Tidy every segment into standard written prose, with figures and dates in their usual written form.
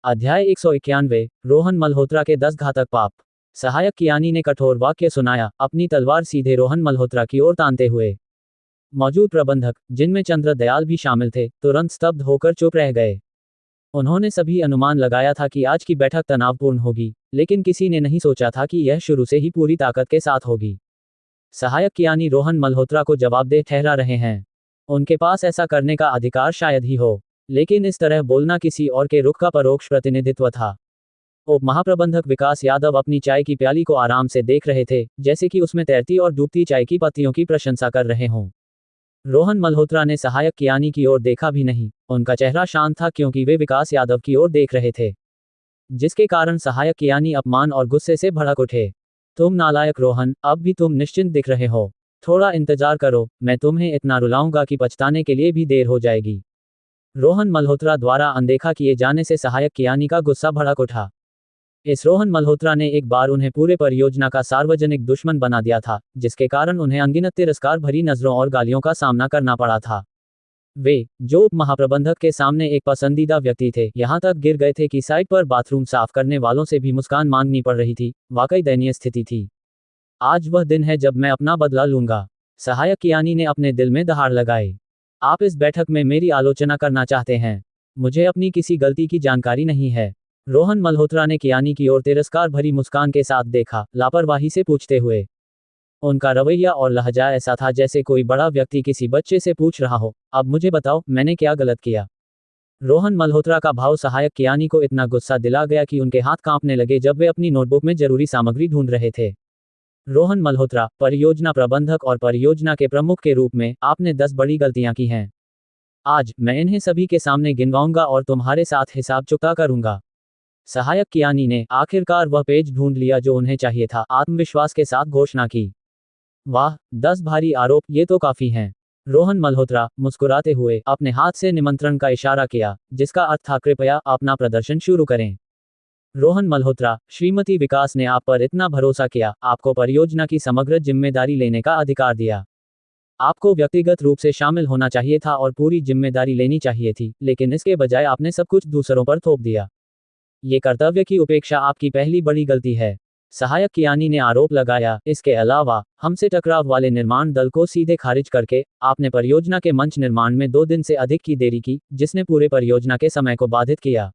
अध्याय 191 रोहन मल्होत्रा के 10 घातक पाप। सहायक कियानी ने कठोर वाक्य सुनाया, अपनी तलवार सीधे रोहन मल्होत्रा की ओर तानते हुए। मौजूद प्रबंधक, जिनमें चंद्र दयाल भी शामिल थे, तुरंत स्तब्ध होकर चुप रह गए। उन्होंने सभी अनुमान लगाया था कि आज की बैठक तनावपूर्ण होगी, लेकिन किसी ने नहीं सोचा था कि यह शुरू से ही पूरी ताकत के साथ होगी। सहायक कियानी रोहन मल्होत्रा को जवाबदेह ठहरा रहे हैं। उनके पास ऐसा करने का अधिकार शायद ही हो, लेकिन इस तरह बोलना किसी और के रुख का परोक्ष प्रतिनिधित्व था। उप महाप्रबंधक विकास यादव अपनी चाय की प्याली को आराम से देख रहे थे, जैसे कि उसमें तैरती और डूबती चाय की पत्तियों की प्रशंसा कर रहे हों। रोहन मल्होत्रा ने सहायक कियानी की ओर देखा भी नहीं। उनका चेहरा शांत था क्योंकि वे विकास यादव की ओर देख रहे थे, जिसके कारण सहायक कियानी अपमान और गुस्से से भड़क उठे। तुम नालायक रोहन, अब भी तुम निश्चिंत दिख रहे हो। थोड़ा इंतजार करो, मैं तुम्हें इतना रुलाऊंगा कि पछताने के लिए भी देर हो जाएगी। रोहन मल्होत्रा द्वारा अनदेखा किए जाने से सहायक कियानी का गुस्सा भड़क उठा। इस रोहन मल्होत्रा ने एक बार उन्हें पूरे परियोजना का सार्वजनिक दुश्मन बना दिया था, जिसके कारण उन्हें अनगिनत तिरस्कार भरी नजरों और गालियों का सामना करना पड़ा था। वे, जो उप महाप्रबंधक के सामने एक पसंदीदा व्यक्ति थे, यहां तक गिर गए थे कि साइट पर बाथरूम साफ करने वालों से भी मुस्कान मांगनी पड़ रही थी। वाकई दयनीय स्थिति थी। आज वह दिन है जब मैं अपना बदला लूंगा। सहायक कियानी ने अपने दिल में दहाड़ लगाई। आप इस बैठक में मेरी आलोचना करना चाहते हैं। मुझे अपनी किसी गलती की जानकारी नहीं है। रोहन मल्होत्रा ने कियानी की ओर तिरस्कार भरी मुस्कान के साथ देखा, लापरवाही से पूछते हुए। उनका रवैया और लहजा ऐसा था जैसे कोई बड़ा व्यक्ति किसी बच्चे से पूछ रहा हो, अब मुझे बताओ, मैंने क्या गलत किया। रोहन मल्होत्रा का भाव सहायक कियानी को इतना गुस्सा दिला गया कि उनके हाथ कांपने लगे जब वे अपनी नोटबुक में जरूरी सामग्री ढूंढ रहे थे। रोहन मल्होत्रा, परियोजना प्रबंधक और परियोजना के प्रमुख के रूप में आपने 10 बड़ी गलतियां की हैं। आज मैं इन्हें सभी के सामने गिनवाऊंगा और तुम्हारे साथ हिसाब चुकता करूंगा। सहायक कियानी ने आखिरकार वह पेज ढूंढ लिया जो उन्हें चाहिए था, आत्मविश्वास के साथ घोषणा की। वाह, 10 भारी आरोप, ये तो काफी हैं। रोहन मल्होत्रा, मुस्कुराते हुए, अपने हाथ से निमंत्रण का इशारा किया, जिसका अर्थ था कृपया अपना प्रदर्शन शुरू करें। रोहन मल्होत्रा, श्रीमती विकास ने आप पर इतना भरोसा किया, आपको परियोजना की समग्र जिम्मेदारी लेने का अधिकार दिया। आपको व्यक्तिगत रूप से शामिल होना चाहिए था और पूरी जिम्मेदारी लेनी चाहिए थी, लेकिन इसके बजाय आपने सब कुछ दूसरों पर थोप दिया। ये कर्तव्य की उपेक्षा आपकी पहली बड़ी गलती है। सहायक कियानी ने आरोप लगाया, इसके अलावा, हमसे टकराव वाले निर्माण दल को सीधे खारिज करके, आपने परियोजना के मंच निर्माण में 2 दिन से अधिक की देरी की, जिसने पूरे परियोजना के समय को बाधित किया।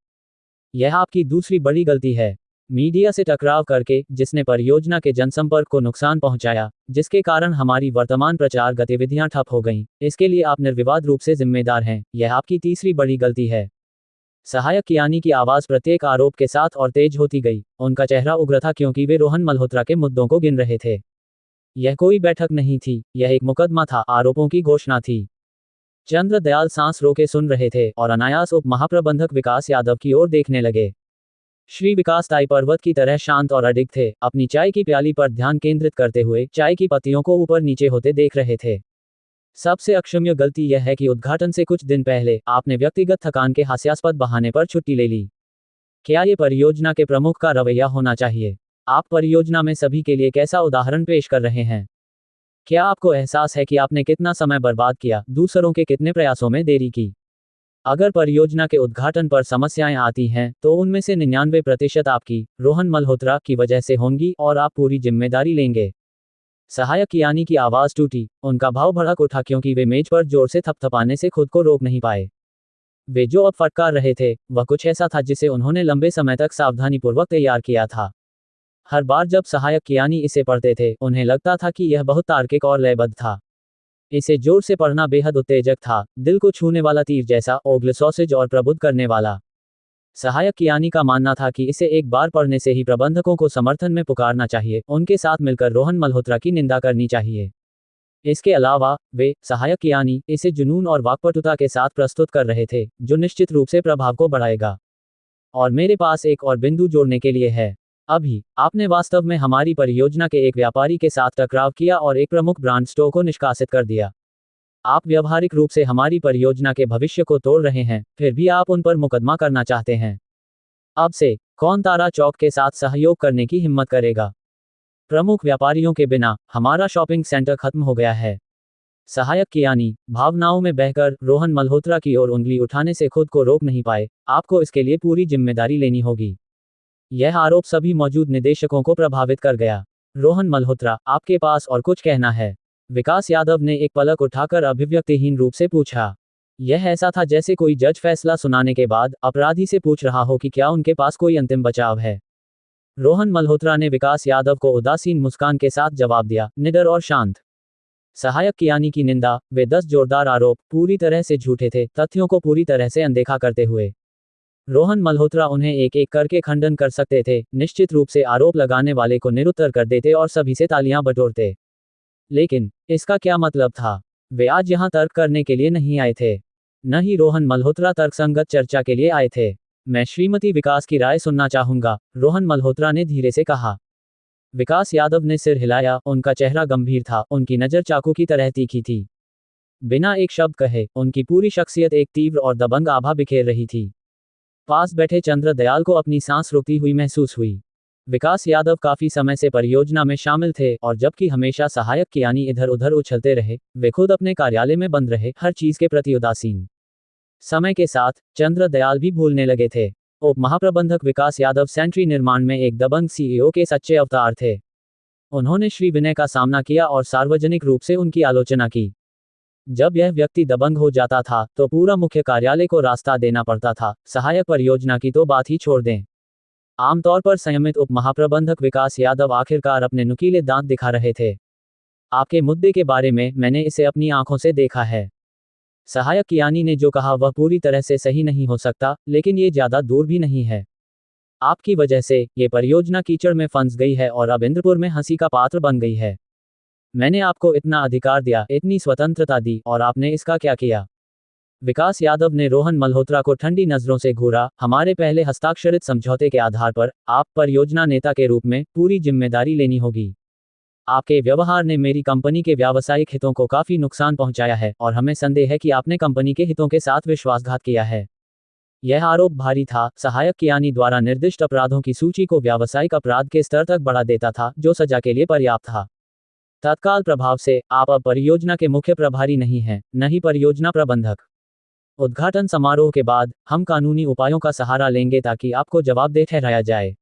यह आपकी दूसरी बड़ी गलती है। मीडिया से टकराव करके, जिसने परियोजना के जनसंपर्क को नुकसान पहुंचाया, जिसके कारण हमारी वर्तमान प्रचार गतिविधियां ठप हो गईं, इसके लिए आप निर्विवाद रूप से जिम्मेदार हैं। यह आपकी तीसरी बड़ी गलती है। सहायक कियानी की आवाज प्रत्येक आरोप के साथ और तेज होती गई। उनका चेहरा उग्र था क्योंकि वे रोहन मल्होत्रा के मुद्दों को गिन रहे थे। यह कोई बैठक नहीं थी, यह एक मुकदमा था, आरोपों की घोषणा थी। चंद्र दयाल सांस रोके सुन रहे थे और अनायास उप महाप्रबंधक विकास यादव की ओर देखने लगे। श्री विकास ताई पर्वत की तरह शांत और अडिग थे, अपनी चाय की प्याली पर ध्यान केंद्रित करते हुए चाय की पत्तियों को ऊपर नीचे होते देख रहे थे। सबसे अक्षम्य गलती यह है कि उद्घाटन से कुछ दिन पहले आपने व्यक्तिगत थकान के हास्यास्पद बहाने पर छुट्टी ले ली। क्या ये परियोजना के प्रमुख का रवैया होना चाहिए? आप परियोजना में सभी के लिए कैसा उदाहरण पेश कर रहे हैं? क्या आपको एहसास है कि आपने कितना समय बर्बाद किया, दूसरों के कितने प्रयासों में देरी की? अगर परियोजना के उद्घाटन पर समस्याएं आती हैं, तो उनमें से 99% आपकी, रोहन मल्होत्रा, की वजह से होंगी और आप पूरी जिम्मेदारी लेंगे। सहायक कियानी की आवाज टूटी, उनका भाव भड़क उठा क्योंकि वे मेज पर जोर से थपथपाने से खुद को रोक नहीं पाए। वे जो अब फटकार रहे थे, वह कुछ ऐसा था जिसे उन्होंने लंबे समय तक सावधानीपूर्वक तैयार किया था। हर बार जब सहायक कियानी इसे पढ़ते थे, उन्हें लगता था कि यह बहुत तार्किक और लयबद्ध था। इसे जोर से पढ़ना बेहद उत्तेजक था, दिल को छूने वाला तीर जैसा, ओग्ल सॉसेज और प्रबुद्ध करने वाला। सहायक कियानी का मानना था कि इसे एक बार पढ़ने से ही प्रबंधकों को समर्थन में पुकारना चाहिए, उनके साथ मिलकर रोहन मल्होत्रा की निंदा करनी चाहिए। इसके अलावा, वे, सहायक कियानी, इसे जुनून और वाक्पटुता के साथ प्रस्तुत कर रहे थे, जो निश्चित रूप से प्रभाव को बढ़ाएगा। और मेरे पास एक और बिंदु जोड़ने के लिए है। अभी, आपने वास्तव में हमारी परियोजना के एक व्यापारी के साथ टकराव किया और एक प्रमुख ब्रांड स्टोर को निष्कासित कर दिया। आप व्यावहारिक रूप से हमारी परियोजना के भविष्य को तोड़ रहे हैं, फिर भी आप उन पर मुकदमा करना चाहते हैं। अब से, कौन तारा चौक के साथ सहयोग करने की हिम्मत करेगा? प्रमुख व्यापारियों के बिना, हमारा शॉपिंग सेंटर खत्म हो गया है। सहायक कियानी भावनाओं में बहकर रोहन मल्होत्रा की ओर उंगली उठाने से खुद को रोक नहीं पाए। आपको इसके लिए पूरी जिम्मेदारी लेनी होगी। यह आरोप सभी मौजूद निदेशकों को प्रभावित कर गया। रोहन मल्होत्रा, आपके पास और कुछ कहना है? विकास यादव ने एक पलक उठाकर अभिव्यक्तिहीन रूप से पूछा। यह ऐसा था जैसे कोई जज फैसला सुनाने के बाद अपराधी से पूछ रहा हो कि क्या उनके पास कोई अंतिम बचाव है। रोहन मल्होत्रा ने विकास यादव को उदासीन मुस्कान के साथ जवाब दिया, निडर और शांत। सहायक कियानी की निंदा, वे 10 जोरदार आरोप पूरी तरह से झूठे थे, तथ्यों को पूरी तरह से अनदेखा करते हुए। रोहन मल्होत्रा उन्हें एक एक करके खंडन कर सकते थे, निश्चित रूप से आरोप लगाने वाले को निरुत्तर कर देते और सभी से तालियां बटोरते। लेकिन इसका क्या मतलब था? वे आज यहां तर्क करने के लिए नहीं आए थे। न ही रोहन मल्होत्रा तर्कसंगत चर्चा के लिए आए थे। मैं श्रीमती विकास की राय सुनना चाहूंगा, रोहन मल्होत्रा ने धीरे से कहा। विकास यादव ने सिर हिलाया, उनका चेहरा गंभीर था, उनकी नजर चाकू की तरह तीखी थी। बिना एक शब्द कहे उनकी पूरी शख्सियत एक तीव्र और दबंग आभा बिखेर रही थी। पास बैठे चंद्र दयाल को अपनी सांस रुकती हुई महसूस हुई। विकास यादव काफी समय से परियोजना में शामिल थे और जबकि हमेशा सहायक कियानी इधर उधर उछलते रहे, वे खुद अपने कार्यालय में बंद रहे, हर चीज के प्रति उदासीन। समय के साथ चंद्र दयाल भी भूलने लगे थे। उप महाप्रबंधक विकास यादव सेंट्री निर्माण में एक दबंग सीईओ के सच्चे अवतार थे। उन्होंने श्री विनय का सामना किया और सार्वजनिक रूप से उनकी आलोचना की। जब यह व्यक्ति दबंग हो जाता था तो पूरा मुख्य कार्यालय को रास्ता देना पड़ता था, सहायक परियोजना की तो बात ही छोड़ दें। आमतौर पर संयमित उप महाप्रबंधक विकास यादव आखिरकार अपने नुकीले दांत दिखा रहे थे। आपके मुद्दे के बारे में मैंने इसे अपनी आंखों से देखा है। सहायक कियानी ने जो कहा वह पूरी तरह से सही नहीं हो सकता, लेकिन ये ज्यादा दूर भी नहीं है। आपकी वजह से ये परियोजना कीचड़ में फंस गई है और अब इंद्रपुर में हंसी का पात्र बन गई है। मैंने आपको इतना अधिकार दिया, इतनी स्वतंत्रता दी, और आपने इसका क्या किया? विकास यादव ने रोहन मल्होत्रा को ठंडी नजरों से घूरा। हमारे पहले हस्ताक्षरित समझौते के आधार पर आप परियोजना नेता के रूप में पूरी जिम्मेदारी लेनी होगी। आपके व्यवहार ने मेरी कंपनी के व्यावसायिक हितों को काफी नुकसान पहुंचाया है और हमें संदेह है कि आपने कंपनी के हितों के साथ विश्वासघात किया है। यह आरोप भारी था। सहायक कियानी द्वारा निर्दिष्ट अपराधों की सूची को व्यावसायिक अपराध के स्तर तक बढ़ा देता था, जो सजा के लिए पर्याप्त था। तत्काल प्रभाव से आप अब परियोजना के मुख्य प्रभारी नहीं हैं, न ही परियोजना प्रबंधक। उद्घाटन समारोह के बाद हम कानूनी उपायों का सहारा लेंगे ताकि आपको जवाबदेह ठहराया जाए,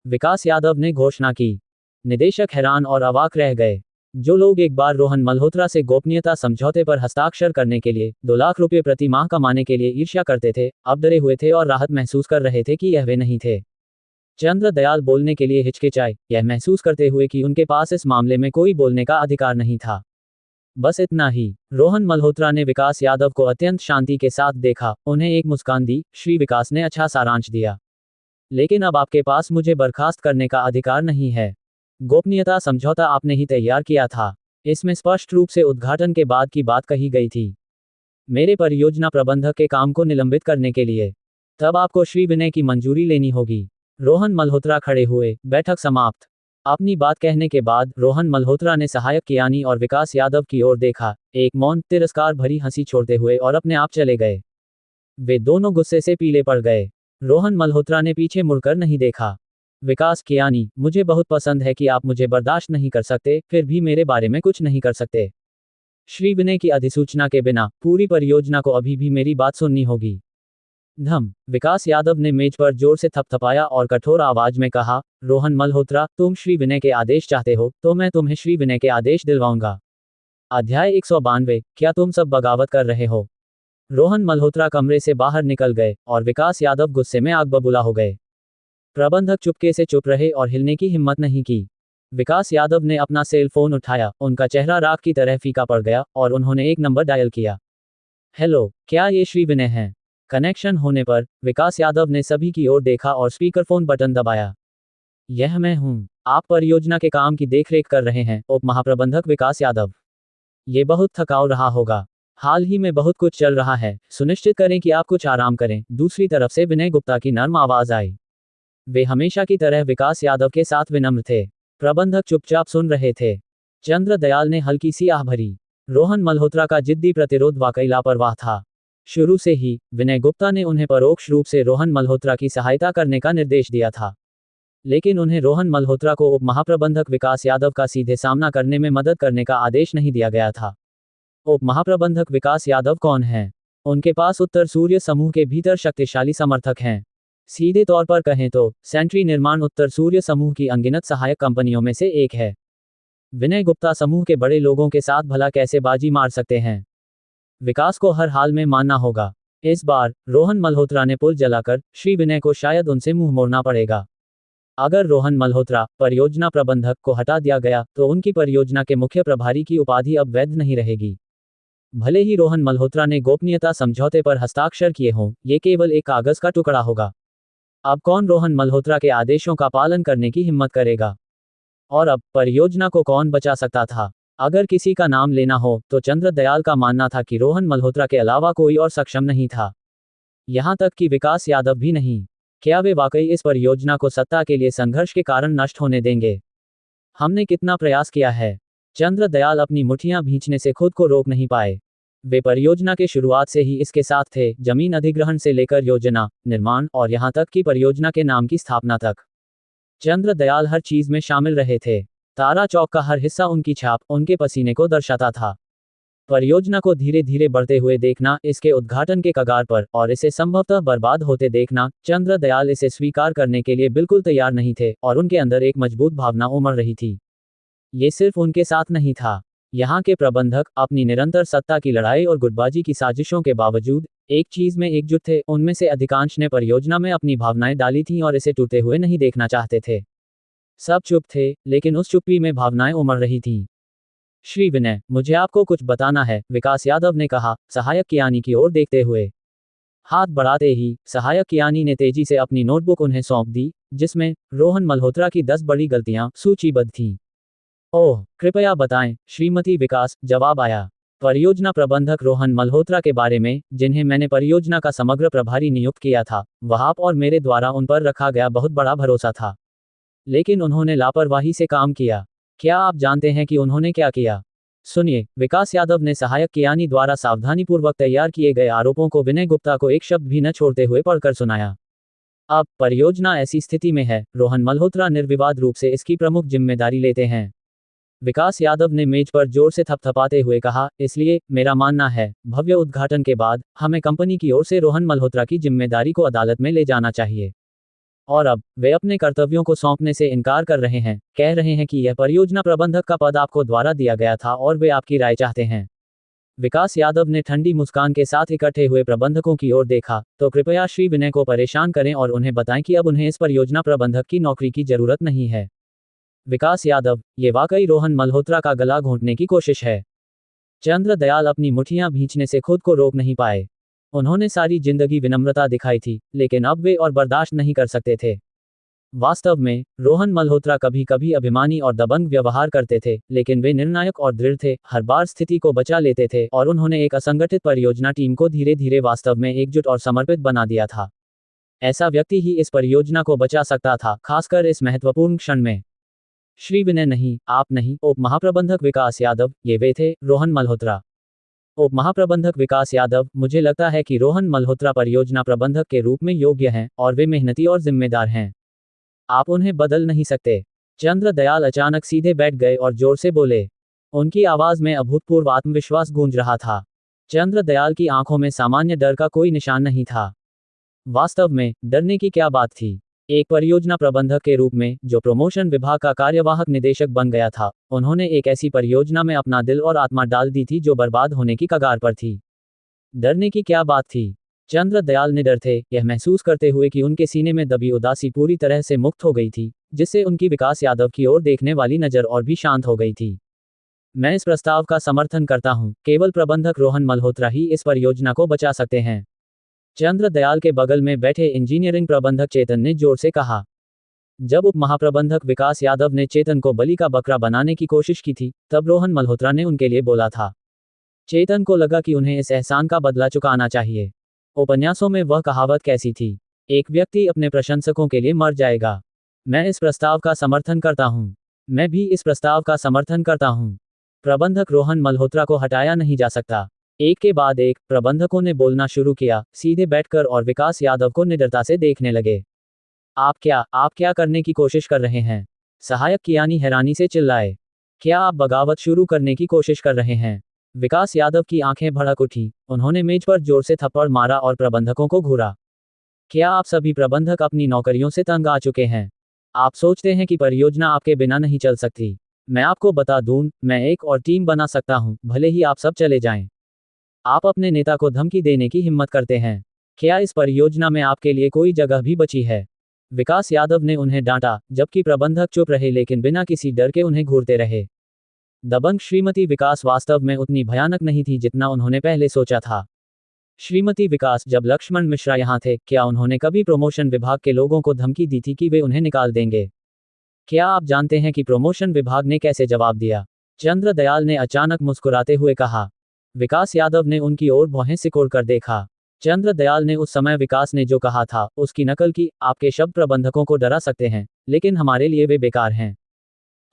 विकास यादव ने घोषणा की। निदेशक हैरान और अवाक रह गए। जो लोग एक बार रोहन मल्होत्रा से गोपनीयता समझौते पर हस्ताक्षर करने के लिए 2 लाख रुपए प्रति माह कमाने के लिए ईर्ष्या करते थे, अब डरे हुए थे और राहत महसूस कर रहे थे कि यह वे नहीं थे। चंद्र दयाल बोलने के लिए हिचकिचाए, यह महसूस करते हुए कि उनके पास इस मामले में कोई बोलने का अधिकार नहीं था। बस इतना ही। रोहन मल्होत्रा ने विकास यादव को अत्यंत शांति के साथ देखा, उन्हें एक मुस्कान दी। श्री विकास ने अच्छा सारांश दिया, लेकिन अब आपके पास मुझे बर्खास्त करने का अधिकार नहीं है। गोपनीयता समझौता आपने ही तैयार किया था। इसमें स्पष्ट रूप से उद्घाटन के बाद की बात कही गई थी, मेरे परियोजना प्रबंधक के काम को निलंबित करने के लिए। तब आपको श्री विनय की मंजूरी लेनी होगी। रोहन मल्होत्रा खड़े हुए। बैठक समाप्त। अपनी बात कहने के बाद रोहन मल्होत्रा ने सहायक कियानी और विकास यादव की ओर देखा, एक मौन तिरस्कार भरी हंसी छोड़ते हुए, और अपने आप चले गए। वे दोनों गुस्से से पीले पड़ गए। रोहन मल्होत्रा ने पीछे मुड़कर नहीं देखा। विकास कियानी, मुझे बहुत पसंद है कि आप मुझे बर्दाश्त नहीं कर सकते, फिर भी मेरे बारे में कुछ नहीं कर सकते। श्री विनय की अधिसूचना के बिना पूरी परियोजना को अभी भी मेरी बात सुननी होगी। धम। विकास यादव ने मेज पर जोर से थपथपाया और कठोर आवाज में कहा, रोहन मल्होत्रा, तुम श्री विनय के आदेश चाहते हो तो मैं तुम्हें श्री विनय के आदेश दिलवाऊंगा। अध्याय 192। क्या तुम सब बगावत कर रहे हो? रोहन मल्होत्रा कमरे से बाहर निकल गए और विकास यादव गुस्से में आग बबूला हो गए। प्रबंधक चुपके से चुप रहे और हिलने की हिम्मत नहीं की। विकास यादव ने अपना सेल फोन उठाया, उनका चेहरा राख की तरह फीका पड़ गया और उन्होंने एक नंबर डायल किया। हेलो, क्या ये श्री विनय हैं? कनेक्शन होने पर विकास यादव ने सभी की ओर देखा और स्पीकरफोन बटन दबाया। यह मैं हूं। आप परियोजना के काम की देखरेख कर रहे हैं, उप महाप्रबंधक विकास यादव। ये बहुत थकाऊ रहा होगा। हाल ही में बहुत कुछ चल रहा है, सुनिश्चित करें कि आप कुछ आराम करें। दूसरी तरफ से विनय गुप्ता की नर्म आवाज आई। वे हमेशा की तरह विकास यादव के साथ विनम्र थे। प्रबंधक चुपचाप सुन रहे थे। चंद्र दयाल ने हल्की सी आह भरी। रोहन मल्होत्रा का जिद्दी प्रतिरोध वाकई लापरवाह था। शुरू से ही विनय गुप्ता ने उन्हें परोक्ष रूप से रोहन मल्होत्रा की सहायता करने का निर्देश दिया था, लेकिन उन्हें रोहन मल्होत्रा को उप महाप्रबंधक विकास यादव का सीधे सामना करने में मदद करने का आदेश नहीं दिया गया था। उप महाप्रबंधक विकास यादव कौन हैं? उनके पास उत्तर सूर्य समूह के भीतर शक्तिशाली समर्थक हैं। सीधे तौर पर कहें तो सेंट्री निर्माण उत्तर सूर्य समूह की अनगिनत सहायक कंपनियों में से एक है। विनय गुप्ता समूह के बड़े लोगों के साथ भला कैसे बाजी मार सकते हैं? विकास को हर हाल में मानना होगा। इस बार रोहन मल्होत्रा ने पुल जलाकर श्री विनय को शायद उनसे मुंह मोड़ना पड़ेगा। अगर रोहन मल्होत्रा परियोजना प्रबंधक को हटा दिया गया तो उनकी परियोजना के मुख्य प्रभारी की उपाधि अब वैध नहीं रहेगी। भले ही रोहन मल्होत्रा ने गोपनीयता समझौते पर हस्ताक्षर किए हों, ये केवल एक कागज का टुकड़ा होगा। अब कौन रोहन मल्होत्रा के आदेशों का पालन करने की हिम्मत करेगा? और अब परियोजना को कौन बचा सकता था? अगर किसी का नाम लेना हो तो चंद्र दयाल का मानना था कि रोहन मल्होत्रा के अलावा कोई और सक्षम नहीं था। यहां तक कि विकास यादव भी नहीं। क्या वे वाकई इस परियोजना को सत्ता के लिए संघर्ष के कारण नष्ट होने देंगे? हमने कितना प्रयास किया है, चंद्र दयाल अपनी मुठ्ठियां भींचने से खुद को रोक नहीं पाए। वे परियोजना के शुरुआत से ही इसके साथ थे, जमीन अधिग्रहण से लेकर योजना, निर्माण और यहां तक कि परियोजना के नाम की स्थापना तक। चंद्र दयाल हर चीज में शामिल रहे थे। तारा चौक का हर हिस्सा उनकी छाप, उनके पसीने को दर्शाता था। परियोजना को धीरे धीरे बढ़ते हुए देखना, इसके उद्घाटन के कगार पर और इसे संभवतः बर्बाद होते देखना, चंद्र दयाल इसे स्वीकार करने के लिए बिल्कुल तैयार नहीं थे और उनके अंदर एक मजबूत भावना उमड़ रही थी। ये सिर्फ उनके साथ नहीं था। यहाँ के प्रबंधक अपनी निरंतर सत्ता की लड़ाई और गुटबाजी की साजिशों के बावजूद एक चीज में एकजुट थे। उनमें से अधिकांश ने परियोजना में अपनी भावनाएं डाली थीं और इसे टूटे हुए नहीं देखना चाहते थे। सब चुप थे, लेकिन उस चुप्पी में भावनाएं उमड़ रही थीं। श्री विनय, मुझे आपको कुछ बताना है, विकास यादव ने कहा, सहायक कियानी की ओर देखते हुए। हाथ बढ़ाते ही सहायक कियानी ने तेजी से अपनी नोटबुक उन्हें सौंप दी, जिसमें रोहन मल्होत्रा की 10 बड़ी गलतियां सूचीबद्ध थीं। ओह, कृपया बताएं, श्रीमती विकास, जवाब आया। परियोजना प्रबंधक रोहन मल्होत्रा के बारे में, जिन्हें मैंने परियोजना का समग्र प्रभारी नियुक्त किया था, वह आप और मेरे द्वारा उन पर रखा गया बहुत बड़ा भरोसा था। लेकिन उन्होंने लापरवाही से काम किया। क्या आप जानते हैं कि उन्होंने क्या किया? सुनिए, विकास यादव ने सहायक कियानी द्वारा सावधानीपूर्वक तैयार किए गए आरोपों को विनय गुप्ता को एक शब्द भी न छोड़ते हुए पढ़कर सुनाया। अब परियोजना ऐसी स्थिति में है, रोहन मल्होत्रा निर्विवाद रूप से इसकी प्रमुख जिम्मेदारी लेते हैं। विकास यादव ने मेज पर जोर से थपथपाते हुए कहा, इसलिए मेरा मानना है, भव्य उद्घाटन के बाद हमें कंपनी की ओर से रोहन मल्होत्रा की जिम्मेदारी को अदालत में ले जाना चाहिए। और अब वे अपने कर्तव्यों को सौंपने से इनकार कर रहे हैं, कह रहे हैं कि यह परियोजना प्रबंधक का पद आपको द्वारा दिया गया था और वे आपकी राय चाहते हैं। विकास यादव ने ठंडी मुस्कान के साथ इकट्ठे हुए प्रबंधकों की ओर देखा, तो कृपया श्री विनय को परेशान करें और उन्हें बताएं कि अब उन्हें इस परियोजना प्रबंधक की नौकरी की जरूरत नहीं है। विकास यादव, ये वाकई रोहन मल्होत्रा का गला घोंटने की कोशिश है। चंद्र दयाल अपनी मुठ्ठियां भींचने से खुद को रोक नहीं पाए। उन्होंने सारी जिंदगी विनम्रता दिखाई थी, लेकिन अब वे और बर्दाश्त नहीं कर सकते थे। वास्तव में रोहन मल्होत्रा कभी कभी अभिमानी और दबंग व्यवहार करते थे, लेकिन वे निर्णायक और दृढ़ थे, हर बार स्थिति को बचा लेते थे और उन्होंने एक असंगठित परियोजना टीम को धीरे धीरे वास्तव में एकजुट और समर्पित बना दिया था। ऐसा व्यक्ति ही इस परियोजना को बचा सकता था, खासकर इस महत्वपूर्ण क्षण में। श्री विनय नहीं, आप नहीं, उप महाप्रबंधक विकास यादव, ये वे थे, रोहन मल्होत्रा। उप महाप्रबंधक विकास यादव, मुझे लगता है कि रोहन मल्होत्रा परियोजना प्रबंधक के रूप में योग्य हैं और वे मेहनती और जिम्मेदार हैं। आप उन्हें बदल नहीं सकते। चंद्र दयाल अचानक सीधे बैठ गए और जोर से बोले। उनकी आवाज में अभूतपूर्व आत्मविश्वास गूंज रहा था। चंद्र दयाल की आंखों में सामान्य डर का कोई निशान नहीं था। वास्तव में डरने की क्या बात थी? एक परियोजना प्रबंधक के रूप में, जो प्रमोशन विभाग का कार्यवाहक निदेशक बन गया था, उन्होंने एक ऐसी परियोजना में अपना दिल और आत्मा डाल दी थी जो बर्बाद होने की कगार पर थी। डरने की क्या बात थी? चंद्र दयाल निडर थे, यह महसूस करते हुए कि उनके सीने में दबी उदासी पूरी तरह से मुक्त हो गई थी, जिससे उनकी विकास यादव की ओर देखने वाली नजर और भी शांत हो गई थी। मैं इस प्रस्ताव का समर्थन करता हूं, केवल प्रबंधक रोहन मल्होत्रा ही इस परियोजना को बचा सकते हैं। चंद्र दयाल के बगल में बैठे इंजीनियरिंग प्रबंधक चेतन ने जोर से कहा। जब उप महाप्रबंधक विकास यादव ने चेतन को बलि का बकरा बनाने की कोशिश की थी, तब रोहन मल्होत्रा ने उनके लिए बोला था। चेतन को लगा कि उन्हें इस एहसान का बदला चुकाना चाहिए। उपन्यासों में वह कहावत कैसी थी, एक व्यक्ति अपने प्रशंसकों के लिए मर जाएगा। मैं इस प्रस्ताव का समर्थन करता हूं। मैं भी इस प्रस्ताव का समर्थन करता हूं। प्रबंधक रोहन मल्होत्रा को हटाया नहीं जा सकता। एक के बाद एक प्रबंधकों ने बोलना शुरू किया, सीधे बैठकर, और विकास यादव को निडरता से देखने लगे। आप क्या करने की कोशिश कर रहे हैं? सहायक कियानी हैरानी से चिल्लाए। क्या आप बगावत शुरू करने की कोशिश कर रहे हैं? विकास यादव की आंखें भड़क उठी। उन्होंने मेज पर जोर से थप्पड़ मारा और प्रबंधकों को घूरा। क्या आप सभी प्रबंधक अपनी नौकरियों से तंग आ चुके हैं? आप सोचते हैं कि परियोजना आपके बिना नहीं चल सकती? मैं आपको बता दूं, मैं एक और टीम बना सकता हूं, भले ही आप सब चले जाएं। आप अपने नेता को धमकी देने की हिम्मत करते हैं। क्या इस परियोजना में आपके लिए कोई जगह भी बची है? विकास यादव ने उन्हें डांटा, जबकि प्रबंधक चुप रहे लेकिन बिना किसी डर के उन्हें घूरते रहे। दबंग श्रीमती विकास वास्तव में उतनी भयानक नहीं थी जितना उन्होंने पहले सोचा था। श्रीमती विकास, जब लक्ष्मण मिश्रा यहाँ थे, क्या उन्होंने कभी प्रमोशन विभाग के लोगों को धमकी दी थी कि वे उन्हें निकाल देंगे? क्या आप जानते हैं कि प्रमोशन विभाग ने कैसे जवाब दिया? चंद्र दयाल ने अचानक मुस्कुराते हुए कहा। विकास यादव ने उनकी ओर भौहें सिकोड़ कर देखा। चंद्र दयाल ने उस समय विकास ने जो कहा था उसकी नकल की। आपके शब्द प्रबंधकों को डरा सकते हैं, लेकिन हमारे लिए वे बेकार हैं।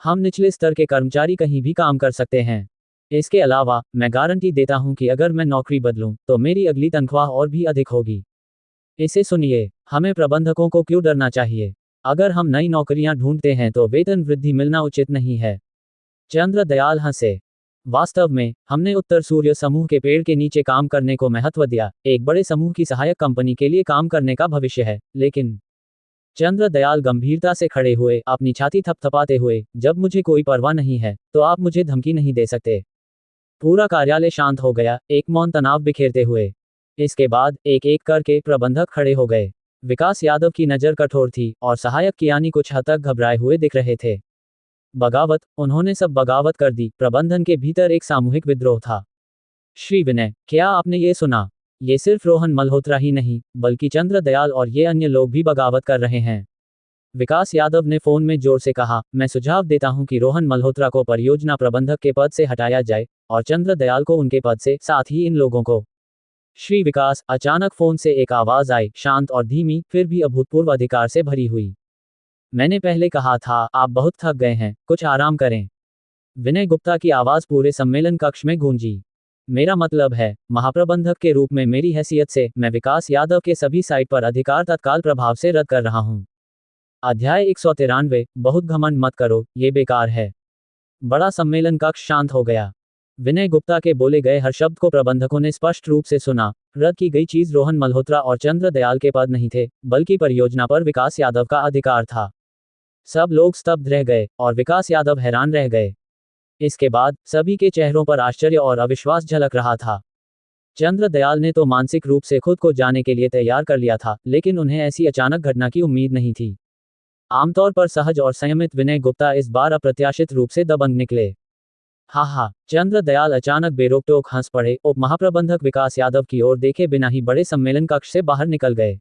हम निचले स्तर के कर्मचारी कहीं भी काम कर सकते हैं। इसके अलावा मैं गारंटी देता हूं कि अगर मैं नौकरी बदलूं तो मेरी अगली तनख्वाह और भी अधिक होगी। इसे सुनिए, हमें प्रबंधकों को क्यों डरना चाहिए? अगर हम नई नौकरियां ढूंढते हैं तो वेतन वृद्धि मिलना उचित नहीं है। चंद्र दयाल हंसे। वास्तव में हमने उत्तर सूर्य समूह के पेड़ के नीचे काम करने को महत्व दिया, एक बड़े समूह की सहायक कंपनी के लिए काम करने का भविष्य है, लेकिन चंद्र दयाल गंभीरता से खड़े हुए, अपनी छाती थपथपाते हुए, जब मुझे कोई परवाह नहीं है तो आप मुझे धमकी नहीं दे सकते। पूरा कार्यालय शांत हो गया, एक मौन तनाव बिखेरते हुए। इसके बाद एक एक करके प्रबंधक खड़े हो गए। विकास यादव की नज़र कठोर थी और सहायक कियानी कुछ हद तक घबराए हुए दिख रहे थे। बगावत, उन्होंने सब बगावत कर दी। प्रबंधन के भीतर एक सामूहिक विद्रोह था। श्री विनय, क्या आपने ये सुना? ये सिर्फ रोहन मल्होत्रा ही नहीं, बल्कि चंद्र दयाल और ये अन्य लोग भी बगावत कर रहे हैं। विकास यादव ने फोन में जोर से कहा, मैं सुझाव देता हूं कि रोहन मल्होत्रा को परियोजना प्रबंधक के पद से हटाया जाए और चंद्र दयाल को उनके पद से, साथ ही इन लोगों को। श्री विकास, अचानक फोन से एक आवाज आई, शांत और धीमी, फिर भी अभूतपूर्व अधिकार से भरी हुई। मैंने पहले कहा था, आप बहुत थक गए हैं, कुछ आराम करें। विनय गुप्ता की आवाज पूरे सम्मेलन कक्ष में गूंजी। मेरा मतलब है, महाप्रबंधक के रूप में मेरी हैसियत से, मैं विकास यादव के सभी साइट पर अधिकार तत्काल प्रभाव से रद्द कर रहा हूं। अध्याय 193, बहुत घमंड मत करो, ये बेकार है। बड़ा सम्मेलन कक्ष शांत हो गया। विनय गुप्ता के बोले गए हर शब्द को प्रबंधकों ने स्पष्ट रूप से सुना। रद्द की गई चीज रोहन मल्होत्रा और चंद्र दयाल के पद नहीं थे, बल्कि परियोजना पर विकास यादव का अधिकार था। सब लोग स्तब्ध रह गए और विकास यादव हैरान रह गए। इसके बाद सभी के चेहरों पर आश्चर्य और अविश्वास झलक रहा था। चंद्र दयाल ने तो मानसिक रूप से खुद को जाने के लिए तैयार कर लिया था, लेकिन उन्हें ऐसी अचानक घटना की उम्मीद नहीं थी। आमतौर पर सहज और संयमित विनय गुप्ता इस बार अप्रत्याशित रूप से दबंग निकले। हा, चंद्र दयाल अचानक बेरोक-टोक हंस पड़े। उप महाप्रबंधक विकास यादव की ओर देखे बिना ही बड़े सम्मेलन कक्ष से बाहर निकल गए।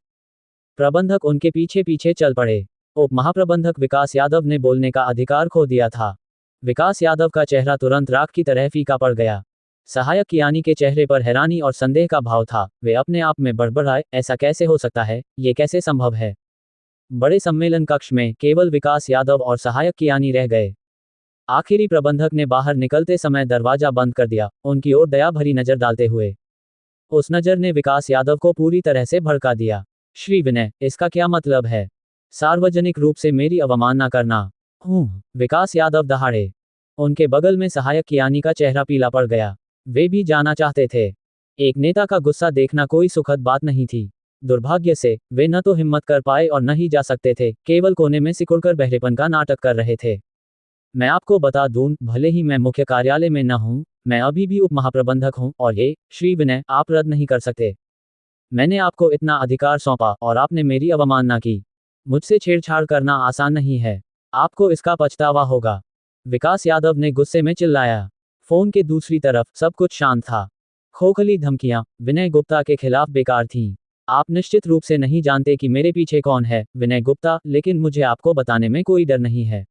प्रबंधक उनके पीछे पीछे चल पड़े। उप महाप्रबंधक विकास यादव ने बोलने का अधिकार खो दिया था। विकास यादव का चेहरा तुरंत राख की तरह फीका पड़ गया। सहायक कियानी के चेहरे पर हैरानी और संदेह का भाव था। वे अपने आप में बड़बड़ाए, ऐसा कैसे हो सकता है, ये कैसे संभव है? बड़े सम्मेलन कक्ष में केवल विकास यादव और सहायक कियानी रह गए। आखिरी प्रबंधक ने बाहर निकलते समय दरवाजा बंद कर दिया, उनकी ओर दया भरी नजर डालते हुए। उस नजर ने विकास यादव को पूरी तरह से भड़का दिया। श्री विनय, इसका क्या मतलब है? सार्वजनिक रूप से मेरी अवमानना करना? विकास यादव दहाड़े। उनके बगल में सहायक कियानी का चेहरा पीला पड़ गया। वे भी जाना चाहते थे। एक नेता का गुस्सा देखना कोई सुखद बात नहीं थी। दुर्भाग्य से वे न तो हिम्मत कर पाए और न ही जा सकते थे, केवल कोने में सिकुड़कर बहरेपन का नाटक कर रहे थे। मैं आपको बता दूं, भले ही मैं मुख्य कार्यालय में न हूं, मैं अभी भी उप महाप्रबंधक हूं और ये, श्री विनय, आप रद्द नहीं कर सकते। मैंने आपको इतना अधिकार सौंपा और आपने मेरी अवमानना की। मुझसे छेड़छाड़ करना आसान नहीं है। आपको इसका पछतावा होगा। विकास यादव ने गुस्से में चिल्लाया। फोन के दूसरी तरफ सब कुछ शांत था। खोखली धमकियां विनय गुप्ता के खिलाफ बेकार थीं। आप निश्चित रूप से नहीं जानते कि मेरे पीछे कौन है, विनय गुप्ता, लेकिन मुझे आपको बताने में कोई डर नहीं है।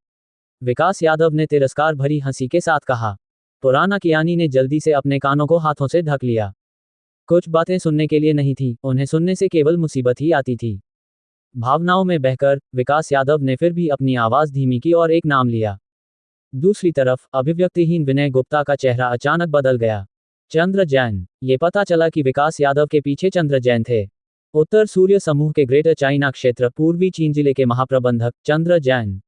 विकास यादव ने तिरस्कार भरी हंसी के साथ कहा। पुराना कियानी ने जल्दी से अपने कानों को हाथों से ढक लिया। कुछ बातें सुनने के लिए नहीं थी, उन्हें सुनने से केवल मुसीबत ही आती थी। भावनाओं में बहकर विकास यादव ने फिर भी अपनी आवाज धीमी की और एक नाम लिया। दूसरी तरफ अभिव्यक्तिहीन विनय गुप्ता का चेहरा अचानक बदल गया। चंद्र जैन। ये पता चला कि विकास यादव के पीछे चंद्र जैन थे। उत्तर सूर्य समूह के ग्रेटर चाइना क्षेत्र पूर्वी चीन जिले के महाप्रबंधक चंद्र जैन।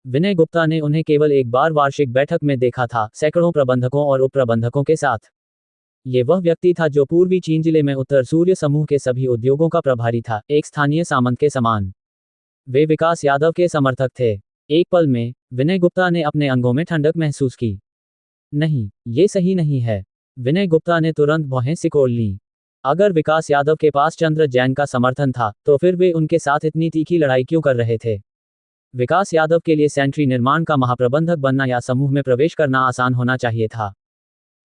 विनय गुप्ता ने उन्हें केवल एक बार वार्षिक बैठक में देखा था, सैकड़ों प्रबंधकों और उप प्रबंधकों के साथ। ये वह व्यक्ति था जो पूर्वी चीन जिले में उत्तर सूर्य समूह के सभी उद्योगों का प्रभारी था, एक स्थानीय सामंत के समान। वे विकास यादव के समर्थक थे। एक पल में विनय गुप्ता ने अपने अंगों में ठंडक महसूस की। नहीं, ये सही नहीं है। विनय गुप्ता ने तुरंत भौहें सिकोड़ लीं। अगर विकास यादव के पास चंद्र जैन का समर्थन था, तो फिर वे उनके साथ इतनी तीखी लड़ाई क्यों कर रहे थे? विकास यादव के लिए सेंट्री निर्माण का महाप्रबंधक बनना या समूह में प्रवेश करना आसान होना चाहिए था।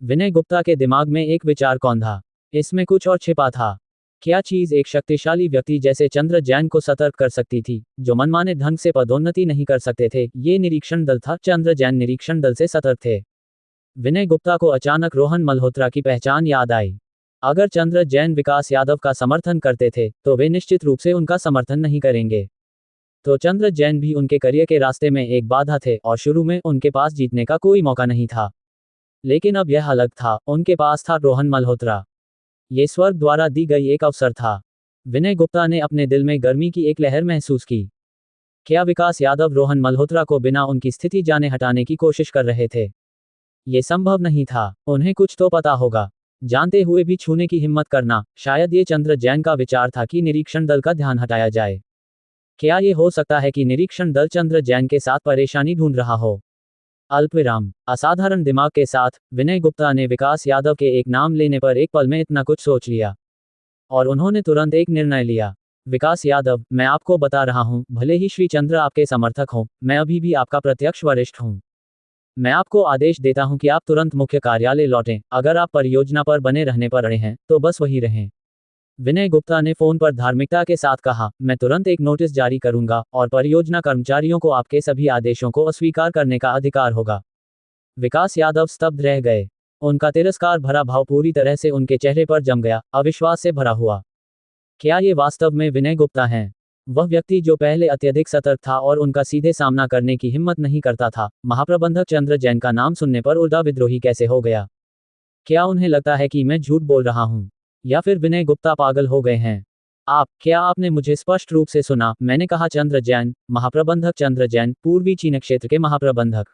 विनय गुप्ता के दिमाग में एक विचार कौंधा। इसमें कुछ और छिपा था। क्या चीज एक शक्तिशाली व्यक्ति जैसे चंद्र जैन को सतर्क कर सकती थी, जो मनमाने ढंग से पदोन्नति नहीं कर सकते थे? ये निरीक्षण दल था। चंद्र जैन निरीक्षण दल से सतर्क थे। विनय गुप्ता को अचानक रोहन मल्होत्रा की पहचान याद आई। अगर चंद्र जैन विकास यादव का समर्थन करते थे, तो वे निश्चित रूप से उनका समर्थन नहीं करेंगे। तो चंद्र जैन भी उनके करियर के रास्ते में एक बाधा थे, और शुरू में उनके पास जीतने का कोई मौका नहीं था। लेकिन अब यह अलग था, उनके पास था रोहन मल्होत्रा। ये स्वर्ग द्वारा दी गई एक अवसर था। विनय गुप्ता ने अपने दिल में गर्मी की एक लहर महसूस की। क्या विकास यादव रोहन मल्होत्रा को बिना उनकी स्थिति जाने हटाने की कोशिश कर रहे थे? ये संभव नहीं था। उन्हें कुछ तो पता होगा। जानते हुए भी छूने की हिम्मत करना, शायद ये चंद्र जैन का विचार था कि निरीक्षण दल का ध्यान हटाया जाए। क्या ये हो सकता है कि निरीक्षण दल चंद्र जैन के साथ परेशानी ढूंढ रहा हो? अल्पविराम। असाधारण दिमाग के साथ विनय गुप्ता ने विकास यादव के एक नाम लेने पर एक पल में इतना कुछ सोच लिया। और उन्होंने तुरंत एक निर्णय लिया। विकास यादव, मैं आपको बता रहा हूं, भले ही श्री चंद्र आपके समर्थक हों, मैं अभी भी आपका प्रत्यक्ष वरिष्ठ हूं। मैं आपको आदेश देता हूं कि आप तुरंत मुख्य कार्यालय लौटें। अगर आप परियोजना पर बने रहने पर अड़े हैं, तो बस वही रहें। विनय गुप्ता ने फोन पर धार्मिकता के साथ कहा, मैं तुरंत एक नोटिस जारी करूंगा, और परियोजना कर्मचारियों को आपके सभी आदेशों को अस्वीकार करने का अधिकार होगा। विकास यादव स्तब्ध रह गए। उनका तिरस्कार भरा भाव पूरी तरह से उनके चेहरे पर जम गया, अविश्वास से भरा हुआ। क्या ये वास्तव में विनय गुप्ता हैं? वह व्यक्ति जो पहले अत्यधिक सतर्क था और उनका सीधे सामना करने की हिम्मत नहीं करता था, महाप्रबंधक चंद्र जैन का नाम सुनने पर उल्टा विद्रोही कैसे हो गया? क्या उन्हें लगता है कि मैं झूठ बोल रहा हूं? या फिर विनय गुप्ता पागल हो गए हैं? क्या आपने मुझे स्पष्ट रूप से सुना? मैंने कहा चंद्र जैन, महाप्रबंधक चंद्र जैन, पूर्वी चीन क्षेत्र के महाप्रबंधक।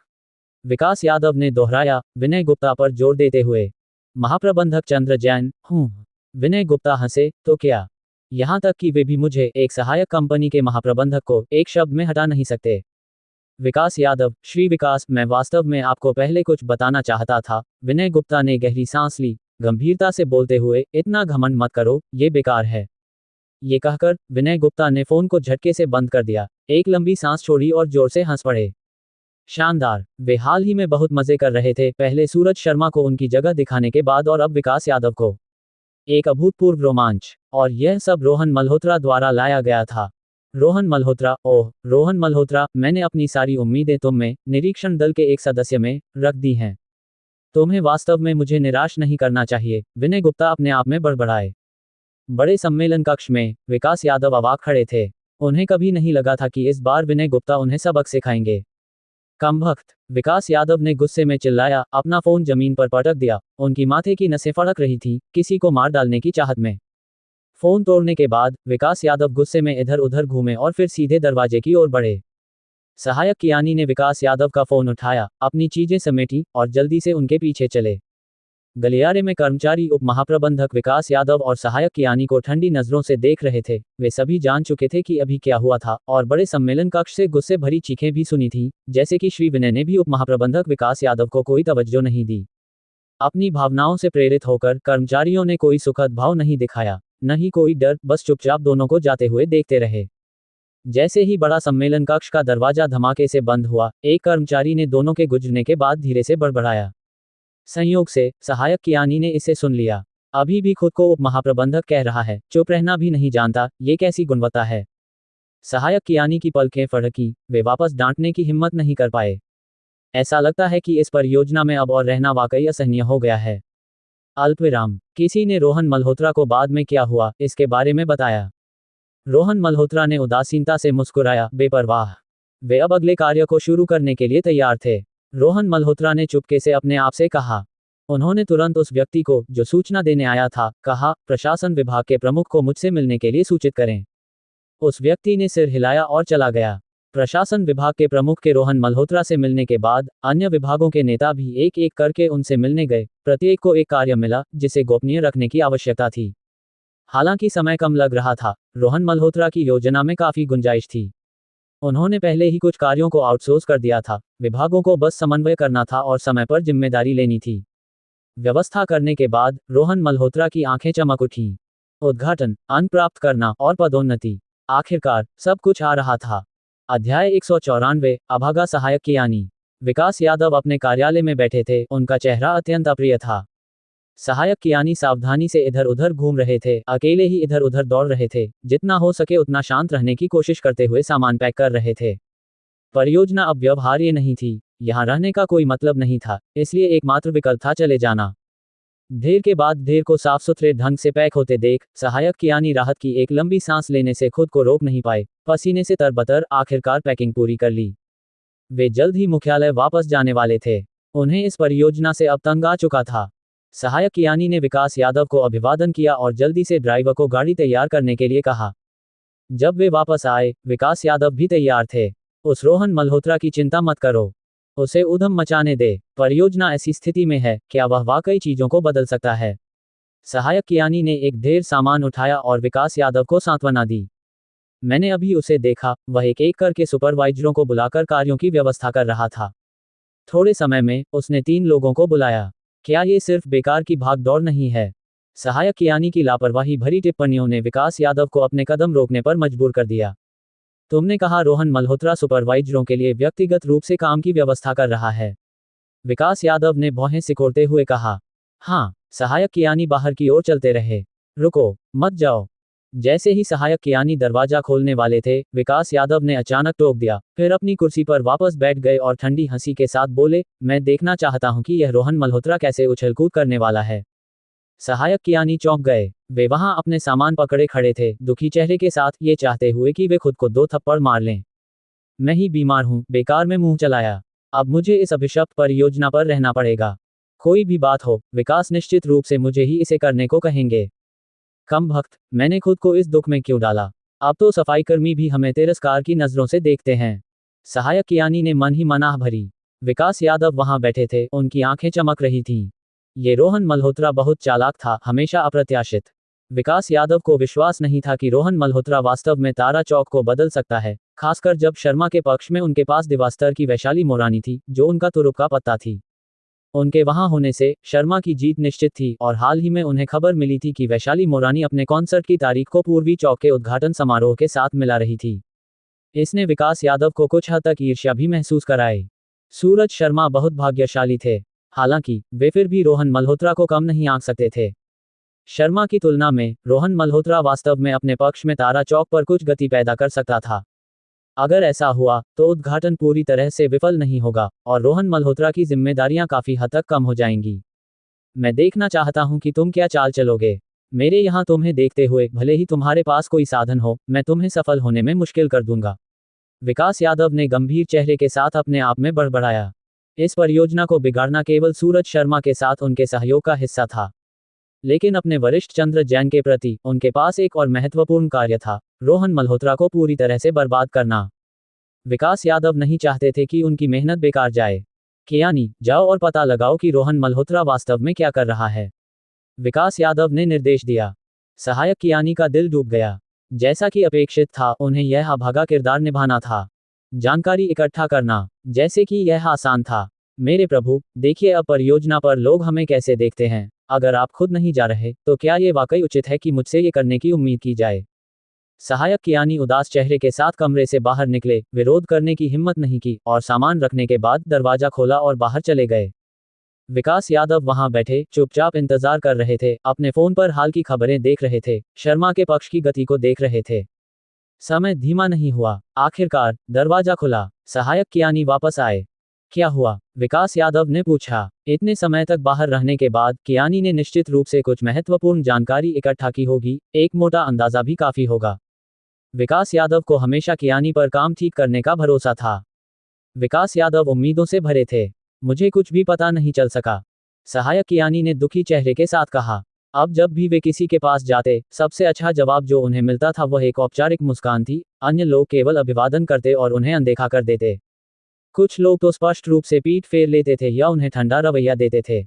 विकास यादव ने दोहराया, विनय गुप्ता पर जोर देते हुए। महाप्रबंधक चंद्र जैन, हूं। विनय गुप्ता हंसे, तो क्या? यहां तक कि वे भी मुझे, एक सहायक कंपनी के महाप्रबंधक को, एक शब्द में हटा नहीं सकते? विकास यादव, श्री विकास, मैं वास्तव में आपको पहले कुछ बताना चाहता था। विनय गुप्ता ने गहरी सांस ली, गंभीरता से बोलते हुए, इतना घमंड मत करो, ये बेकार है। ये कहकर विनय गुप्ता ने फोन को झटके से बंद कर दिया, एक लंबी सांस छोड़ी और जोर से हंस पड़े। शानदार। वे हाल ही में बहुत मजे कर रहे थे, पहले सूरज शर्मा को उनकी जगह दिखाने के बाद और अब विकास यादव को। एक अभूतपूर्व रोमांच। और यह सब रोहन मल्होत्रा द्वारा लाया गया था। रोहन मल्होत्रा, ओह रोहन मल्होत्रा, मैंने अपनी सारी उम्मीदें तुम में, निरीक्षण दल के एक सदस्य में, रख दी हैं। तुम्हें वास्तव में मुझे निराश नहीं करना चाहिए। विनय गुप्ता अपने आप में बड़बड़ाए। बड़े सम्मेलन कक्ष में विकास यादव अवाक खड़े थे। उन्हें कभी नहीं लगा था कि इस बार विनय गुप्ता उन्हें सबक सिखाएंगे। कमबख्त, विकास यादव ने गुस्से में चिल्लाया, अपना फोन जमीन पर पटक दिया। उनकी माथे की नसें फड़क रही थीं, किसी को मार डालने की चाहत में। फोन तोड़ने के बाद विकास यादव गुस्से में इधर उधर घूमे और फिर सीधे दरवाजे की ओर बढ़े। सहायक कियानी ने विकास यादव का फोन उठाया, अपनी चीजें समेटी, और जल्दी से उनके पीछे चले। गलियारे में कर्मचारी उप महाप्रबंधक विकास यादव और सहायक कियानी को ठंडी नजरों से देख रहे थे। वे सभी जान चुके थे कि अभी क्या हुआ था, और बड़े सम्मेलन कक्ष से गुस्से भरी चीखें भी सुनी थी, जैसे कि श्री विनय ने भी उप महाप्रबंधक विकास यादव को कोई तवज्जो नहीं दी। अपनी भावनाओं से प्रेरित होकर कर्मचारियों ने कोई सुखद भाव नहीं दिखाया, न ही कोई डर, बस चुपचाप दोनों को जाते हुए देखते रहे। जैसे ही बड़ा सम्मेलन कक्ष का दरवाजा धमाके से बंद हुआ, एक कर्मचारी ने दोनों के गुजरने के बाद धीरे से बड़बड़ाया। संयोग से सहायक कियानी ने इसे सुन लिया। अभी भी खुद को उप महाप्रबंधक कह रहा है, चुप रहना भी नहीं जानता, ये कैसी गुणवत्ता है? सहायक कियानी की पलकें फड़की, वे वापस डांटने की हिम्मत नहीं कर पाए। ऐसा लगता है कि इस परियोजना में अब और रहना वाकई असहनीय हो गया है। अल्पविराम। किसी ने रोहन मल्होत्रा को बाद में क्या हुआ, इसके बारे में बताया। रोहन मल्होत्रा ने उदासीनता से मुस्कुराया, बेपरवाह। वे अब अगले कार्य को शुरू करने के लिए तैयार थे। रोहन मल्होत्रा ने चुपके से अपने आप से कहा। उन्होंने तुरंत उस व्यक्ति को, जो सूचना देने आया था, कहा, प्रशासन विभाग के प्रमुख को मुझसे मिलने के लिए सूचित करें। उस व्यक्ति ने सिर हिलाया और चला गया। प्रशासन विभाग के प्रमुख के रोहन मल्होत्रा से मिलने के बाद अन्य विभागों के नेता भी एक एक करके उनसे मिलने गए। प्रत्येक को एक कार्य मिला जिसे गोपनीय रखने की आवश्यकता थी। हालांकि समय कम लग रहा था। रोहन मल्होत्रा की योजना में काफी गुंजाइश थी। उन्होंने पहले ही कुछ कार्यों को आउटसोर्स कर दिया था। विभागों को बस समन्वय करना था और समय पर जिम्मेदारी लेनी थी। व्यवस्था करने के बाद रोहन मल्होत्रा की आंखें चमक उठीं। उद्घाटन, अंक प्राप्त करना और पदोन्नति, आखिरकार सब कुछ आ रहा था। अध्याय 194, अभागा सहायक कियानी। विकास यादव अपने कार्यालय में बैठे थे। उनका चेहरा अत्यंत अप्रिय था। सहायक कियानी सावधानी से इधर उधर घूम रहे थे, अकेले ही इधर उधर दौड़ रहे थे, जितना हो सके उतना शांत रहने की कोशिश करते हुए सामान पैक कर रहे थे। परियोजना अब व्यवहार्य नहीं थी। यहाँ रहने का कोई मतलब नहीं था, इसलिए एकमात्र विकल्प था चले जाना। ढेर के बाद ढेर को साफ सुथरे ढंग से पैक होते देख सहायक कियानी राहत की एक लंबी सांस लेने से खुद को रोक नहीं पाए। पसीने से तरबतर आखिरकार पैकिंग पूरी कर ली। वे जल्द ही मुख्यालय वापस जाने वाले थे। उन्हें इस परियोजना से अब तंग आ चुका था। सहायक कियानी ने विकास यादव को अभिवादन किया और जल्दी से ड्राइवर को गाड़ी तैयार करने के लिए कहा। जब वे वापस आए, विकास यादव भी तैयार थे। उस रोहन मल्होत्रा की चिंता मत करो, उसे उधम मचाने दे। परियोजना ऐसी स्थिति में है, क्या वह वाकई चीजों को बदल सकता है? सहायक कियानी ने एक ढेर सामान उठाया और विकास यादव को सांत्वना दी। मैंने अभी उसे देखा, वह एक एक करके सुपरवाइजरों को बुलाकर कार्यों की व्यवस्था कर रहा था। थोड़े समय में उसने 3 लोगों को बुलाया। क्या ये सिर्फ बेकार की भागदौड़ नहीं है? सहायक कियानी की लापरवाही भरी टिप्पणियों ने विकास यादव को अपने कदम रोकने पर मजबूर कर दिया। तुमने कहा रोहन मल्होत्रा सुपरवाइजरों के लिए व्यक्तिगत रूप से काम की व्यवस्था कर रहा है। विकास यादव ने भौहें सिकोड़ते हुए कहा। हाँ। सहायक कियानी बाहर की ओर चलते रहे। रुको, मत जाओ। जैसे ही सहायक कियानी दरवाजा खोलने वाले थे, विकास यादव ने अचानक टोक दिया, फिर अपनी कुर्सी पर वापस बैठ गए और ठंडी हंसी के साथ बोले, मैं देखना चाहता हूं कि यह रोहन मल्होत्रा कैसे उछलकूद करने वाला है। सहायक कियानी चौंक गए। वे वहां अपने सामान पकड़े खड़े थे, दुखी चेहरे के साथ, ये चाहते हुए कि वे खुद को 2 थप्पड़ मार लें। मैं ही बीमार हूं, बेकार में मुंह चलाया। अब मुझे इस अभिशप्त परियोजना पर रहना पड़ेगा। कोई भी बात हो, विकास निश्चित रूप से मुझे ही इसे करने को कहेंगे। कम भक्त, मैंने खुद को इस दुख में क्यों डाला? अब तो सफाईकर्मी भी हमें तिरस्कार की नजरों से देखते हैं। सहायक कियानी ने मन ही मन आह भरी। विकास यादव वहां बैठे थे, उनकी आंखें चमक रही थीं। ये रोहन मल्होत्रा बहुत चालाक था, हमेशा अप्रत्याशित। विकास यादव को विश्वास नहीं था कि रोहन मल्होत्रा वास्तव में तारा चौक को बदल सकता है, खासकर जब शर्मा के पक्ष में उनके पास दिवास्तर की वैशाली मोरानी थी, जो उनका तुरुप का पत्ता थी। उनके वहां होने से शर्मा की जीत निश्चित थी और हाल ही में उन्हें खबर मिली थी कि वैशाली मोरानी अपने कॉन्सर्ट की तारीख को पूर्वी चौक के उद्घाटन समारोह के साथ मिला रही थी। इसने विकास यादव को कुछ हद तक ईर्ष्या भी महसूस कराई। सूरज शर्मा बहुत भाग्यशाली थे, हालांकि वे फिर भी रोहन मल्होत्रा को कम नहीं आंक सकते थे। शर्मा की तुलना में रोहन मल्होत्रा वास्तव में अपने पक्ष में तारा चौक पर कुछ गति पैदा कर सकता था। अगर ऐसा हुआ तो उद्घाटन पूरी तरह से विफल नहीं होगा और रोहन मल्होत्रा की जिम्मेदारियां काफी हद तक कम हो जाएंगी। मैं देखना चाहता हूं कि तुम क्या चाल चलोगे। मेरे यहां तुम्हें देखते हुए, भले ही तुम्हारे पास कोई साधन हो, मैं तुम्हें सफल होने में मुश्किल कर दूंगा। विकास यादव ने गंभीर चेहरे के साथ अपने आप में बड़बड़ाया। इस परियोजना को बिगाड़ना केवल सूरज शर्मा के साथ उनके सहयोग का हिस्सा था, लेकिन अपने वरिष्ठ चंद्र जैन के प्रति उनके पास एक और महत्वपूर्ण कार्य था, रोहन मल्होत्रा को पूरी तरह से बर्बाद करना। विकास यादव नहीं चाहते थे कि उनकी मेहनत बेकार जाए। कियानी, जाओ और पता लगाओ कि रोहन मल्होत्रा वास्तव में क्या कर रहा है। विकास यादव ने निर्देश दिया। सहायक कियानी का दिल डूब गया। जैसा कि अपेक्षित था, उन्हें यह अभागा किरदार निभाना था। जानकारी इकट्ठा करना, जैसे कि यह आसान था। मेरे प्रभु, देखिए अब परियोजना पर लोग हमें कैसे देखते हैं। अगर आप खुद नहीं जा रहे, तो क्या ये वाकई उचित है कि मुझसे ये करने की उम्मीद की जाए? सहायक कियानी उदास चेहरे के साथ कमरे से बाहर निकले, विरोध करने की हिम्मत नहीं की और सामान रखने के बाद दरवाजा खोला और बाहर चले गए। विकास यादव वहां बैठे चुपचाप इंतजार कर रहे थे, अपने फोन पर हाल की खबरें देख रहे थे, शर्मा के पक्ष की गति को देख रहे थे। समय धीमा नहीं हुआ। आखिरकार दरवाजा खुला। सहायक कियानी वापस आए। क्या हुआ? विकास यादव ने पूछा। इतने समय तक बाहर रहने के बाद कियानी ने निश्चित रूप से कुछ महत्वपूर्ण जानकारी इकट्ठा की होगी, एक मोटा अंदाजा भी काफी होगा। विकास यादव को हमेशा कियानी पर काम ठीक करने का भरोसा था। विकास यादव उम्मीदों से भरे थे। मुझे कुछ भी पता नहीं चल सका, सहायक कियानी ने दुखी चेहरे के साथ कहा। अब जब भी वे किसी के पास जाते, सबसे अच्छा जवाब जो उन्हें मिलता था वह एक औपचारिक मुस्कान थी। अन्य लोग केवल अभिवादन करते और उन्हें अनदेखा कर देते। कुछ लोग तो स्पष्ट रूप से पीठ फेर लेते थे या उन्हें ठंडा रवैया देते थे।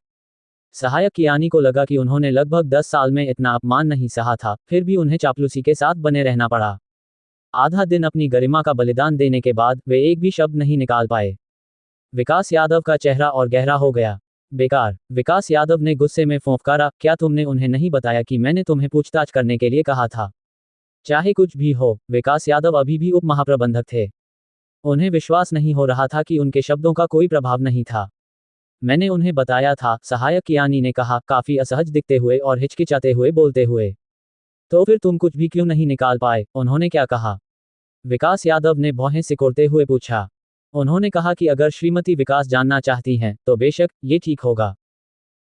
सहायक कियानी को लगा कि उन्होंने लगभग 10 साल में इतना अपमान नहीं सहा था, फिर भी उन्हें चापलूसी के साथ बने रहना पड़ा। आधा दिन अपनी गरिमा का बलिदान देने के बाद वे एक भी शब्द नहीं निकाल पाए। विकास यादव का चेहरा और गहरा हो गया। बेकार, विकास यादव ने गुस्से में फौंफकारा, क्या तुमने उन्हें नहीं बताया कि मैंने तुम्हें पूछताछ करने के लिए कहा था? चाहे कुछ भी हो, विकास यादव अभी भी उप महाप्रबंधक थे। उन्हें विश्वास नहीं हो रहा था कि उनके शब्दों का कोई प्रभाव नहीं था। मैंने उन्हें बताया था, सहायक कियानी ने कहा, काफी असहज दिखते हुए और हिचकिचाते हुए बोलते हुए। तो फिर तुम कुछ भी क्यों नहीं निकाल पाए? उन्होंने क्या कहा? विकास यादव ने भौहें सिकोड़ते हुए पूछा। उन्होंने कहा कि अगर श्रीमती विकास जानना चाहती हैं, तो बेशक, ये ठीक होगा।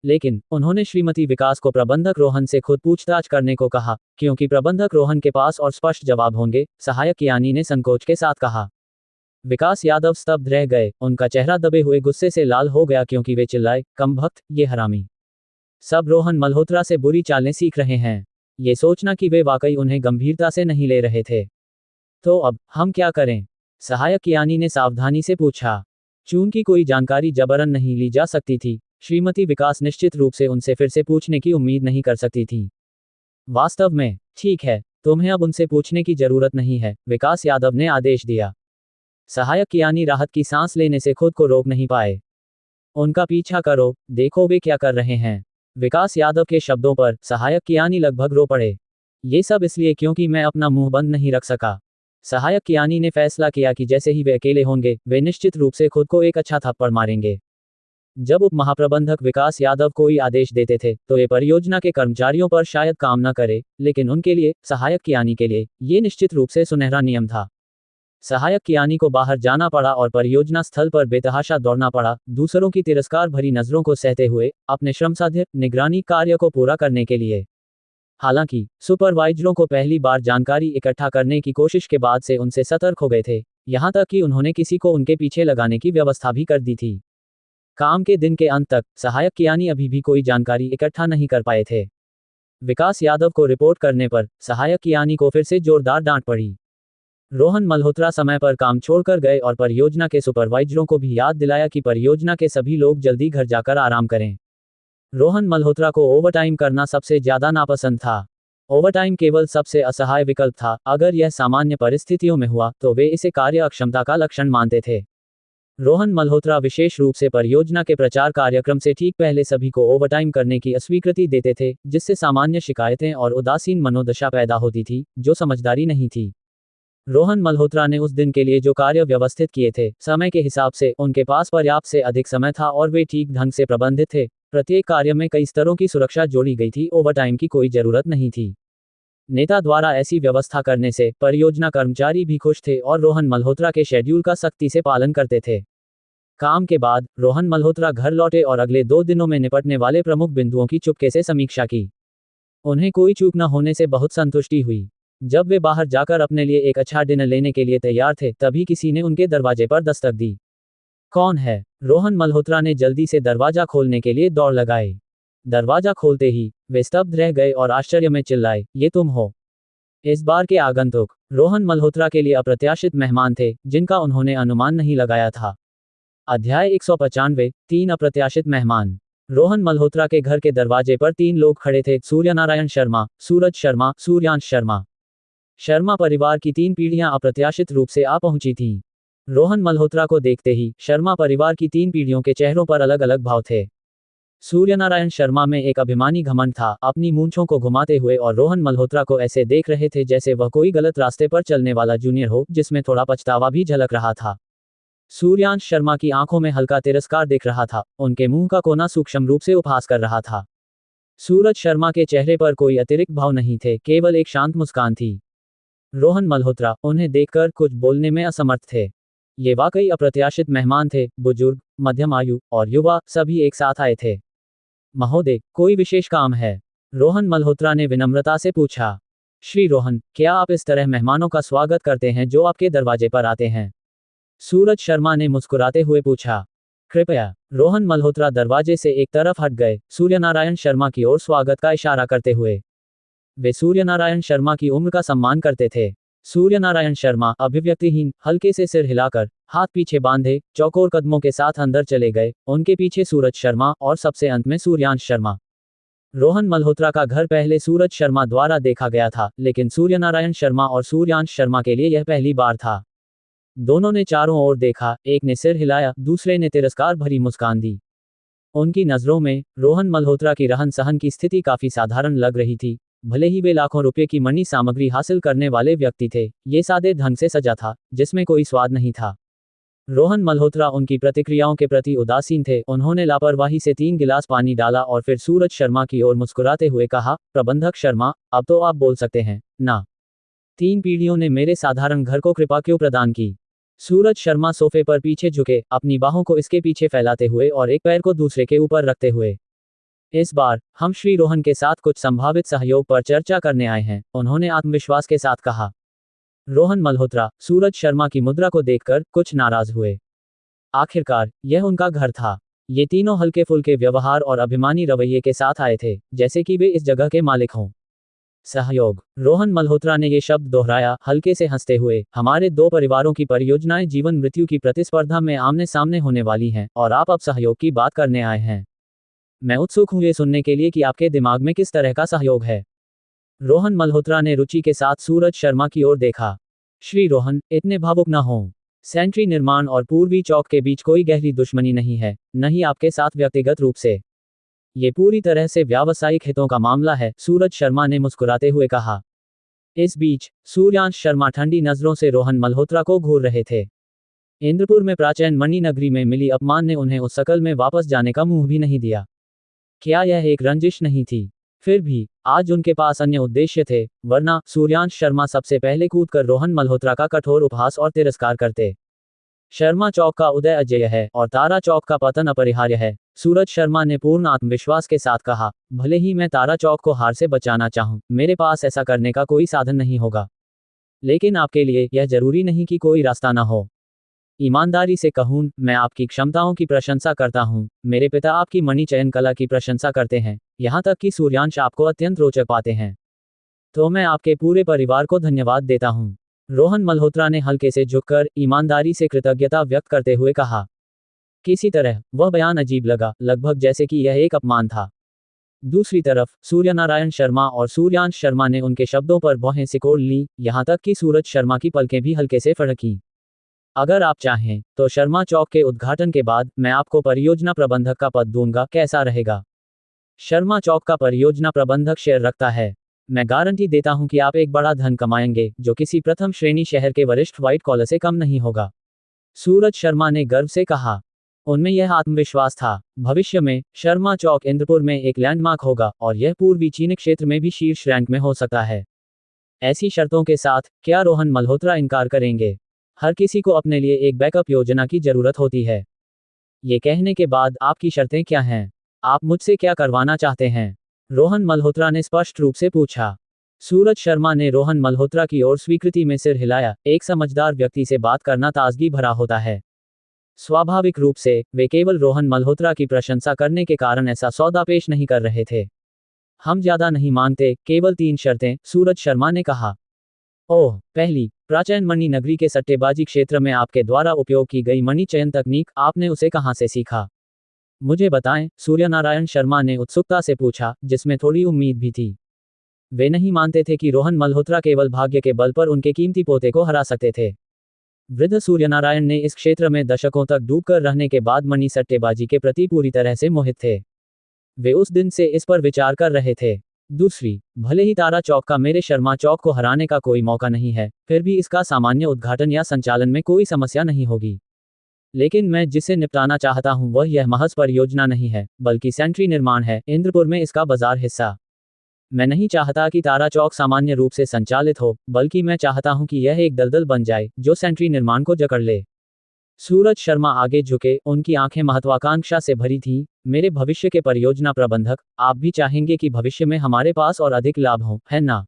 लेकिन, उन्होंने श्रीमती विकास को प्रबंधक रोहन से खुद पूछताछ करने को कहा, क्योंकि प्रबंधक रोहन के पास और स्पष्ट जवाब होंगे, सहायक कियानी ने संकोच के साथ कहा। विकास यादव स्तब्ध रह गए, उनका चेहरा दबे हुए गुस्से से लाल हो गया क्योंकि वे चिल्लाए, कमबख्त, ये हरामी सब रोहन मल्होत्रा से बुरी चालें सीख रहे हैं। ये सोचना कि वे वाकई उन्हें गंभीरता से नहीं ले रहे थे। तो अब, हम क्या करें? सहायक कियानी ने सावधानी से पूछा। चूंकि कोई जानकारी जबरन नहीं ली जा सकती थी, श्रीमती विकास निश्चित रूप से उनसे फिर से पूछने की उम्मीद नहीं कर सकती थी। वास्तव में, ठीक है, तुम्हें अब उनसे पूछने की जरूरत नहीं है, विकास यादव ने आदेश दिया। सहायक कियानी राहत की सांस लेने से खुद को रोक नहीं पाए। उनका पीछा करो, देखो वे क्या कर रहे हैं। विकास यादव के शब्दों पर सहायक कियानी लगभग रो पड़े। ये सब इसलिए क्योंकि मैं अपना मुंह बंद नहीं रख सका। सहायक कियानी ने फैसला किया कि जैसे ही वे अकेले होंगे, वे निश्चित रूप से खुद को एक अच्छा थप्पड़ मारेंगे। जब उप महाप्रबंधक विकास यादव कोई आदेश देते थे, तो ये परियोजना के कर्मचारियों पर शायद काम न करे, लेकिन उनके लिए, सहायक कियानी के लिए, ये निश्चित रूप से सुनहरा नियम था। सहायक कियानी को बाहर जाना पड़ा और परियोजना स्थल पर बेतहाशा दौड़ना पड़ा, दूसरों की तिरस्कार भरी नजरों को सहते हुए, अपने श्रमसाध्य निगरानी कार्य को पूरा करने के लिए। हालांकि, सुपरवाइजरों को पहली बार जानकारी इकट्ठा करने की कोशिश के बाद से उनसे सतर्क हो गए थे, यहां तक कि उन्होंने किसी को उनके पीछे लगाने की व्यवस्था भी कर दी थी। काम के दिन के अंत तक, सहायक कियानी अभी भी कोई जानकारी इकट्ठा नहीं कर पाए थे। विकास यादव को रिपोर्ट करने पर, सहायक कियानी को फिर से जोरदार डांट पड़ी। रोहन मल्होत्रा समय पर काम छोड़कर गए और परियोजना के सुपरवाइजरों को भी याद दिलाया कि परियोजना के सभी लोग जल्दी घर जाकर आराम करें। रोहन मल्होत्रा को ओवरटाइम करना सबसे ज्यादा नापसंद था। ओवरटाइम केवल सबसे असहाय विकल्प था, अगर यह सामान्य परिस्थितियों में हुआ, तो वे इसे कार्य अक्षमता का लक्षण मानते थे। रोहन मल्होत्रा विशेष रूप से परियोजना के प्रचार कार्यक्रम से ठीक पहले सभी को ओवरटाइम करने की अस्वीकृति देते थे, जिससे सामान्य शिकायतें और उदासीन मनोदशा पैदा होती थी, जो समझदारी नहीं थी। रोहन मल्होत्रा ने उस दिन के लिए जो कार्य व्यवस्थित किए थे, समय के हिसाब से उनके पास पर्याप्त से अधिक समय था और वे ठीक ढंग से प्रबंधित थे। प्रत्येक कार्य में कई स्तरों की सुरक्षा जोड़ी गई थी, ओवरटाइम की कोई जरूरत नहीं थी। नेता द्वारा ऐसी व्यवस्था करने से परियोजना कर्मचारी भी खुश थे और रोहन मल्होत्रा के शेड्यूल का सख्ती से पालन करते थे। काम के बाद, रोहन मल्होत्रा घर लौटे और अगले 2 दिनों में निपटने वाले प्रमुख बिंदुओं की चुपके से समीक्षा की। उन्हें कोई चूक न होने से बहुत संतुष्टि हुई। जब वे बाहर जाकर अपने लिए एक अच्छा डिनर लेने के लिए तैयार थे, तभी किसी ने उनके दरवाजे पर दस्तक दी। कौन है? रोहन मल्होत्रा ने जल्दी से दरवाजा खोलने के लिए दौड़ लगाई। दरवाजा खोलते ही, वे स्तब्ध रह गए और आश्चर्य में चिल्लाए, ये तुम हो? इस बार के आगंतुक, रोहन मल्होत्रा के लिए अप्रत्याशित मेहमान थे, जिनका उन्होंने अनुमान नहीं लगाया था। अध्याय 195, 3 अप्रत्याशित मेहमान। रोहन मल्होत्रा के घर के दरवाजे पर 3 लोग खड़े थे, सूर्यनारायण शर्मा, सूरज शर्मा, सूर्यांश शर्मा। शर्मा परिवार की 3 पीढ़ियां अप्रत्याशित रूप से आ पहुंची थीं। रोहन मल्होत्रा को देखते ही, शर्मा परिवार की 3 पीढ़ियों के चेहरों पर अलग अलग भाव थे। सूर्यनारायण शर्मा में एक अभिमानी घमंड था, अपनी मूंछों को घुमाते हुए और रोहन मल्होत्रा को ऐसे देख रहे थे जैसे वह कोई गलत रास्ते पर चलने वाला जूनियर हो, जिसमें थोड़ा पछतावा भी झलक रहा था। सूर्यांश शर्मा की आंखों में हल्का तिरस्कार दिख रहा था, उनके मुंह का कोना सूक्ष्म रूप से उपहास कर रहा था। सूरज शर्मा के चेहरे पर कोई अतिरिक्त भाव नहीं थे, केवल एक शांत मुस्कान थी। रोहन मल्होत्रा, उन्हें देखकर कुछ बोलने में असमर्थ थे। ये वाकई अप्रत्याशित मेहमान थे, बुजुर्ग, मध्यम आयु और युवा, सभी एक साथ आए थे। महोदय, कोई विशेष काम है? रोहन मल्होत्रा ने विनम्रता से पूछा। श्री रोहन, क्या आप इस तरह मेहमानों का स्वागत करते हैं जो आपके दरवाजे पर आते हैं? सूरज शर्मा ने मुस्कुराते हुए पूछा। कृपया। रोहन मल्होत्रा दरवाजे से एक तरफ हट गए, सूर्यनारायण शर्मा की ओर स्वागत का इशारा करते हुए। वे सूर्यनारायण शर्मा की उम्र का सम्मान करते थे। सूर्यनारायण शर्मा अभिव्यक्तिहीन, हल्के से सिर हिलाकर, हाथ पीछे बांधे, चौकोर कदमों के साथ अंदर चले गए। उनके पीछे सूरज शर्मा और सबसे अंत में सूर्यांश शर्मा। रोहन मल्होत्रा का घर पहले सूरज शर्मा द्वारा देखा गया था, लेकिन सूर्यनारायण शर्मा और सूर्यांश शर्मा के लिए यह पहली बार था। दोनों ने चारों ओर देखा, एक ने सिर हिलाया, दूसरे ने तिरस्कार भरी मुस्कान दी। उनकी नजरों में रोहन मल्होत्रा की रहन सहन की स्थिति काफी साधारण लग रही थी। भले ही वे लाखों रुपए की मनी सामग्री हासिल करने वाले व्यक्ति थे, ये सादे ढंग से सजा था, जिसमें कोई स्वाद नहीं था। रोहन मल्होत्रा उनकी प्रतिक्रियाओं के प्रति उदासीन थे। उन्होंने लापरवाही से 3 गिलास पानी डाला और फिर सूरज शर्मा की ओर मुस्कुराते हुए कहा, प्रबंधक शर्मा, अब तो आप बोल सकते हैं ना। 3 पीढ़ियों ने मेरे साधारण घर को कृपा क्यों प्रदान की। सूरज शर्मा सोफे पर पीछे झुके, अपनी बाहों को इसके पीछे फैलाते हुए और एक पैर को दूसरे के ऊपर रखते हुए। इस बार हम श्री रोहन के साथ कुछ संभावित सहयोग पर चर्चा करने आए हैं, उन्होंने आत्मविश्वास के साथ कहा। रोहन मल्होत्रा सूरज शर्मा की मुद्रा को देखकर कुछ नाराज हुए। आखिरकार यह उनका घर था। ये तीनों हल्के फुल्के व्यवहार और अभिमानी रवैये के साथ आए थे, जैसे कि वे इस जगह के मालिक हों। सहयोग। रोहन मल्होत्रा ने ये शब्द दोहराया, हल्के से हंसते हुए। हमारे 2 परिवारों की परियोजनाएं जीवन मृत्यु की प्रतिस्पर्धा में आमने सामने होने वाली हैं, और आप अब सहयोग की बात करने आए हैं। मैं उत्सुक हूं ये सुनने के लिए कि आपके दिमाग में किस तरह का सहयोग है। रोहन मल्होत्रा ने रुचि के साथ सूरज शर्मा की ओर देखा। श्री रोहन, इतने भावुक न हों। सेंट्री निर्माण और पूर्वी चौक के बीच कोई गहरी दुश्मनी नहीं है, न ही आपके साथ व्यक्तिगत रूप से। ये पूरी तरह से व्यावसायिक हितों का मामला है, सूरज शर्मा ने मुस्कुराते हुए कहा। इस बीच सूर्यांश शर्मा ठंडी नजरों से रोहन मल्होत्रा को घूर रहे थे। इंद्रपुर में प्राचीन मणिनगरी में मिली अपमान ने उन्हें उस शकल में वापस जाने का मुंह भी नहीं दिया। क्या यह एक रंजिश नहीं थी? फिर भी आज उनके पास अन्य उद्देश्य थे, वरना सूर्यांश शर्मा सबसे पहले कूदकर रोहन मल्होत्रा का कठोर उपहास और तिरस्कार करते। शर्मा चौक का उदय अजेय है और तारा चौक का पतन अपरिहार्य है, सूरज शर्मा ने पूर्ण आत्मविश्वास के साथ कहा। भले ही मैं तारा चौक को हार से बचाना चाहूं, मेरे पास ऐसा करने का कोई साधन नहीं होगा। लेकिन आपके लिए यह जरूरी नहीं कि कोई रास्ता ना हो। ईमानदारी से कहूं, मैं आपकी क्षमताओं की प्रशंसा करता हूं। मेरे पिता आपकी मणि चयन कला की प्रशंसा करते हैं, यहां तक कि सूर्यांश आपको अत्यंत रोचक पाते हैं। तो मैं आपके पूरे परिवार को धन्यवाद देता हूं। रोहन मल्होत्रा ने हल्के से झुककर ईमानदारी से कृतज्ञता व्यक्त करते हुए कहा। किसी तरह वह बयान अजीब लगा, लगभग जैसे कि यह एक अपमान था। दूसरी तरफ सूर्यनारायण शर्मा और सूर्यांश शर्मा ने उनके शब्दों पर भौहें सिकोड़ लीं, यहां तक कि सूरज शर्मा की पलकें भी हल्के से फड़कीं। अगर आप चाहें तो शर्मा चौक के उद्घाटन के बाद मैं आपको परियोजना प्रबंधक का पद दूंगा, कैसा रहेगा? शर्मा चौक का परियोजना प्रबंधक शेयर रखता है। मैं गारंटी देता हूं कि आप एक बड़ा धन कमाएंगे, जो किसी प्रथम श्रेणी शहर के वरिष्ठ व्हाइट कॉलर से कम नहीं होगा। सूरज शर्मा ने गर्व से कहा। उनमें यह आत्मविश्वास था। भविष्य में शर्मा चौक इंद्रपुर में एक लैंडमार्क होगा और यह पूर्वी चीन क्षेत्र में भी शीर्ष रैंक में हो सकता है। ऐसी शर्तों के साथ क्या रोहन मल्होत्रा इनकार करेंगे? हर किसी को अपने लिए एक बैकअप योजना की जरूरत होती है। ये कहने के बाद आपकी शर्तें क्या हैं? आप मुझसे क्या करवाना चाहते हैं? रोहन मल्होत्रा ने स्पष्ट रूप से पूछा। सूरज शर्मा ने रोहन मल्होत्रा की ओर स्वीकृति में सिर हिलाया। एक समझदार व्यक्ति से बात करना ताजगी भरा होता है। स्वाभाविक रूप से वे केवल रोहन मल्होत्रा की प्रशंसा करने के कारण ऐसा सौदा पेश नहीं कर रहे थे। हम ज्यादा नहीं मांगते, केवल 3 शर्तें, सूरज शर्मा ने कहा। ओह, पहली, प्राचीन मणि नगरी के सट्टेबाजी क्षेत्र में आपके द्वारा उपयोग की गई मणि चयन तकनीक, आपने उसे कहां से सीखा? मुझे बताएं, सूर्यनारायण शर्मा ने उत्सुकता से पूछा, जिसमें थोड़ी उम्मीद भी थी। वे नहीं मानते थे कि रोहन मल्होत्रा केवल भाग्य के बल पर उनके कीमती पोते को हरा सकते थे। वृद्ध सूर्यनारायण ने इस क्षेत्र में दशकों तक डूबकर रहने के बाद मणि सट्टेबाजी के प्रति पूरी तरह से मोहित थे। वे उस दिन से इस पर विचार कर रहे थे। दूसरी, भले ही तारा चौक का मेरे शर्मा चौक को हराने का कोई मौका नहीं है, फिर भी इसका सामान्य उद्घाटन या संचालन में कोई समस्या नहीं होगी। लेकिन मैं जिसे निपटाना चाहता हूं वह यह महज परियोजना नहीं है, बल्कि सेंट्री निर्माण है, इंद्रपुर में इसका बाजार हिस्सा। मैं नहीं चाहता कि तारा चौक सामान्य रूप से संचालित हो, बल्कि मैं चाहता हूं कि यह एक दलदल बन जाए जो सेंट्री निर्माण को जकड़ ले। सूरज शर्मा आगे झुके, उनकी आंखें महत्वाकांक्षा से भरी थीं। मेरे भविष्य के परियोजना प्रबंधक, आप भी चाहेंगे कि भविष्य में हमारे पास और अधिक लाभ हो, है ना?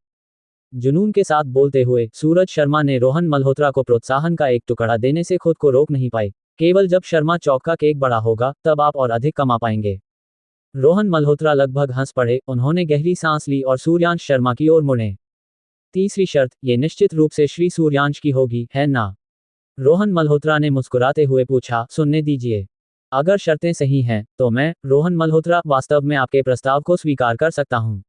जुनून के साथ बोलते हुए सूरज शर्मा ने रोहन मल्होत्रा को प्रोत्साहन का एक टुकड़ा देने से खुद को रोक नहीं पाए। केवल जब शर्मा चौक का केक बड़ा होगा तब आप और अधिक कमा पाएंगे। रोहन मल्होत्रा लगभग हंस पड़े। उन्होंने गहरी सांस ली और सूर्यांश शर्मा की ओर मुड़े। तीसरी शर्त, ये निश्चित रूप से श्री सूर्यांश की होगी, है ना? रोहन मल्होत्रा ने मुस्कुराते हुए पूछा। सुनने दीजिए, अगर शर्तें सही हैं तो मैं, रोहन मल्होत्रा, वास्तव में आपके प्रस्ताव को स्वीकार कर सकता हूं।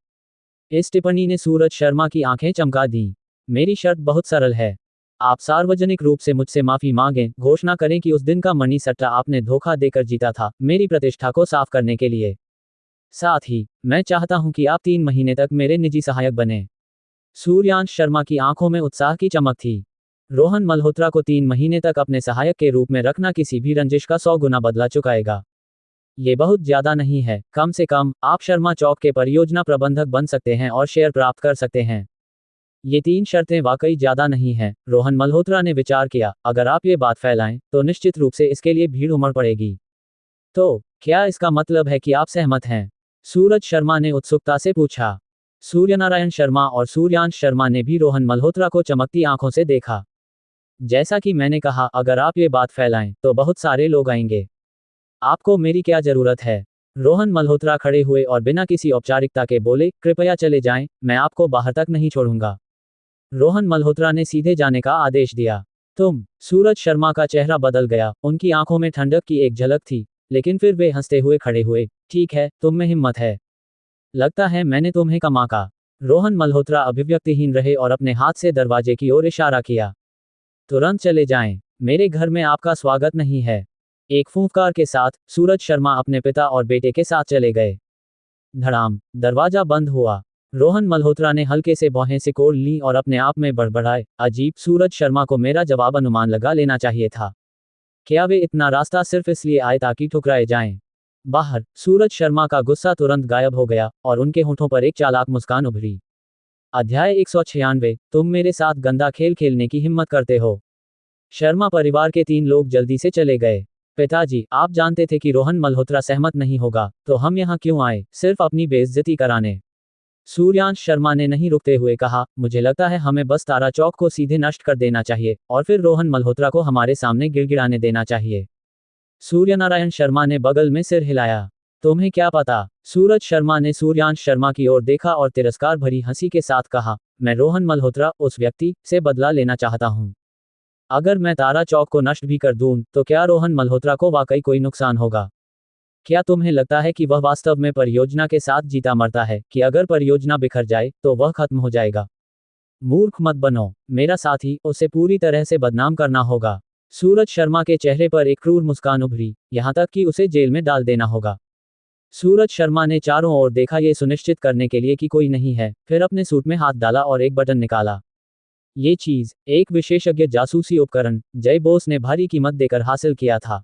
इस टिप्पणी ने सूरज शर्मा की आंखें चमका दी। मेरी शर्त बहुत सरल है। आप सार्वजनिक रूप से मुझसे माफी मांगें, घोषणा करें कि उस दिन का मनी सट्टा आपने धोखा देकर जीता था, मेरी प्रतिष्ठा को साफ करने के लिए। साथ ही मैं चाहता हूं कि आप 3 महीने तक मेरे निजी सहायक बने। सूर्यांश शर्मा की आंखों में उत्साह की चमक थी। रोहन मल्होत्रा को 3 महीने तक अपने सहायक के रूप में रखना किसी भी रंजिश का 100 गुना बदला चुकाएगा। ये बहुत ज्यादा नहीं है। कम से कम आप शर्मा चौक के परियोजना प्रबंधक बन सकते हैं और शेयर प्राप्त कर सकते हैं। ये 3 शर्तें वाकई ज्यादा नहीं हैं। रोहन मल्होत्रा ने विचार किया। अगर आप ये बात फैलाएं तो निश्चित रूप से इसके लिए भीड़ उमड़ पड़ेगी। तो क्या इसका मतलब है कि आप सहमत हैं? सूरज शर्मा ने उत्सुकता से पूछा। सूर्यनारायण शर्मा और सूर्यांश शर्मा ने भी रोहन मल्होत्रा को चमकती आंखों से देखा। जैसा कि मैंने कहा, अगर आप ये बात फैलाएं तो बहुत सारे लोग आएंगे। आपको मेरी क्या जरूरत है? रोहन मल्होत्रा खड़े हुए और बिना किसी औपचारिकता के बोले, कृपया चले जाएं, मैं आपको बाहर तक नहीं छोड़ूंगा। रोहन मल्होत्रा ने सीधे जाने का आदेश दिया। तुम? सूरज शर्मा का चेहरा बदल गया। उनकी आंखों में ठंडक की एक झलक थी, लेकिन फिर वे हंसते हुए खड़े हुए। ठीक है, तुम में हिम्मत है। लगता है मैंने तुम्हें कमा का। रोहन मल्होत्रा अभिव्यक्तिहीन रहे और अपने हाथ से दरवाजे की ओर इशारा किया। तुरंत चले जाएं, मेरे घर में आपका स्वागत नहीं है। एक फूंकार के साथ सूरज शर्मा अपने पिता और बेटे के साथ चले गए। धड़ाम, दरवाजा बंद हुआ। रोहन मल्होत्रा ने हल्के से भौहें सिकोड़ ली और अपने आप में बड़बड़ाए, अजीब, सूरज शर्मा को मेरा जवाब अनुमान लगा लेना चाहिए था। क्या वे इतना रास्ता सिर्फ इसलिए आए ताकि ठुकराए जाएं? बाहर सूरज शर्मा का गुस्सा तुरंत गायब हो गया और उनके होठों पर एक चालाक मुस्कान उभरी। अध्याय 196। तुम मेरे साथ गंदा खेल खेलने की हिम्मत करते हो। शर्मा परिवार के 3 लोग जल्दी से चले गए। पिताजी, आप जानते थे कि रोहन मल्होत्रा सहमत नहीं होगा, तो हम यहाँ क्यों आए? सिर्फ अपनी बेइज्जती कराने? सूर्यांश शर्मा ने नहीं रुकते हुए कहा। मुझे लगता है हमें बस तारा चौक को सीधे नष्ट कर देना चाहिए और फिर रोहन मल्होत्रा को हमारे सामने गिड़गिड़ाने देना चाहिए। सूर्यनारायण शर्मा ने बगल में सिर हिलाया। तुम्हें क्या पता? सूरज शर्मा ने सूर्यांश शर्मा की ओर देखा और तिरस्कार भरी हंसी के साथ कहा, मैं रोहन मल्होत्रा, उस व्यक्ति, से बदला लेना चाहता हूं। अगर मैं तारा चौक को नष्ट भी कर दूं, तो क्या रोहन मल्होत्रा को वाकई कोई नुकसान होगा? क्या तुम्हें लगता है कि वह वास्तव में परियोजना के साथ जीता मरता है, कि अगर परियोजना बिखर जाए तो वह खत्म हो जाएगा? मूर्ख मत बनो। मेरा साथी, उसे पूरी तरह से बदनाम करना होगा। सूरज शर्मा के चेहरे पर एक क्रूर मुस्कान उभरी, यहां तक कि उसे जेल में डाल देना होगा। सूरज शर्मा ने चारों ओर देखा, ये सुनिश्चित करने के लिए कि कोई नहीं है, फिर अपने सूट में हाथ डाला और एक बटन निकाला। ये चीज, एक विशेषज्ञ जासूसी उपकरण, जय बोस ने भारी कीमत देकर हासिल किया था।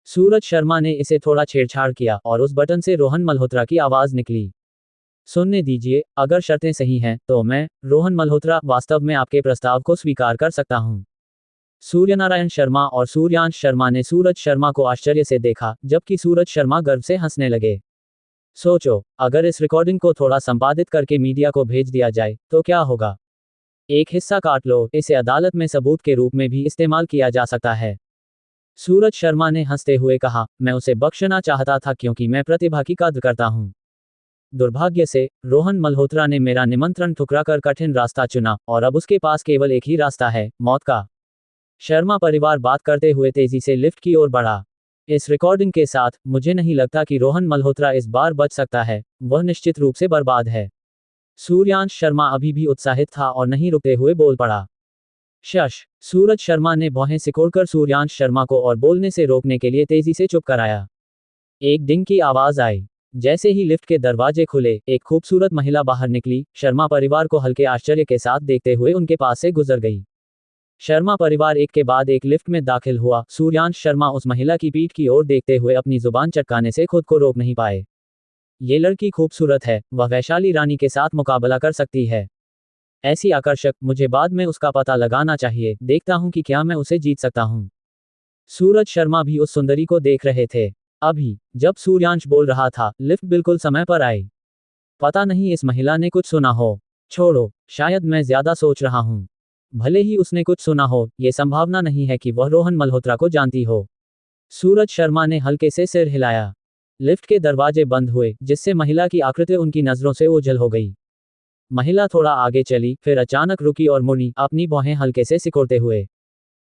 सूरज शर्मा ने इसे थोड़ा छेड़छाड़ किया और उस बटन से रोहन मल्होत्रा की आवाज निकली। सुनने दीजिए, अगर शर्तें सही हैं तो मैं, रोहन मल्होत्रा, वास्तव में आपके प्रस्ताव को स्वीकार कर सकता हूं। सूर्यनारायण शर्मा और सूर्यांश शर्मा ने सूरज शर्मा को आश्चर्य से देखा, जबकि सूरज शर्मा गर्व से हंसने लगे। सोचो, अगर इस रिकॉर्डिंग को थोड़ा संपादित करके मीडिया को भेज दिया जाए तो क्या होगा? एक हिस्सा काट लो, इसे अदालत में सबूत के रूप में भी इस्तेमाल किया जा सकता है। सूरज शर्मा ने हंसते हुए कहा, मैं उसे बख्शना चाहता था क्योंकि मैं प्रतिभा की कद्र करता हूं। दुर्भाग्य से, रोहन मल्होत्रा ने मेरा निमंत्रण ठुकराकर कठिन रास्ता चुना और अब उसके पास केवल एक ही रास्ता है, मौत का। शर्मा परिवार बात करते हुए तेजी से लिफ्ट की ओर बढ़ा। इस रिकॉर्डिंग के साथ, मुझे नहीं लगता कि रोहन मल्होत्रा इस बार बच सकता है, वह निश्चित रूप से बर्बाद है। सूर्यांश शर्मा अभी भी उत्साहित था और नहीं रुकते हुए बोल पड़ा। शश, सूरज शर्मा ने भौहें सिकोड़कर सूर्यांश शर्मा को और बोलने से रोकने के लिए तेजी से चुप कराया। एक डिंग की आवाज आई। जैसे ही लिफ्ट के दरवाजे खुले, एक खूबसूरत महिला बाहर निकली, शर्मा परिवार को हल्के आश्चर्य के साथ देखते हुए उनके पास से गुजर गई। शर्मा परिवार एक के बाद एक लिफ्ट में दाखिल हुआ। सूर्यांश शर्मा उस महिला की पीठ की ओर देखते हुए अपनी जुबान चटकाने से खुद को रोक नहीं पाए। ये लड़की खूबसूरत है, वह वैशाली रानी के साथ मुकाबला कर सकती है। ऐसी आकर्षक, मुझे बाद में उसका पता लगाना चाहिए, देखता हूं कि क्या मैं उसे जीत सकता हूं। सूरज शर्मा भी उस सुंदरी को देख रहे थे। अभी जब सूर्यांश बोल रहा था, लिफ्ट बिल्कुल समय पर आई। पता नहीं इस महिला ने कुछ सुना हो। छोड़ो, शायद मैं ज्यादा सोच रहा हूं। भले ही उसने कुछ सुना हो, ये संभावना नहीं है कि वह रोहन मल्होत्रा को जानती हो। सूरज शर्मा ने हल्के से सिर हिलाया। लिफ्ट के दरवाजे बंद हुए, जिससे महिला की आकृति उनकी नजरों से ओझल हो गई। महिला थोड़ा आगे चली, फिर अचानक रुकी और मुड़ी, अपनी भौहें हल्के से सिकोड़ते हुए।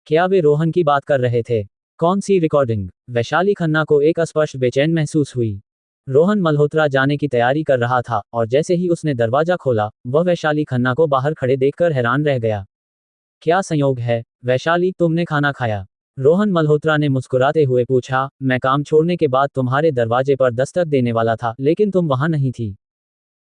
क्या वे रोहन की बात कर रहे थे? कौन सी रिकॉर्डिंग? वैशाली खन्ना को एक अस्पष्ट बेचैन महसूस हुई। रोहन मल्होत्रा जाने की तैयारी कर रहा था और जैसे ही उसने दरवाजा खोला, वह वैशाली खन्ना को बाहर खड़े देखकर हैरान रह गया। क्या संयोग है, वैशाली, तुमने खाना खाया? रोहन मल्होत्रा ने मुस्कुराते हुए पूछा। मैं काम छोड़ने के बाद तुम्हारे दरवाजे पर दस्तक देने वाला था, लेकिन तुम वहां नहीं थी।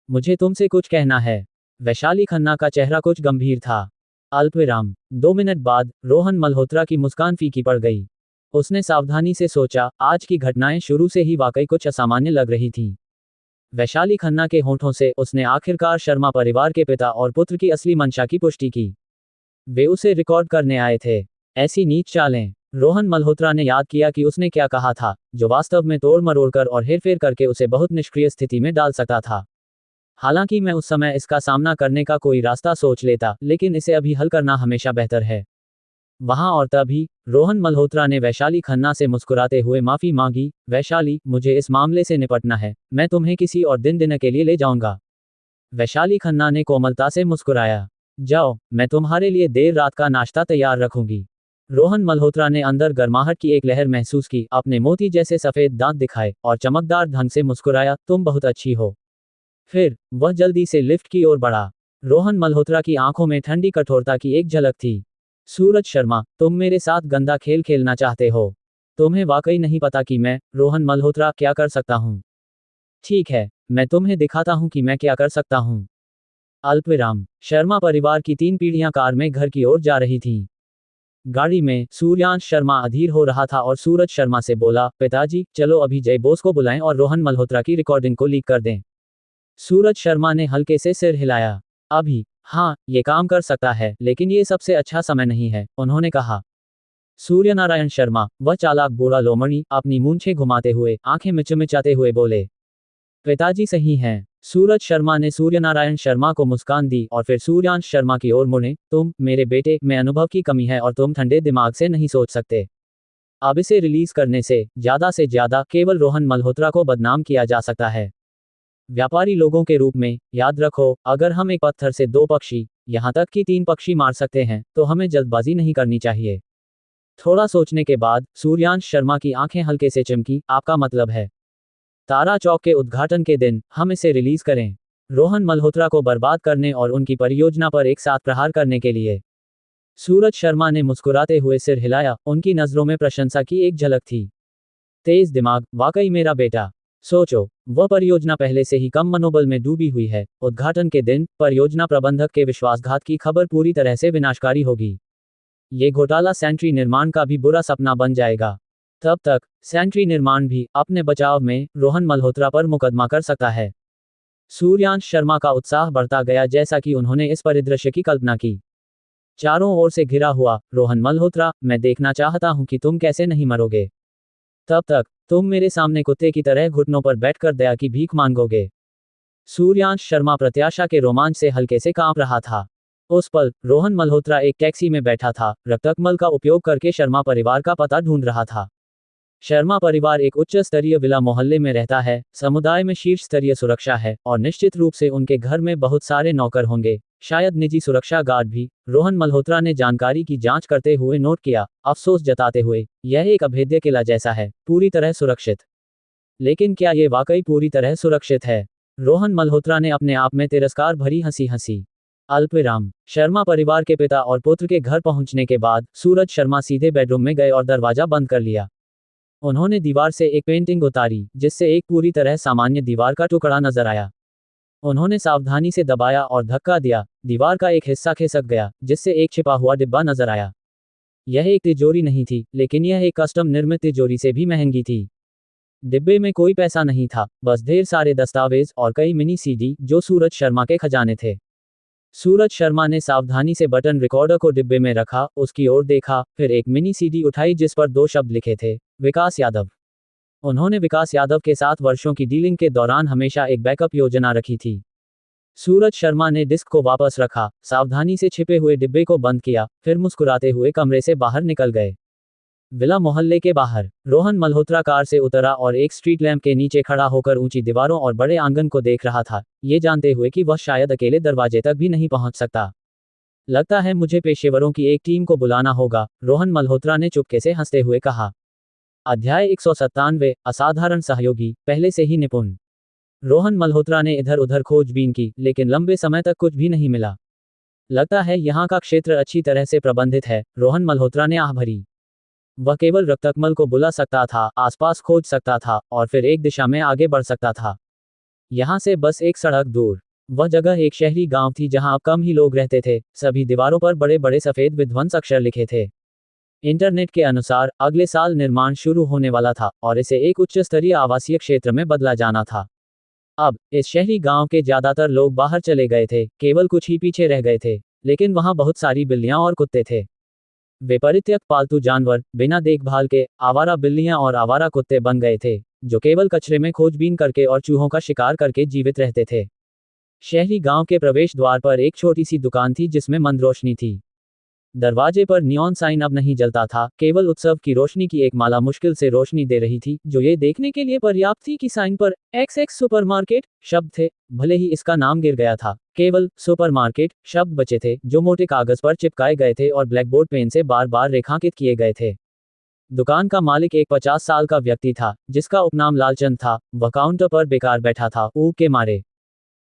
मुझे तुमसे कुछ कहना है। वैशाली खन्ना का चेहरा कुछ गंभीर था। अल्पविराम। 2 मिनट बाद रोहन मल्होत्रा की मुस्कान फीकी पड़ गई। उसने सावधानी से सोचा, आज की घटनाएं शुरू से ही वाकई कुछ असामान्य लग रही थीं। वैशाली खन्ना के होंठों से उसने आखिरकार शर्मा परिवार के पिता और पुत्र की असली मंशा की पुष्टि की। वे उसे रिकॉर्ड करने आए थे। ऐसी नीच चालें। रोहन मल्होत्रा ने याद किया कि उसने क्या कहा था, जो वास्तव में तोड़ मरोड़ कर और हेरफेर करके उसे बहुत निष्क्रिय स्थिति में डाल सकता था। हालांकि मैं उस समय इसका सामना करने का कोई रास्ता सोच लेता, लेकिन इसे अभी हल करना हमेशा बेहतर है। वहां और तभी रोहन मल्होत्रा ने वैशाली खन्ना से मुस्कुराते हुए माफी मांगी। वैशाली, मुझे इस मामले से निपटना है, मैं तुम्हें किसी और दिन डिनर के लिए ले जाऊंगा। वैशाली खन्ना ने कोमलता से मुस्कुराया। जाओ, मैं तुम्हारे लिए देर रात का नाश्ता तैयार रखूंगी। रोहन मल्होत्रा ने अंदर गर्माहट की एक लहर महसूस की, अपने मोती जैसे सफेद दांत दिखाए और चमकदार ढंग से मुस्कुराया। तुम बहुत अच्छी हो। फिर वह जल्दी से लिफ्ट की ओर बढ़ा। रोहन मल्होत्रा की आंखों में ठंडी कठोरता की एक झलक थी। सूरज शर्मा, तुम मेरे साथ गंदा खेल खेलना चाहते हो। तुम्हें वाकई नहीं पता कि मैं, रोहन मल्होत्रा, क्या कर सकता हूं। ठीक है, मैं तुम्हें दिखाता हूं कि मैं क्या कर सकता हूं। अल्पविराम। शर्मा परिवार की 3 पीढ़ियां कार में घर की ओर जा रही थीं। गाड़ी में सूर्यांश शर्मा अधीर हो रहा था और सूरज शर्मा से बोला, पिताजी, चलो अभी जय बोस को बुलाएं और रोहन मल्होत्रा की रिकॉर्डिंग को लीक कर दें। सूरज शर्मा ने हल्के से सिर हिलाया। अभी? हाँ, ये काम कर सकता है, लेकिन ये सबसे अच्छा समय नहीं है, उन्होंने कहा। सूर्यनारायण शर्मा, वह चालाक बूढ़ा लोमड़ी, अपनी मूंछें घुमाते हुए, आंखें मिचमिचाते हुए बोले। पिताजी सही हैं। सूरज शर्मा ने सूर्यनारायण शर्मा को मुस्कान दी और फिर सूर्यांश शर्मा की ओर मुड़े। तुम, मेरे बेटे, में अनुभव की कमी है और तुम ठंडे दिमाग से नहीं सोच सकते। अब इसे रिलीज करने से ज्यादा केवल रोहन मल्होत्रा को बदनाम किया जा सकता है। व्यापारी लोगों के रूप में, याद रखो, अगर हम एक पत्थर से 2 पक्षी, यहां तक कि 3 पक्षी मार सकते हैं, तो हमें जल्दबाजी नहीं करनी चाहिए। थोड़ा सोचने के बाद सूर्यांश शर्मा की आंखें हल्के से चमकी। आपका मतलब है, तारा चौक के उद्घाटन के दिन हम इसे रिलीज करें, रोहन मल्होत्रा को बर्बाद करने और उनकी परियोजना पर एक साथ प्रहार करने के लिए? सूरज शर्मा ने मुस्कुराते हुए सिर हिलाया, उनकी नजरों में प्रशंसा की एक झलक थी। तेज दिमाग, वाकई मेरा बेटा। सोचो, वह परियोजना पहले से ही कम मनोबल में डूबी हुई है। उद्घाटन के दिन परियोजना प्रबंधक के विश्वासघात की खबर पूरी तरह से विनाशकारी होगी। ये घोटाला सेंट्री निर्माण का भी बुरा सपना बन जाएगा। तब तक सेंट्री निर्माण भी अपने बचाव में रोहन मल्होत्रा पर मुकदमा कर सकता है। सूर्यांश शर्मा का उत्साह बढ़ता गया जैसा कि उन्होंने इस परिदृश्य की कल्पना की। चारों ओर से घिरा हुआ, रोहन मल्होत्रा, मैं देखना चाहता हूं कि तुम कैसे नहीं मरोगे। तब तक तुम मेरे सामने कुत्ते की तरह घुटनों पर बैठकर दया की भीख मांगोगे। सूर्यांश शर्मा प्रत्याशा के रोमांच से हल्के से कांप रहा था। उस पल रोहन मल्होत्रा एक टैक्सी में बैठा था, रक्तकमल का उपयोग करके शर्मा परिवार का पता ढूंढ रहा था। शर्मा परिवार एक उच्च स्तरीय विला मोहल्ले में रहता है, समुदाय में शीर्ष स्तरीय सुरक्षा है और निश्चित रूप से उनके घर में बहुत सारे नौकर होंगे, शायद निजी सुरक्षा गार्ड भी। रोहन मल्होत्रा ने जानकारी की जांच करते हुए नोट किया, अफसोस जताते हुए, यह एक अभेद्य किला जैसा है, पूरी तरह सुरक्षित। लेकिन क्या ये वाकई पूरी तरह सुरक्षित है? रोहन मल्होत्रा ने अपने आप में तिरस्कार भरी हंसी हंसी। अल्पविराम। शर्मा परिवार के पिता और पुत्र के घर पहुंचने के बाद सूरज शर्मा सीधे बेडरूम में गए और दरवाजा बंद कर लिया। उन्होंने दीवार से एक पेंटिंग उतारी, जिससे एक पूरी तरह सामान्य दीवार का टुकड़ा नजर आया। उन्होंने सावधानी से दबाया और धक्का दिया। दीवार का एक हिस्सा खिसक गया, जिससे एक छिपा हुआ डिब्बा नजर आया। यह एक तिजोरी नहीं थी, लेकिन यह एक कस्टम निर्मित तिजोरी से भी महंगी थी। डिब्बे में कोई पैसा नहीं था, बस ढेर सारे दस्तावेज और कई मिनी सीडी, जो सूरज शर्मा के खजाने थे। सूरज शर्मा ने सावधानी से बटन रिकॉर्डर को डिब्बे में रखा, उसकी ओर देखा, फिर एक मिनी सीडी उठाई जिस पर 2 शब्द लिखे थे, विकास यादव। उन्होंने विकास यादव के साथ वर्षों की डीलिंग के दौरान हमेशा एक बैकअप योजना रखी थी। सूरज शर्मा ने डिस्क को वापस रखा, सावधानी से छिपे हुए डिब्बे को बंद किया, फिर मुस्कुराते हुए कमरे से बाहर निकल गए। विला मोहल्ले के बाहर रोहन मल्होत्रा कार से उतरा और एक स्ट्रीट लैंप के नीचे खड़ा होकर ऊंची दीवारों और बड़े आंगन को देख रहा था, ये जानते हुए कि वह शायद अकेले दरवाजे तक भी नहीं पहुंच सकता। लगता है मुझे पेशेवरों की एक टीम को बुलाना होगा, रोहन मल्होत्रा ने चुपके से हंसते हुए कहा। अध्याय 197 असाधारण सहयोगी, पहले से ही निपुण। रोहन मल्होत्रा ने इधर उधर खोजबीन की, लेकिन लंबे समय तक कुछ भी नहीं मिला। लगता है यहाँ का क्षेत्र अच्छी तरह से प्रबंधित है, रोहन मल्होत्रा ने आह भरी। वह केवल रक्तकमल को बुला सकता था, आसपास खोज सकता था और फिर एक दिशा में आगे बढ़ सकता था। यहाँ से बस एक सड़क दूर वह जगह एक शहरी गांव थी जहां अब कम ही लोग रहते थे। सभी दीवारों पर बड़े बड़े सफेद विध्वंस अक्षर लिखे थे। इंटरनेट के अनुसार अगले साल निर्माण शुरू होने वाला था और इसे एक उच्च स्तरीय आवासीय क्षेत्र में बदला जाना था। अब इस शहरी गांव के ज्यादातर लोग बाहर चले गए थे, केवल कुछ ही पीछे रह गए थे, लेकिन वहां बहुत सारी बिल्लियां और कुत्ते थे। वे परित्यक्त पालतू जानवर, बिना देखभाल के आवारा बिल्लियां और आवारा कुत्ते बन गए थे, जो केवल कचरे में खोजबीन करके और चूहों का शिकार करके जीवित रहते थे। शहरी गांव के प्रवेश द्वार पर एक छोटी सी दुकान थी जिसमें मंद रोशनी थी। दरवाजे पर नियॉन साइन अब नहीं जलता था, केवल उत्सव की रोशनी की एक माला मुश्किल से रोशनी दे रही थी, जो ये देखने के लिए पर्याप्त थी कि साइन पर XX सुपरमार्केट शब्द थे। भले ही इसका नाम गिर गया था, केवल सुपरमार्केट शब्द बचे थे, जो मोटे कागज पर चिपकाए गए थे और ब्लैकबोर्ड पेन से बार बार रेखांकित किए गए थे। दुकान का मालिक एक 50 साल का व्यक्ति था, जिसका उपनाम लालचंद था। वह काउंटर पर बेकार बैठा था, ऊब के मारे।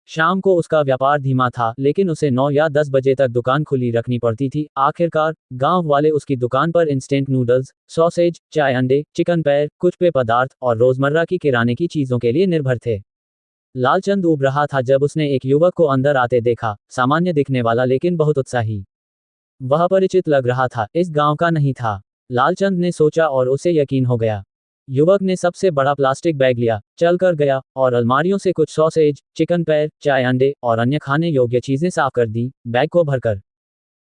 शाम को उसका व्यापार धीमा था, लेकिन उसे 9 या 10 बजे तक दुकान खुली रखनी पड़ती थी। आखिरकार गांव वाले उसकी दुकान पर इंस्टेंट नूडल्स, सॉसेज, चाय, अंडे, चिकन पैर, कुछ पेय पदार्थ और रोजमर्रा की किराने की चीजों के लिए निर्भर थे। लालचंद ऊब रहा था जब उसने एक युवक को अंदर आते देखा, सामान्य दिखने वाला लेकिन बहुत उत्साही। वह परिचित लग रहा था, इस गांव का नहीं था, लालचंद ने सोचा और उसे यकीन हो गया। युवक ने सबसे बड़ा प्लास्टिक बैग लिया, चलकर गया और अलमारियों से कुछ सॉसेज, चिकन पैर, चाय, अंडे और अन्य खाने योग्य चीजें साफ कर दी, बैग को भरकर।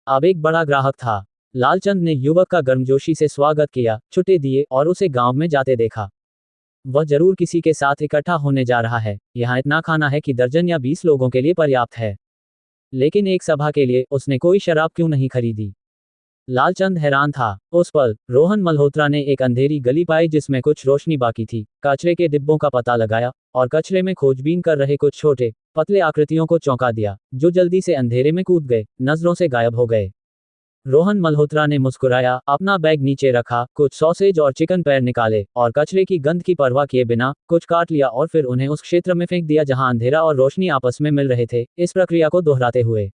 अब एक बड़ा ग्राहक था। लालचंद ने युवक का गर्मजोशी से स्वागत किया, छुट्टे दिए और उसे गांव में जाते देखा। वह जरूर किसी के साथ इकट्ठा होने जा रहा है। यहाँ इतना खाना है कि दर्जन या 20 लोगों के लिए पर्याप्त है। लेकिन एक सभा के लिए उसने कोई शराब क्यों नहीं खरीदी? लालचंद हैरान था। उस पल रोहन मल्होत्रा ने एक अंधेरी गली पाई जिसमें कुछ रोशनी बाकी थी। कचरे के डिब्बों का पता लगाया और कचरे में खोजबीन कर रहे कुछ छोटे पतले आकृतियों को चौंका दिया, जो जल्दी से अंधेरे में कूद गए, नजरों से गायब हो गए। रोहन मल्होत्रा ने मुस्कुराया, अपना बैग नीचे रखा, कुछ सॉसेज और चिकन पैर निकाले और कचरे की गंध की परवाह किए बिना कुछ काट लिया और फिर उन्हें उस क्षेत्र में फेंक दिया जहां अंधेरा और रोशनी आपस में मिल रहे थे। इस प्रक्रिया को दोहराते हुए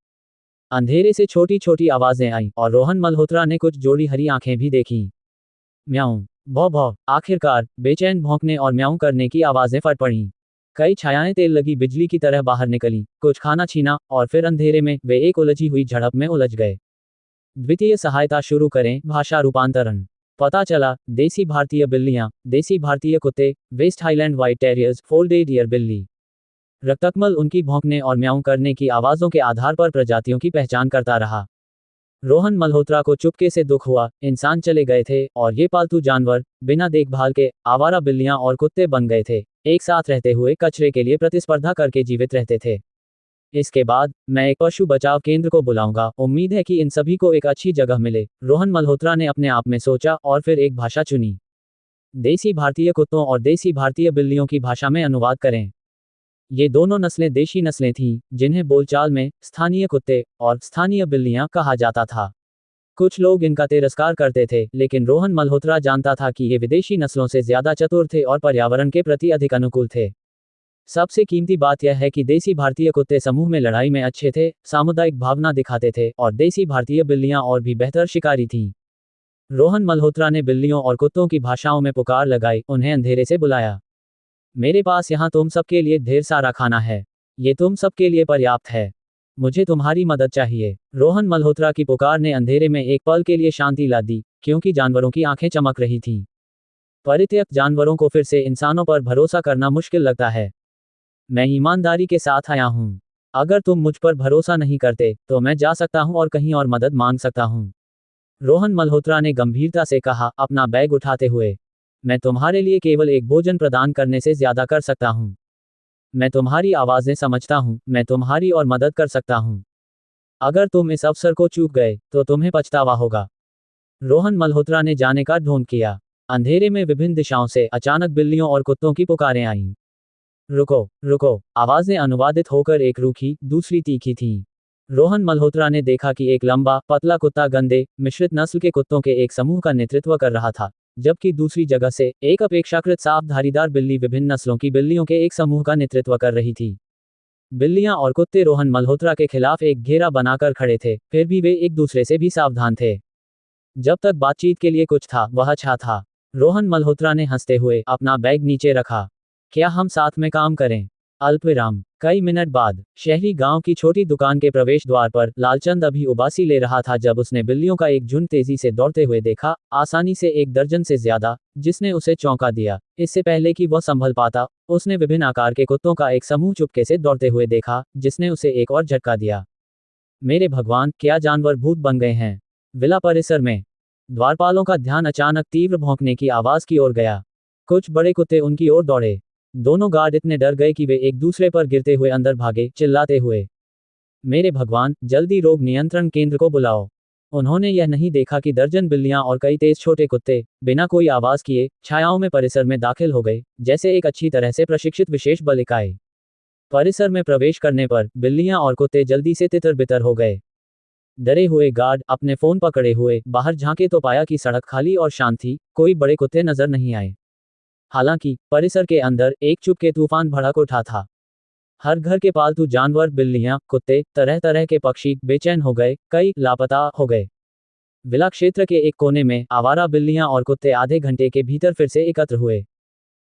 अंधेरे से छोटी छोटी आवाजें आईं और रोहन मल्होत्रा ने कुछ जोड़ी हरी आंखें भी देखीं। म्याऊं, भौ भौ, आखिरकार बेचैन भौंकने और म्याऊं करने की आवाजें फट पड़ीं। कई छायाएं तेल लगी बिजली की तरह बाहर निकलीं, कुछ खाना छीना और फिर अंधेरे में वे एक उलझी हुई झड़प में उलझ गए। द्वितीय सहायता शुरू करें, भाषा रूपांतरण। पता चला, देसी भारतीय बिल्लियां, देसी भारतीय कुत्ते, west highland white terriers, folded ear बिल्ली। रक्तकमल उनकी भौंकने और म्याऊं करने की आवाजों के आधार पर प्रजातियों की पहचान करता रहा। रोहन मल्होत्रा को चुपके से दुख हुआ, इंसान चले गए थे और ये पालतू जानवर, बिना देखभाल के आवारा बिल्लियां और कुत्ते बन गए थे, एक साथ रहते हुए कचरे के लिए प्रतिस्पर्धा करके जीवित रहते थे। इसके बाद मैं एक पशु बचाव केंद्र को बुलाऊंगा, उम्मीद है कि इन सभी को एक अच्छी जगह मिले, रोहन मल्होत्रा ने अपने आप में सोचा और फिर एक भाषा चुनी। देसी भारतीय कुत्तों और देसी भारतीय बिल्लियों की भाषा में अनुवाद करें। ये दोनों नस्लें देशी नस्लें थीं, जिन्हें बोलचाल में स्थानीय कुत्ते और स्थानीय बिल्लियां कहा जाता था। कुछ लोग इनका तिरस्कार करते थे, लेकिन रोहन मल्होत्रा जानता था कि ये विदेशी नस्लों से ज्यादा चतुर थे और पर्यावरण के प्रति अधिक अनुकूल थे। सबसे कीमती बात यह है कि देसी भारतीय कुत्ते समूह में लड़ाई में अच्छे थे, सामुदायिक भावना दिखाते थे और देसी भारतीय बिल्लियां और भी बेहतर शिकारी थीं। रोहन मल्होत्रा ने बिल्लियों और कुत्तों की भाषाओं में पुकार लगाई, उन्हें अंधेरे से बुलाया। मेरे पास यहाँ तुम सबके लिए ढेर सारा खाना है। ये तुम सबके लिए पर्याप्त है। मुझे तुम्हारी मदद चाहिए। रोहन मल्होत्रा की पुकार ने अंधेरे में एक पल के लिए शांति ला दी, क्योंकि जानवरों की आंखें चमक रही थीं। परित्यक्त जानवरों को फिर से इंसानों पर भरोसा करना मुश्किल लगता है। मैं ईमानदारी के साथ आया हूँ। अगर तुम मुझ पर भरोसा नहीं करते, तो मैं जा सकता हूँ और कहीं और मदद मांग सकता हूँ। रोहन मल्होत्रा ने गंभीरता से कहा, अपना बैग उठाते हुए। मैं तुम्हारे लिए केवल एक भोजन प्रदान करने से ज्यादा कर सकता हूँ। मैं तुम्हारी आवाजें समझता हूँ, मैं तुम्हारी और मदद कर सकता हूँ। अगर तुम इस अवसर को चूक गए, तो तुम्हें पछतावा होगा। रोहन मल्होत्रा ने जाने का ढोंग किया। अंधेरे में विभिन्न दिशाओं से अचानक बिल्लियों और कुत्तों की पुकारें आईं। रुको रुको, आवाजें अनुवादित होकर एक रूखी, दूसरी तीखी थीं। रोहन मल्होत्रा ने देखा कि एक लंबा, पतला कुत्ता गंदे, मिश्रित नस्ल के कुत्तों के एक समूह का नेतृत्व कर रहा था, जबकि दूसरी जगह से एक अपेक्षाकृत साफ धारीदार बिल्ली विभिन्न नस्लों की बिल्लियों के एक समूह का नेतृत्व कर रही थी। बिल्लियां और कुत्ते रोहन मल्होत्रा के खिलाफ एक घेरा बनाकर खड़े थे, फिर भी वे एक दूसरे से भी सावधान थे। जब तक बातचीत के लिए कुछ था, वह अच्छा था। रोहन मल्होत्रा ने हंसते हुए अपना बैग नीचे रखा। क्या हम साथ में काम करें? अल्पविराम। कई मिनट बाद शहरी गांव की छोटी दुकान के प्रवेश द्वार पर लालचंद अभी उबासी ले रहा था जब उसने बिल्लियों का एक झुंड तेजी से दौड़ते हुए देखा, आसानी से 1 दर्जन से ज्यादा, जिसने उसे चौंका दिया। इससे पहले कि वह संभल पाता, उसने विभिन्न आकार के कुत्तों का एक समूह चुपके से दौड़ते हुए देखा, जिसने उसे एक और झटका दिया। मेरे भगवान, क्या जानवर भूत बन गए हैं? विला परिसर में द्वारपालों का ध्यान अचानक तीव्र भौंकने की आवाज की ओर गया। कुछ बड़े कुत्ते उनकी ओर दौड़े। दोनों गार्ड इतने डर गए कि वे एक दूसरे पर गिरते हुए अंदर भागे, चिल्लाते हुए। मेरे भगवान, जल्दी रोग नियंत्रण केंद्र को बुलाओ। उन्होंने यह नहीं देखा कि दर्जन बिल्लियां और कई तेज छोटे कुत्ते बिना कोई आवाज किए छायाओं में परिसर में दाखिल हो गए, जैसे एक अच्छी तरह से प्रशिक्षित विशेष बल इकाई। परिसर में प्रवेश करने पर बिल्लियां और कुत्ते जल्दी से तितर बितर हो गए। डरे हुए गार्ड अपने फोन पकड़े हुए बाहर झांके तो पाया कि सड़क खाली और शांत थी, कोई बड़े कुत्ते नजर नहीं आए। हालांकि परिसर के अंदर एक चुप के तूफान भड़क उठा था। हर घर के पालतू जानवर, बिल्लियां, कुत्ते, तरह तरह के पक्षी बेचैन हो गए, कई लापता हो गए। विला क्षेत्र के एक कोने में आवारा बिल्लियां और कुत्ते आधे घंटे के भीतर फिर से एकत्र हुए।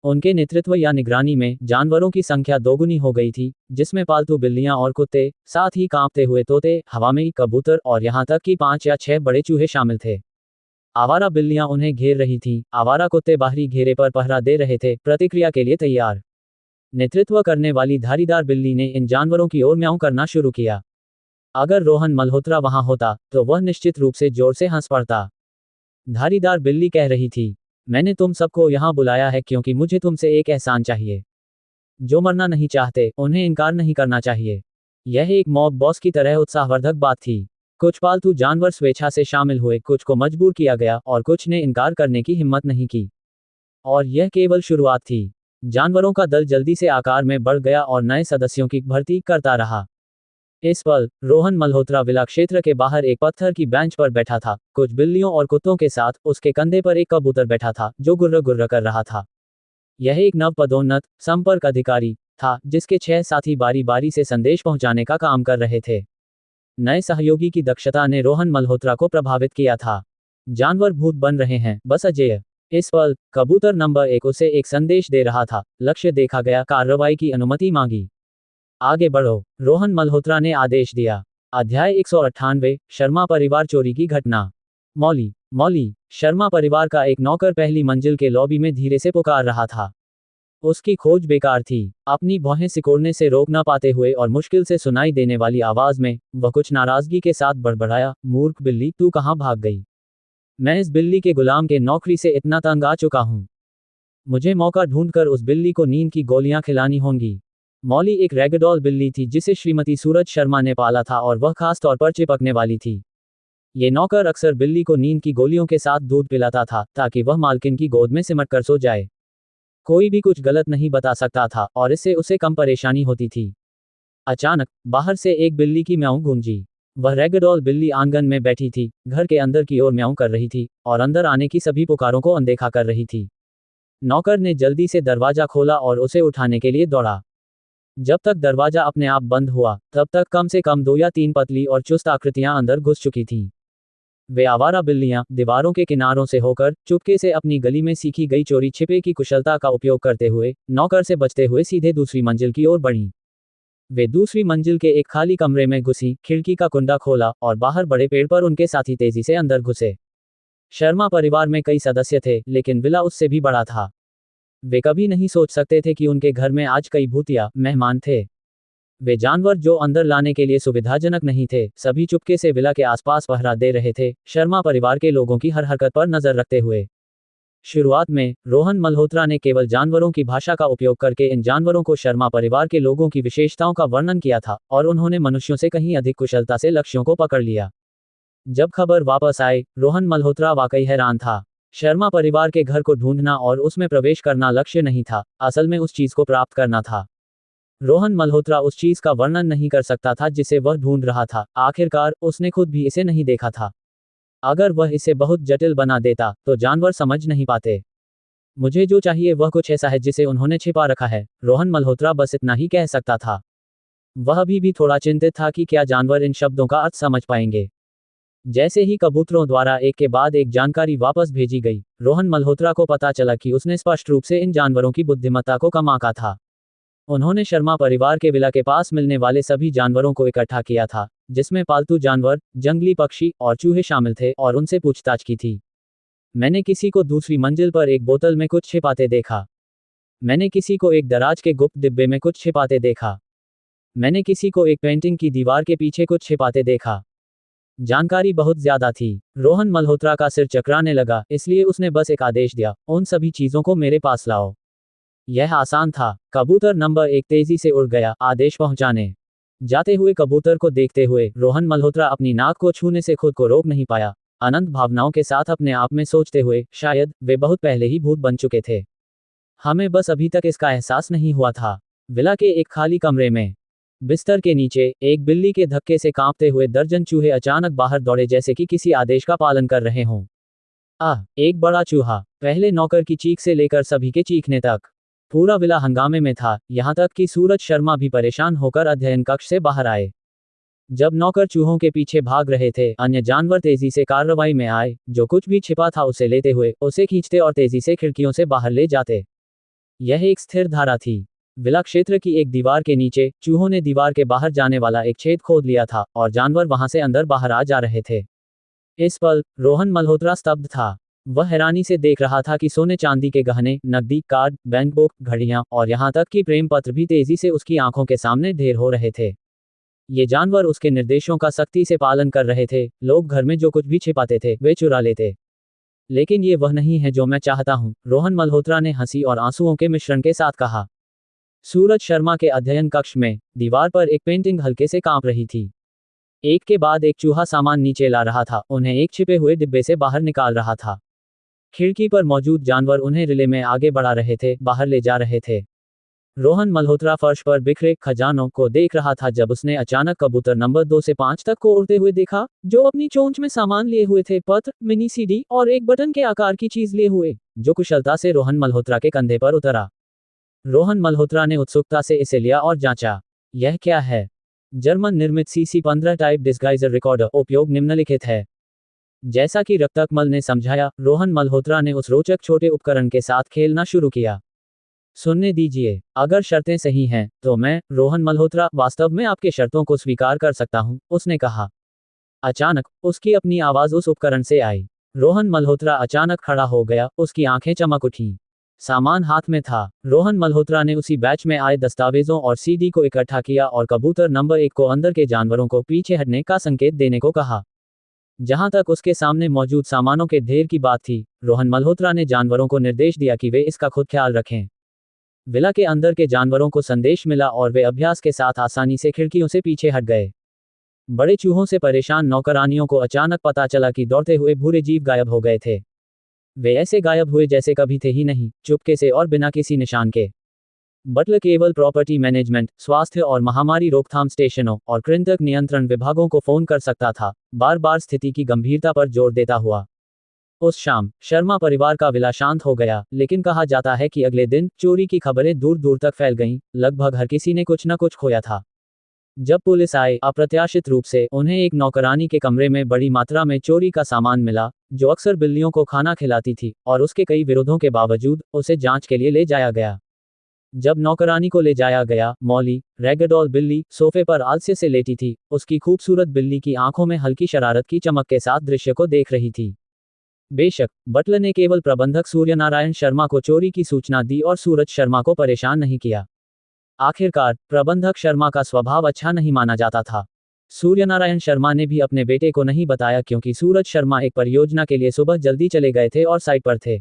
उनके नेतृत्व या निगरानी में जानवरों की संख्या दोगुनी हो गई थी, जिसमें पालतू बिल्लियां और कुत्ते, साथ ही कांपते हुए तोते, हवामें कबूतर और यहां तक कि 5 या 6 बड़े चूहे शामिल थे। आवारा बिल्लियां उन्हें घेर रही थीं, आवारा कुत्ते बाहरी घेरे पर पहरा दे रहे थे, प्रतिक्रिया के लिए तैयार। नेतृत्व करने वाली धारीदार बिल्ली ने इन जानवरों की ओर म्याऊं करना शुरू किया। अगर रोहन मल्होत्रा वहां होता, तो वह निश्चित रूप से जोर से हंस पड़ता। धारीदार बिल्ली कह रही थी, मैंने तुम सबको यहां बुलाया है क्योंकि मुझे तुमसे एक एहसान चाहिए। जो मरना नहीं चाहते, उन्हें इनकार नहीं करना चाहिए। यह एक मॉब बॉस की तरह उत्साहवर्धक बात थी। कुछ पालतू जानवर स्वेच्छा से शामिल हुए, कुछ को मजबूर किया गया और कुछ ने इनकार करने की हिम्मत नहीं की। और यह केवल शुरुआत थी। जानवरों का दल जल्दी से आकार में बढ़ गया और नए सदस्यों की भर्ती करता रहा। इस पल रोहन मल्होत्रा विला क्षेत्र के बाहर एक पत्थर की बेंच पर बैठा था, कुछ बिल्लियों और कुत्तों के साथ। उसके कंधे पर एक कबूतर बैठा था, जो गुर्र गुर्र कर रहा था। यह एक नव पदोन्नत संपर्क अधिकारी था, जिसके 6 साथी बारी बारी से संदेश पहुंचाने का काम कर रहे थे। नए सहयोगी की दक्षता ने रोहन मल्होत्रा को प्रभावित किया था। जानवर भूत बन रहे हैं, बस अजेय। इस पल कबूतर नंबर 1 उसे एक संदेश दे रहा था। लक्ष्य देखा गया, कार्रवाई की अनुमति मांगी। आगे बढ़ो, रोहन मल्होत्रा ने आदेश दिया। अध्याय 198, शर्मा परिवार चोरी की घटना। मौली मौली शर्मा परिवार का एक नौकर पहली मंजिल के लॉबी में धीरे से पुकार रहा था। उसकी खोज बेकार थी। अपनी भौहें सिकोड़ने से रोक न पाते हुए और मुश्किल से सुनाई देने वाली आवाज में वह कुछ नाराजगी के साथ बड़बड़ाया, मूर्ख बिल्ली, तू कहां भाग गई? मैं इस बिल्ली के गुलाम के नौकरी से इतना तंग आ चुका हूं। मुझे मौका ढूंढकर उस बिल्ली को नींद की गोलियां खिलानी होंगी। मौली एक रैगडॉल बिल्ली थी जिसे श्रीमती सूरज शर्मा ने पाला था और वह खास तौर पर चिपकने वाली थी। ये नौकर अक्सर बिल्ली को नींद की गोलियों के साथ दूध पिलाता था ताकि वह मालकिन की गोद में सिमट कर सो जाए। कोई भी कुछ गलत नहीं बता सकता था और इससे उसे कम परेशानी होती थी। अचानक बाहर से एक बिल्ली की म्याऊं गूंजी। वह रैगडॉल बिल्ली आंगन में बैठी थी, घर के अंदर की ओर म्याऊं कर रही थी और अंदर आने की सभी पुकारों को अनदेखा कर रही थी। नौकर ने जल्दी से दरवाजा खोला और उसे उठाने के लिए दौड़ा। जब तक दरवाजा अपने आप बंद हुआ, तब तक कम से कम 2 या 3 पतली और चुस्त आकृतियां अंदर घुस चुकी थीं। वे आवारा बिल्लियां दीवारों के किनारों से होकर चुपके से अपनी गली में सीखी गई चोरी छिपे की कुशलता का उपयोग करते हुए नौकर से बचते हुए सीधे दूसरी मंजिल की ओर बढ़ीं। वे दूसरी मंजिल के एक खाली कमरे में घुसी, खिड़की का कुंडा खोला और बाहर बड़े पेड़ पर उनके साथी तेजी से अंदर घुसे। शर्मा परिवार में कई सदस्य थे, लेकिन विला उससे भी बड़ा था। वे कभी नहीं सोच सकते थे कि उनके घर में आज कई भूतिया मेहमान थे। वे जानवर जो अंदर लाने के लिए सुविधाजनक नहीं थे, सभी चुपके से विला के आसपास पहरा दे रहे थे, शर्मा परिवार के लोगों की हर हरकत पर नजर रखते हुए। शुरुआत में रोहन मल्होत्रा ने केवल जानवरों की भाषा का उपयोग करके इन जानवरों को शर्मा परिवार के लोगों की विशेषताओं का वर्णन किया था और उन्होंने मनुष्यों से कहीं अधिक कुशलता से लक्ष्यों को पकड़ लिया। जब खबर वापस आई, रोहन मल्होत्रा वाकई हैरान था। शर्मा परिवार के घर को ढूंढना और उसमें प्रवेश करना लक्ष्य नहीं था, असल में उस चीज को प्राप्त करना था। रोहन मल्होत्रा उस चीज का वर्णन नहीं कर सकता था जिसे वह ढूंढ रहा था। आखिरकार उसने खुद भी इसे नहीं देखा था। अगर वह इसे बहुत जटिल बना देता तो जानवर समझ नहीं पाते। मुझे जो चाहिए वह कुछ ऐसा है जिसे उन्होंने छिपा रखा है, रोहन मल्होत्रा बस इतना ही कह सकता था। वह अभी भी थोड़ा चिंतित था कि क्या जानवर इन शब्दों का अर्थ समझ पाएंगे। जैसे ही कबूतरों द्वारा एक के बाद एक जानकारी वापस भेजी गई, रोहन मल्होत्रा को पता चला कि उसने स्पष्ट रूप से इन जानवरों की बुद्धिमत्ता को कम आंका था। उन्होंने शर्मा परिवार के विला के पास मिलने वाले सभी जानवरों को इकट्ठा किया था, जिसमें पालतू जानवर, जंगली पक्षी और चूहे शामिल थे, और उनसे पूछताछ की थी। मैंने किसी को दूसरी मंजिल पर एक बोतल में कुछ छिपाते देखा। मैंने किसी को एक दराज के गुप्त डिब्बे में कुछ छिपाते देखा। मैंने किसी को एक पेंटिंग की दीवार के पीछे कुछ छिपाते देखा। जानकारी बहुत ज्यादा थी। रोहन मल्होत्रा का सिर चकराने लगा, इसलिए उसने बस एक आदेश दिया, उन सभी चीजों को मेरे पास लाओ। यह आसान था। कबूतर नंबर 1 तेजी से उड़ गया, आदेश पहुंचाने। जाते हुए कबूतर को देखते हुए रोहन मल्होत्रा अपनी नाक को छूने से खुद को रोक नहीं पाया, अनंत भावनाओं के साथ अपने आप में सोचते हुए, शायद वे बहुत पहले ही भूत बन चुके थे। हमें बस अभी तक इसका एहसास नहीं हुआ था। विला के एक खाली कमरे में बिस्तर के नीचे एक बिल्ली के धक्के से कांपते हुए दर्जन चूहे अचानक बाहर दौड़े, जैसे कि किसी आदेश का पालन कर रहे हों। एक बड़ा चूहा, पहले नौकर की चीख से लेकर सभी के चीखने तक। पूरा विला हंगामे में था, यहां तक कि सूरज शर्मा भी परेशान होकर अध्ययन कक्ष से बाहर आए। जब नौकर चूहों के पीछे भाग रहे थे, अन्य जानवर तेजी से कार्रवाई में आए, जो कुछ भी छिपा था उसे लेते हुए उसे खींचते और तेजी से खिड़कियों से बाहर ले जाते। यह एक स्थिर धारा थी। विला क्षेत्र की एक दीवार के नीचे चूहों ने दीवार के बाहर जाने वाला एक छेद खोद लिया था, और जानवर वहां से अंदर बाहर आ जा रहे थे। इस पल रोहन मल्होत्रा स्तब्ध था। वह हैरानी से देख रहा था कि सोने चांदी के गहने, नकदी, कार्ड, बैंक बुक, घड़ियां और यहां तक कि प्रेम पत्र भी तेजी से उसकी आंखों के सामने ढेर हो रहे थे। ये जानवर उसके निर्देशों का सख्ती से पालन कर रहे थे। लोग घर में जो कुछ भी छिपाते थे वे चुरा लेते। लेकिन ये वह नहीं है जो मैं चाहता हूं, रोहन मल्होत्रा ने हंसी और आंसुओं के मिश्रण के साथ कहा। सूरज शर्मा के अध्ययन कक्ष में दीवार पर एक पेंटिंग हल्के से कांप रही थी। एक के बाद एक चूहा सामान नीचे ला रहा था, उन्हें एक छिपे हुए डिब्बे से बाहर निकाल रहा था। खिड़की पर मौजूद जानवर उन्हें रिले में आगे बढ़ा रहे थे, बाहर ले जा रहे थे। रोहन मल्होत्रा फर्श पर बिखरे खजानों को देख रहा था जब उसने अचानक कबूतर नंबर 2 से 5 तक को उड़ते हुए देखा, जो अपनी चोंच में सामान लिए हुए थे, पत्र, मिनी सीडी और एक बटन के आकार की चीज लिए हुए, जो कुशलता से रोहन मल्होत्रा के कंधे पर उतरा। रोहन मल्होत्रा ने उत्सुकता से इसे लिया और जांचा। यह क्या है? जर्मन निर्मित CC-15 टाइप डिस्गाइजर रिकॉर्डर। उपयोग निम्नलिखित है। जैसा कि रक्तकमल ने समझाया, रोहन मल्होत्रा ने उस रोचक छोटे उपकरण के साथ खेलना शुरू किया। सुनने दीजिए, अगर शर्तें सही हैं तो मैं, रोहन मल्होत्रा, वास्तव में आपके शर्तों को स्वीकार कर सकता हूं, उसने कहा। अचानक उसकी अपनी आवाज उस उपकरण से आई। रोहन मल्होत्रा अचानक खड़ा हो गया, उसकी आंखें चमक उठीं। सामान हाथ में था। रोहन मल्होत्रा ने उसी बैच में आए दस्तावेजों और सीडी को इकट्ठा किया और कबूतर नंबर 1 को अंदर के जानवरों को पीछे हटने का संकेत देने को कहा। जहां तक उसके सामने मौजूद सामानों के ढेर की बात थी, रोहन मल्होत्रा ने जानवरों को निर्देश दिया कि वे इसका खुद ख्याल रखें। विला के अंदर के जानवरों को संदेश मिला और वे अभ्यास के साथ आसानी से खिड़कियों से पीछे हट गए। बड़े चूहों से परेशान नौकरानियों को अचानक पता चला कि दौड़ते हुए भूरे जीव गायब हो गए थे। वे ऐसे गायब हुए जैसे कभी थे ही नहीं, चुपके से और बिना किसी निशान के। बटलर केवल प्रॉपर्टी मैनेजमेंट, स्वास्थ्य और महामारी रोकथाम स्टेशनों और कृंतक नियंत्रण विभागों को फोन कर सकता था, बार बार स्थिति की गंभीरता पर जोर देता हुआ। उस शाम शर्मा परिवार का विला शांत हो गया, लेकिन कहा जाता है कि अगले दिन चोरी की खबरें दूर दूर तक फैल गईं। लगभग हर किसी ने कुछ न कुछ खोया था। जब पुलिस आई, अप्रत्याशित रूप से उन्हें एक नौकरानी के कमरे में बड़ी मात्रा में चोरी का सामान मिला, जो अक्सर बिल्लियों को खाना खिलाती थी, और उसके कई विरोधों के बावजूद उसे जांच के लिए ले जाया गया। जब नौकरानी को ले जाया गया, मौली, रैगडॉल बिल्ली, सोफे पर आलस्य से लेटी थी। उसकी खूबसूरत बिल्ली की आंखों में हल्की शरारत की चमक के साथ दृश्य को देख रही थी। बेशक, बटलर ने केवल प्रबंधक सूर्यनारायण शर्मा को चोरी की सूचना दी और सूरज शर्मा को परेशान नहीं किया। आखिरकार, प्रबंधक शर्मा का स्वभाव अच्छा नहीं माना जाता था। सूर्यनारायण शर्मा ने भी अपने बेटे को नहीं बताया, क्योंकि सूरज शर्मा एक परियोजना के लिए सुबह जल्दी चले गए थे और साइट पर थे।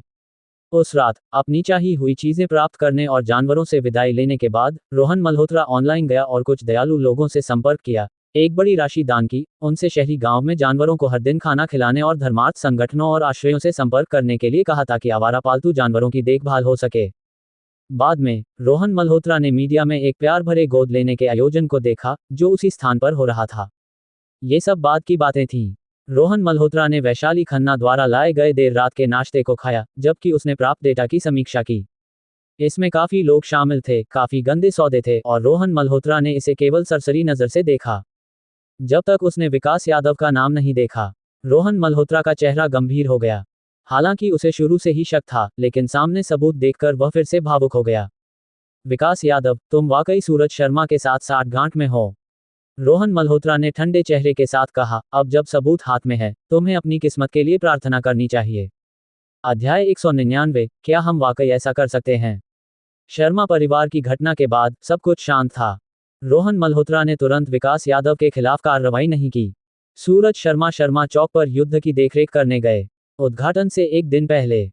उस रात अपनी चाही हुई चीजें प्राप्त करने और जानवरों से विदाई लेने के बाद रोहन मल्होत्रा ऑनलाइन गया और कुछ दयालु लोगों से संपर्क किया, एक बड़ी राशि दान की, उनसे शहरी गांव में जानवरों को हर दिन खाना खिलाने और धर्मार्थ संगठनों और आश्रयों से संपर्क करने के लिए कहा ताकि आवारा पालतू जानवरों की देखभाल हो सके। बाद में रोहन मल्होत्रा ने मीडिया में एक प्यार भरे गोद लेने के आयोजन को देखा जो उसी स्थान पर हो रहा था। ये सब बाद की बातें थीं। रोहन मल्होत्रा ने वैशाली खन्ना द्वारा लाए गए देर रात के नाश्ते को खाया, जबकि उसने प्राप्त डेटा की समीक्षा की। इसमें काफी लोग शामिल थे, काफी गंदे सौदे थे, और रोहन मल्होत्रा ने इसे केवल सरसरी नजर से देखा। जब तक उसने विकास यादव का नाम नहीं देखा, रोहन मल्होत्रा का चेहरा गंभीर हो गया। हालांकि उसे शुरू से ही शक था, लेकिन सामने सबूत देखकर वह फिर से भावुक हो गया। विकास यादव, तुम वाकई सूरज शर्मा के साथ साठगांठ में हो, रोहन मल्होत्रा ने ठंडे चेहरे के साथ कहा। अब जब सबूत हाथ में है, तुम्हें अपनी किस्मत के लिए प्रार्थना करनी चाहिए। अध्याय 199, क्या हम वाकई ऐसा कर सकते हैं? शर्मा परिवार की घटना के बाद सब कुछ शांत था। रोहन मल्होत्रा ने तुरंत विकास यादव के खिलाफ कार्रवाई नहीं की। सूरज शर्मा चौक पर युद्ध की देखरेख करने गए। उद्घाटन से एक दिन पहले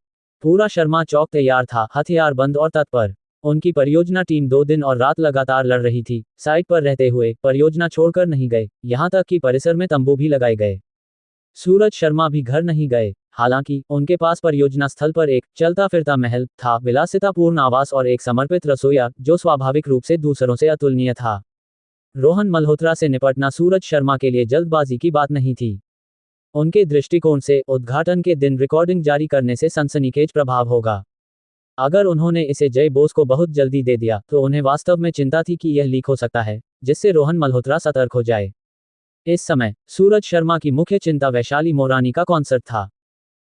पूरा शर्मा चौक तैयार था, हथियारबंद और तत्पर। उनकी परियोजना टीम 2 दिन और रात लगातार लड़ रही थी, साइट पर रहते हुए परियोजना छोड़कर नहीं गए, यहां तक कि परिसर में तंबू भी लगाए गए। सूरज शर्मा भी घर नहीं गए। हालांकि उनके पास परियोजना स्थल पर एक चलता फिरता महल था, विलासितापूर्ण आवास और एक समर्पित रसोईया जो स्वाभाविक रूप से दूसरों से अतुलनीय था। रोहन मल्होत्रा से निपटना सूरज शर्मा के लिए जल्दबाजी की बात नहीं थी। उनके दृष्टिकोण से उद्घाटन के दिन रिकॉर्डिंग जारी करने से सनसनीखेज प्रभाव होगा। अगर उन्होंने इसे जय बोस को बहुत जल्दी दे दिया तो उन्हें वास्तव में चिंता थी कि यह लीक हो सकता है, जिससे रोहन मल्होत्रा सतर्क हो जाए। इस समय सूरज शर्मा की मुख्य चिंता वैशाली मोरानी का कॉन्सर्ट था।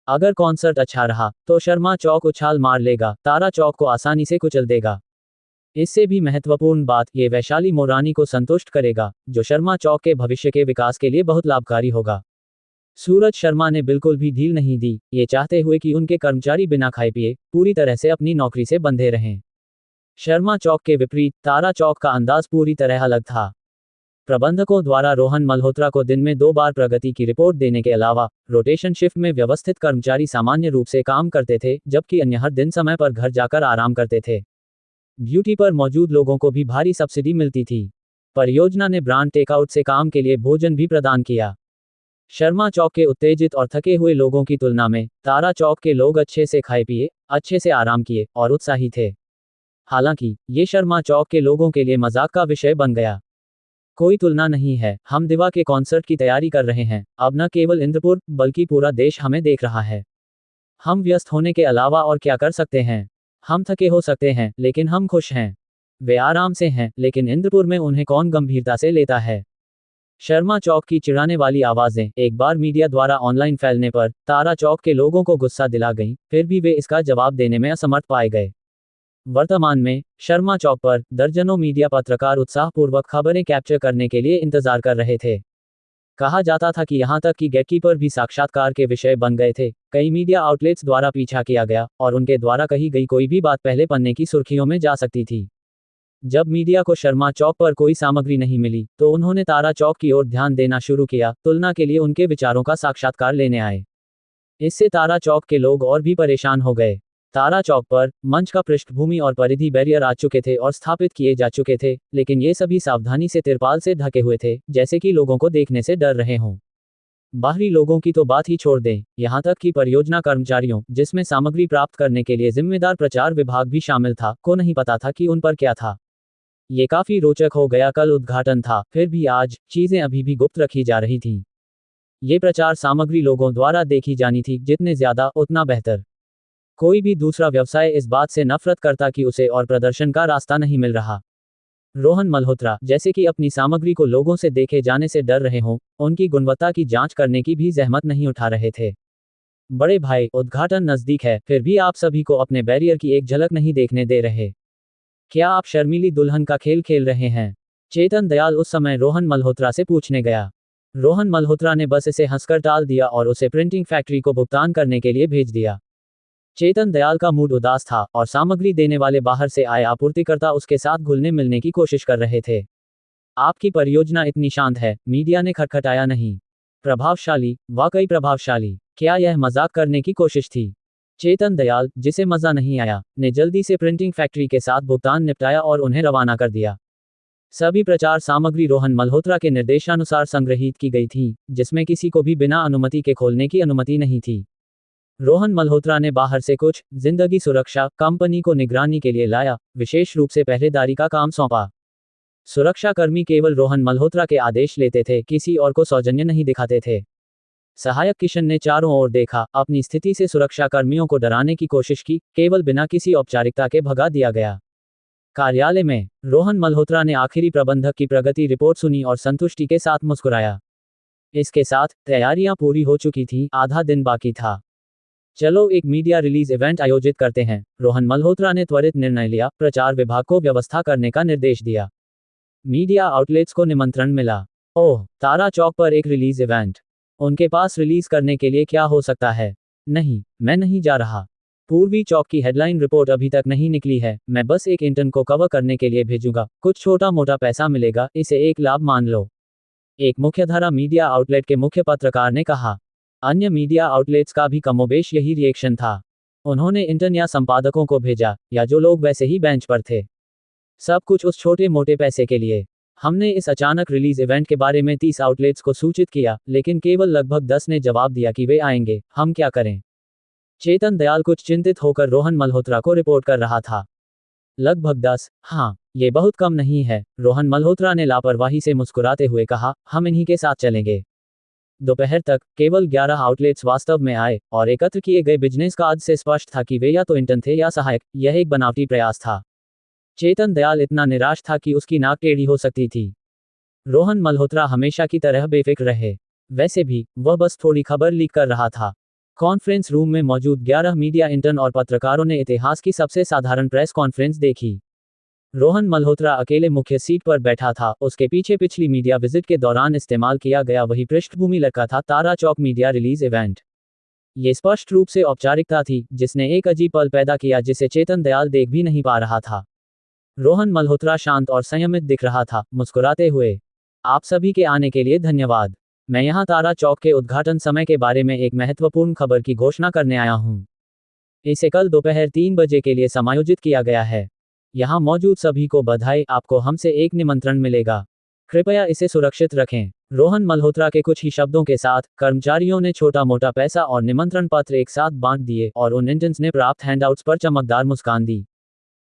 अगर कॉन्सर्ट अच्छा रहा तो शर्मा चौक उछाल मार लेगा, तारा चौक को आसानी से कुचल देगा। इससे भी महत्वपूर्ण बात, ये वैशाली मोरानी को संतुष्ट करेगा, जो शर्मा चौक के भविष्य के विकास के लिए बहुत लाभकारी होगा। सूरज शर्मा ने बिल्कुल भी ढील नहीं दी, ये चाहते हुए कि उनके कर्मचारी बिना खाए पिए पूरी तरह से अपनी नौकरी से बंधे रहें। शर्मा चौक के विपरीत तारा चौक का अंदाज पूरी तरह अलग था। प्रबंधकों द्वारा रोहन मल्होत्रा को दिन में 2 बार प्रगति की रिपोर्ट देने के अलावा रोटेशन शिफ्ट में व्यवस्थित कर्मचारी सामान्य रूप से काम करते थे, जबकि अन्य हर दिन समय पर घर जाकर आराम करते थे। ड्यूटी पर मौजूद लोगों को भी भारी सब्सिडी मिलती थी। परियोजना ने ब्रांड टेकआउट से काम के लिए भोजन भी प्रदान किया। शर्मा चौक के उत्तेजित और थके हुए लोगों की तुलना में तारा चौक के लोग अच्छे से खाए पिए, अच्छे से आराम किए और उत्साही थे। हालांकि ये शर्मा चौक के लोगों के लिए मजाक का विषय बन गया। कोई तुलना नहीं है, हम दिवा के कॉन्सर्ट की तैयारी कर रहे हैं। अब न केवल इंद्रपुर बल्कि पूरा देश हमें देख रहा है। हम व्यस्त होने के अलावा और क्या कर सकते हैं? हम थके हो सकते हैं, लेकिन हम खुश हैं। वे आराम से हैं, लेकिन इंद्रपुर में उन्हें कौन गंभीरता से लेता है? शर्मा चौक की चिढ़ाने वाली आवाजें एक बार मीडिया द्वारा ऑनलाइन फैलने पर तारा चौक के लोगों को गुस्सा दिला गईं, फिर भी वे इसका जवाब देने में असमर्थ पाए गए। वर्तमान में शर्मा चौक पर दर्जनों मीडिया पत्रकार उत्साहपूर्वक खबरें कैप्चर करने के लिए इंतजार कर रहे थे। कहा जाता था कि यहां तक कि गेटकीपर भी साक्षात्कार के विषय बन गए थे। कई मीडिया आउटलेट्स द्वारा पीछा किया गया और उनके द्वारा कही गई कोई भी बात पहले पन्ने की सुर्खियों में जा सकती थी। जब मीडिया को शर्मा चौक पर कोई सामग्री नहीं मिली तो उन्होंने तारा चौक की ओर ध्यान देना शुरू किया, तुलना के लिए उनके विचारों का साक्षात्कार लेने आए। इससे तारा चौक के लोग और भी परेशान हो गए। तारा चौक पर मंच का पृष्ठभूमि और परिधि बैरियर आ चुके थे और स्थापित किए जा चुके थे, लेकिन ये सभी सावधानी से तिरपाल से ढके हुए थे, जैसे कि लोगों को देखने से डर रहे हों। बाहरी लोगों की तो बात ही छोड़ दें, यहां तक कि परियोजना कर्मचारियों, जिसमें सामग्री प्राप्त करने के लिए जिम्मेदार प्रचार विभाग भी शामिल था, को नहीं पता था कि उन पर क्या था। ये काफी रोचक हो गया। कल उद्घाटन था, फिर भी आज चीजें अभी भी गुप्त रखी जा रही थीं। ये प्रचार सामग्री लोगों द्वारा देखी जानी थी, जितने ज्यादा उतना बेहतर। कोई भी दूसरा व्यवसाय इस बात से नफरत करता कि उसे और प्रदर्शन का रास्ता नहीं मिल रहा। रोहन मल्होत्रा, जैसे कि अपनी सामग्री को लोगों से देखे जाने से डर रहे हों, उनकी गुणवत्ता की जांच करने की भी जहमत नहीं उठा रहे थे। बड़े भाई, उद्घाटन नजदीक है, फिर भी आप सभी को अपने बैरियर की एक झलक नहीं देखने दे रहे। क्या आप शर्मीली दुल्हन का खेल खेल रहे हैं? चेतन दयाल उस समय रोहन मल्होत्रा से पूछने गया। रोहन मल्होत्रा ने बस इसे हंसकर टाल दिया और उसे प्रिंटिंग फैक्ट्री को भुगतान करने के लिए भेज दिया। चेतन दयाल का मूड उदास था और सामग्री देने वाले बाहर से आए आपूर्तिकर्ता उसके साथ घुलने मिलने की कोशिश कर रहे थे। आपकी परियोजना इतनी शांत है, मीडिया ने खटखटाया नहीं। प्रभावशाली, वाकई प्रभावशाली। क्या यह मजाक करने की कोशिश थी? चेतन दयाल, जिसे मजा नहीं आया, ने जल्दी से प्रिंटिंग फैक्ट्री के साथ भुगतान निपटाया और उन्हें रवाना कर दिया। सभी प्रचार सामग्री रोहन मल्होत्रा के निर्देशानुसार संग्रहित की गई थी, जिसमें किसी को भी बिना अनुमति के खोलने की अनुमति नहीं थी। रोहन मल्होत्रा ने बाहर से कुछ जिंदगी सुरक्षा कंपनी को निगरानी के लिए लाया, विशेष रूप से पहरेदारी का काम सौंपा। सुरक्षाकर्मी केवल रोहन मल्होत्रा के आदेश लेते थे, किसी और को सौजन्य नहीं दिखाते थे। सहायक किशन ने चारों ओर देखा, अपनी स्थिति से सुरक्षाकर्मियों को डराने की कोशिश की, केवल बिना किसी औपचारिकता के भगा दिया गया। कार्यालय में रोहन मल्होत्रा ने आखिरी प्रबंधक की प्रगति रिपोर्ट सुनी और संतुष्टि के साथ मुस्कुराया। इसके साथ तैयारियां पूरी हो चुकी थी, आधा दिन बाकी था। चलो एक मीडिया रिलीज इवेंट आयोजित करते हैं, रोहन मल्होत्रा ने त्वरित निर्णय लिया। प्रचार विभाग को व्यवस्था करने का निर्देश दिया। मीडिया आउटलेट्स को निमंत्रण मिला। ओह, तारा चौक पर एक रिलीज इवेंट। उनके पास रिलीज करने के लिए क्या हो सकता है? नहीं, मैं नहीं जा रहा। पूर्वी चौक की हेडलाइन रिपोर्ट अभी तक नहीं निकली है, मैं बस एक इंटर्न को कवर करने के लिए भेजूंगा, कुछ छोटा मोटा पैसा मिलेगा, इसे एक लाभ मान लो, एक मुख्यधारा मीडिया आउटलेट के मुख्य पत्रकार ने कहा। अन्य मीडिया आउटलेट्स का भी कमोबेश यही रिएक्शन था। उन्होंने इंटर्न या संपादकों को भेजा, या जो लोग वैसे ही बेंच पर थे। सब कुछ उस छोटे मोटे पैसे के लिए। हमने इस अचानक रिलीज इवेंट के बारे में 30 आउटलेट्स को सूचित किया, लेकिन केवल लगभग 10 ने जवाब दिया कि वे आएंगे, हम क्या करें? चेतन दयाल कुछ चिंतित होकर रोहन मल्होत्रा को रिपोर्ट कर रहा था। लगभग 10, हाँ, ये बहुत कम नहीं है, रोहन मल्होत्रा ने लापरवाही से मुस्कुराते हुए कहा, हम इन्हीं के साथ चलेंगे। दोपहर तक केवल 11 आउटलेट्स वास्तव में आए, और एकत्र किए गए बिजनेस कार्ड से स्पष्ट था कि वे या तो इंटर्न थे या सहायक, यह एक बनावटी प्रयास था। चेतन दयाल इतना निराश था कि उसकी नाक टेढ़ी हो सकती थी। रोहन मल्होत्रा हमेशा की तरह बेफिक्र रहे। वैसे भी वह बस थोड़ी खबर लीक कर रहा था। कॉन्फ्रेंस रूम में मौजूद 11 मीडिया इंटर्न और पत्रकारों ने इतिहास की सबसे साधारण प्रेस कॉन्फ्रेंस देखी। रोहन मल्होत्रा अकेले मुख्य सीट पर बैठा था, उसके पीछे पिछली मीडिया विजिट के दौरान इस्तेमाल किया गया वही पृष्ठभूमि लड़का था, तारा चौक मीडिया रिलीज इवेंट। ये स्पष्ट रूप से औपचारिकता थी, जिसने एक अजीब पल पैदा किया जिसे चेतन दयाल देख भी नहीं पा रहा था। रोहन मल्होत्रा शांत और संयमित दिख रहा था, मुस्कुराते हुए। आप सभी के आने के लिए धन्यवाद। मैं यहाँ तारा चौक के उद्घाटन समय के बारे में एक महत्वपूर्ण खबर की घोषणा करने आया हूँ। इसे कल दोपहर 3 बजे के लिए समायोजित किया गया है। यहाँ मौजूद सभी को बधाई, आपको हमसे एक निमंत्रण मिलेगा। कृपया इसे सुरक्षित रखें। रोहन मल्होत्रा के कुछ ही शब्दों के साथ कर्मचारियों ने छोटा मोटा पैसा और निमंत्रण पत्र एक साथ बांट दिए और उन इंटर्न्स ने प्राप्त हैंडआउट्स पर चमकदार मुस्कान दी।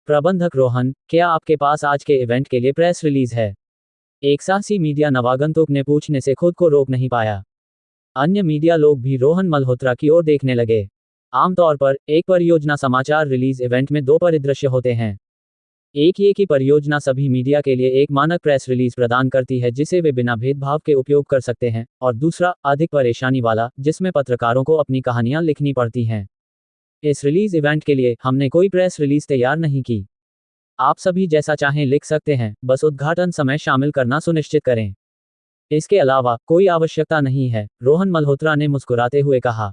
प्रबंधक रोहन, क्या आपके पास आज के इवेंट के लिए प्रेस रिलीज है? एक साहसी मीडिया नवागंतुक ने पूछने से खुद को रोक नहीं पाया। अन्य मीडिया लोग भी रोहन मल्होत्रा की ओर देखने लगे। आमतौर पर एक परियोजना समाचार रिलीज इवेंट में 2 परिदृश्य होते हैं। एक ये कि परियोजना सभी मीडिया के लिए एक मानक प्रेस रिलीज प्रदान करती है जिसे वे बिना भेदभाव के उपयोग कर सकते हैं, और दूसरा, अधिक परेशानी वाला, जिसमें पत्रकारों को अपनी कहानियां लिखनी पड़ती हैं। इस रिलीज इवेंट के लिए हमने कोई प्रेस रिलीज तैयार नहीं की। आप सभी जैसा चाहें लिख सकते हैं, बस उद्घाटन समय शामिल करना सुनिश्चित करें। इसके अलावा कोई आवश्यकता नहीं है, रोहन मल्होत्रा ने मुस्कुराते हुए कहा।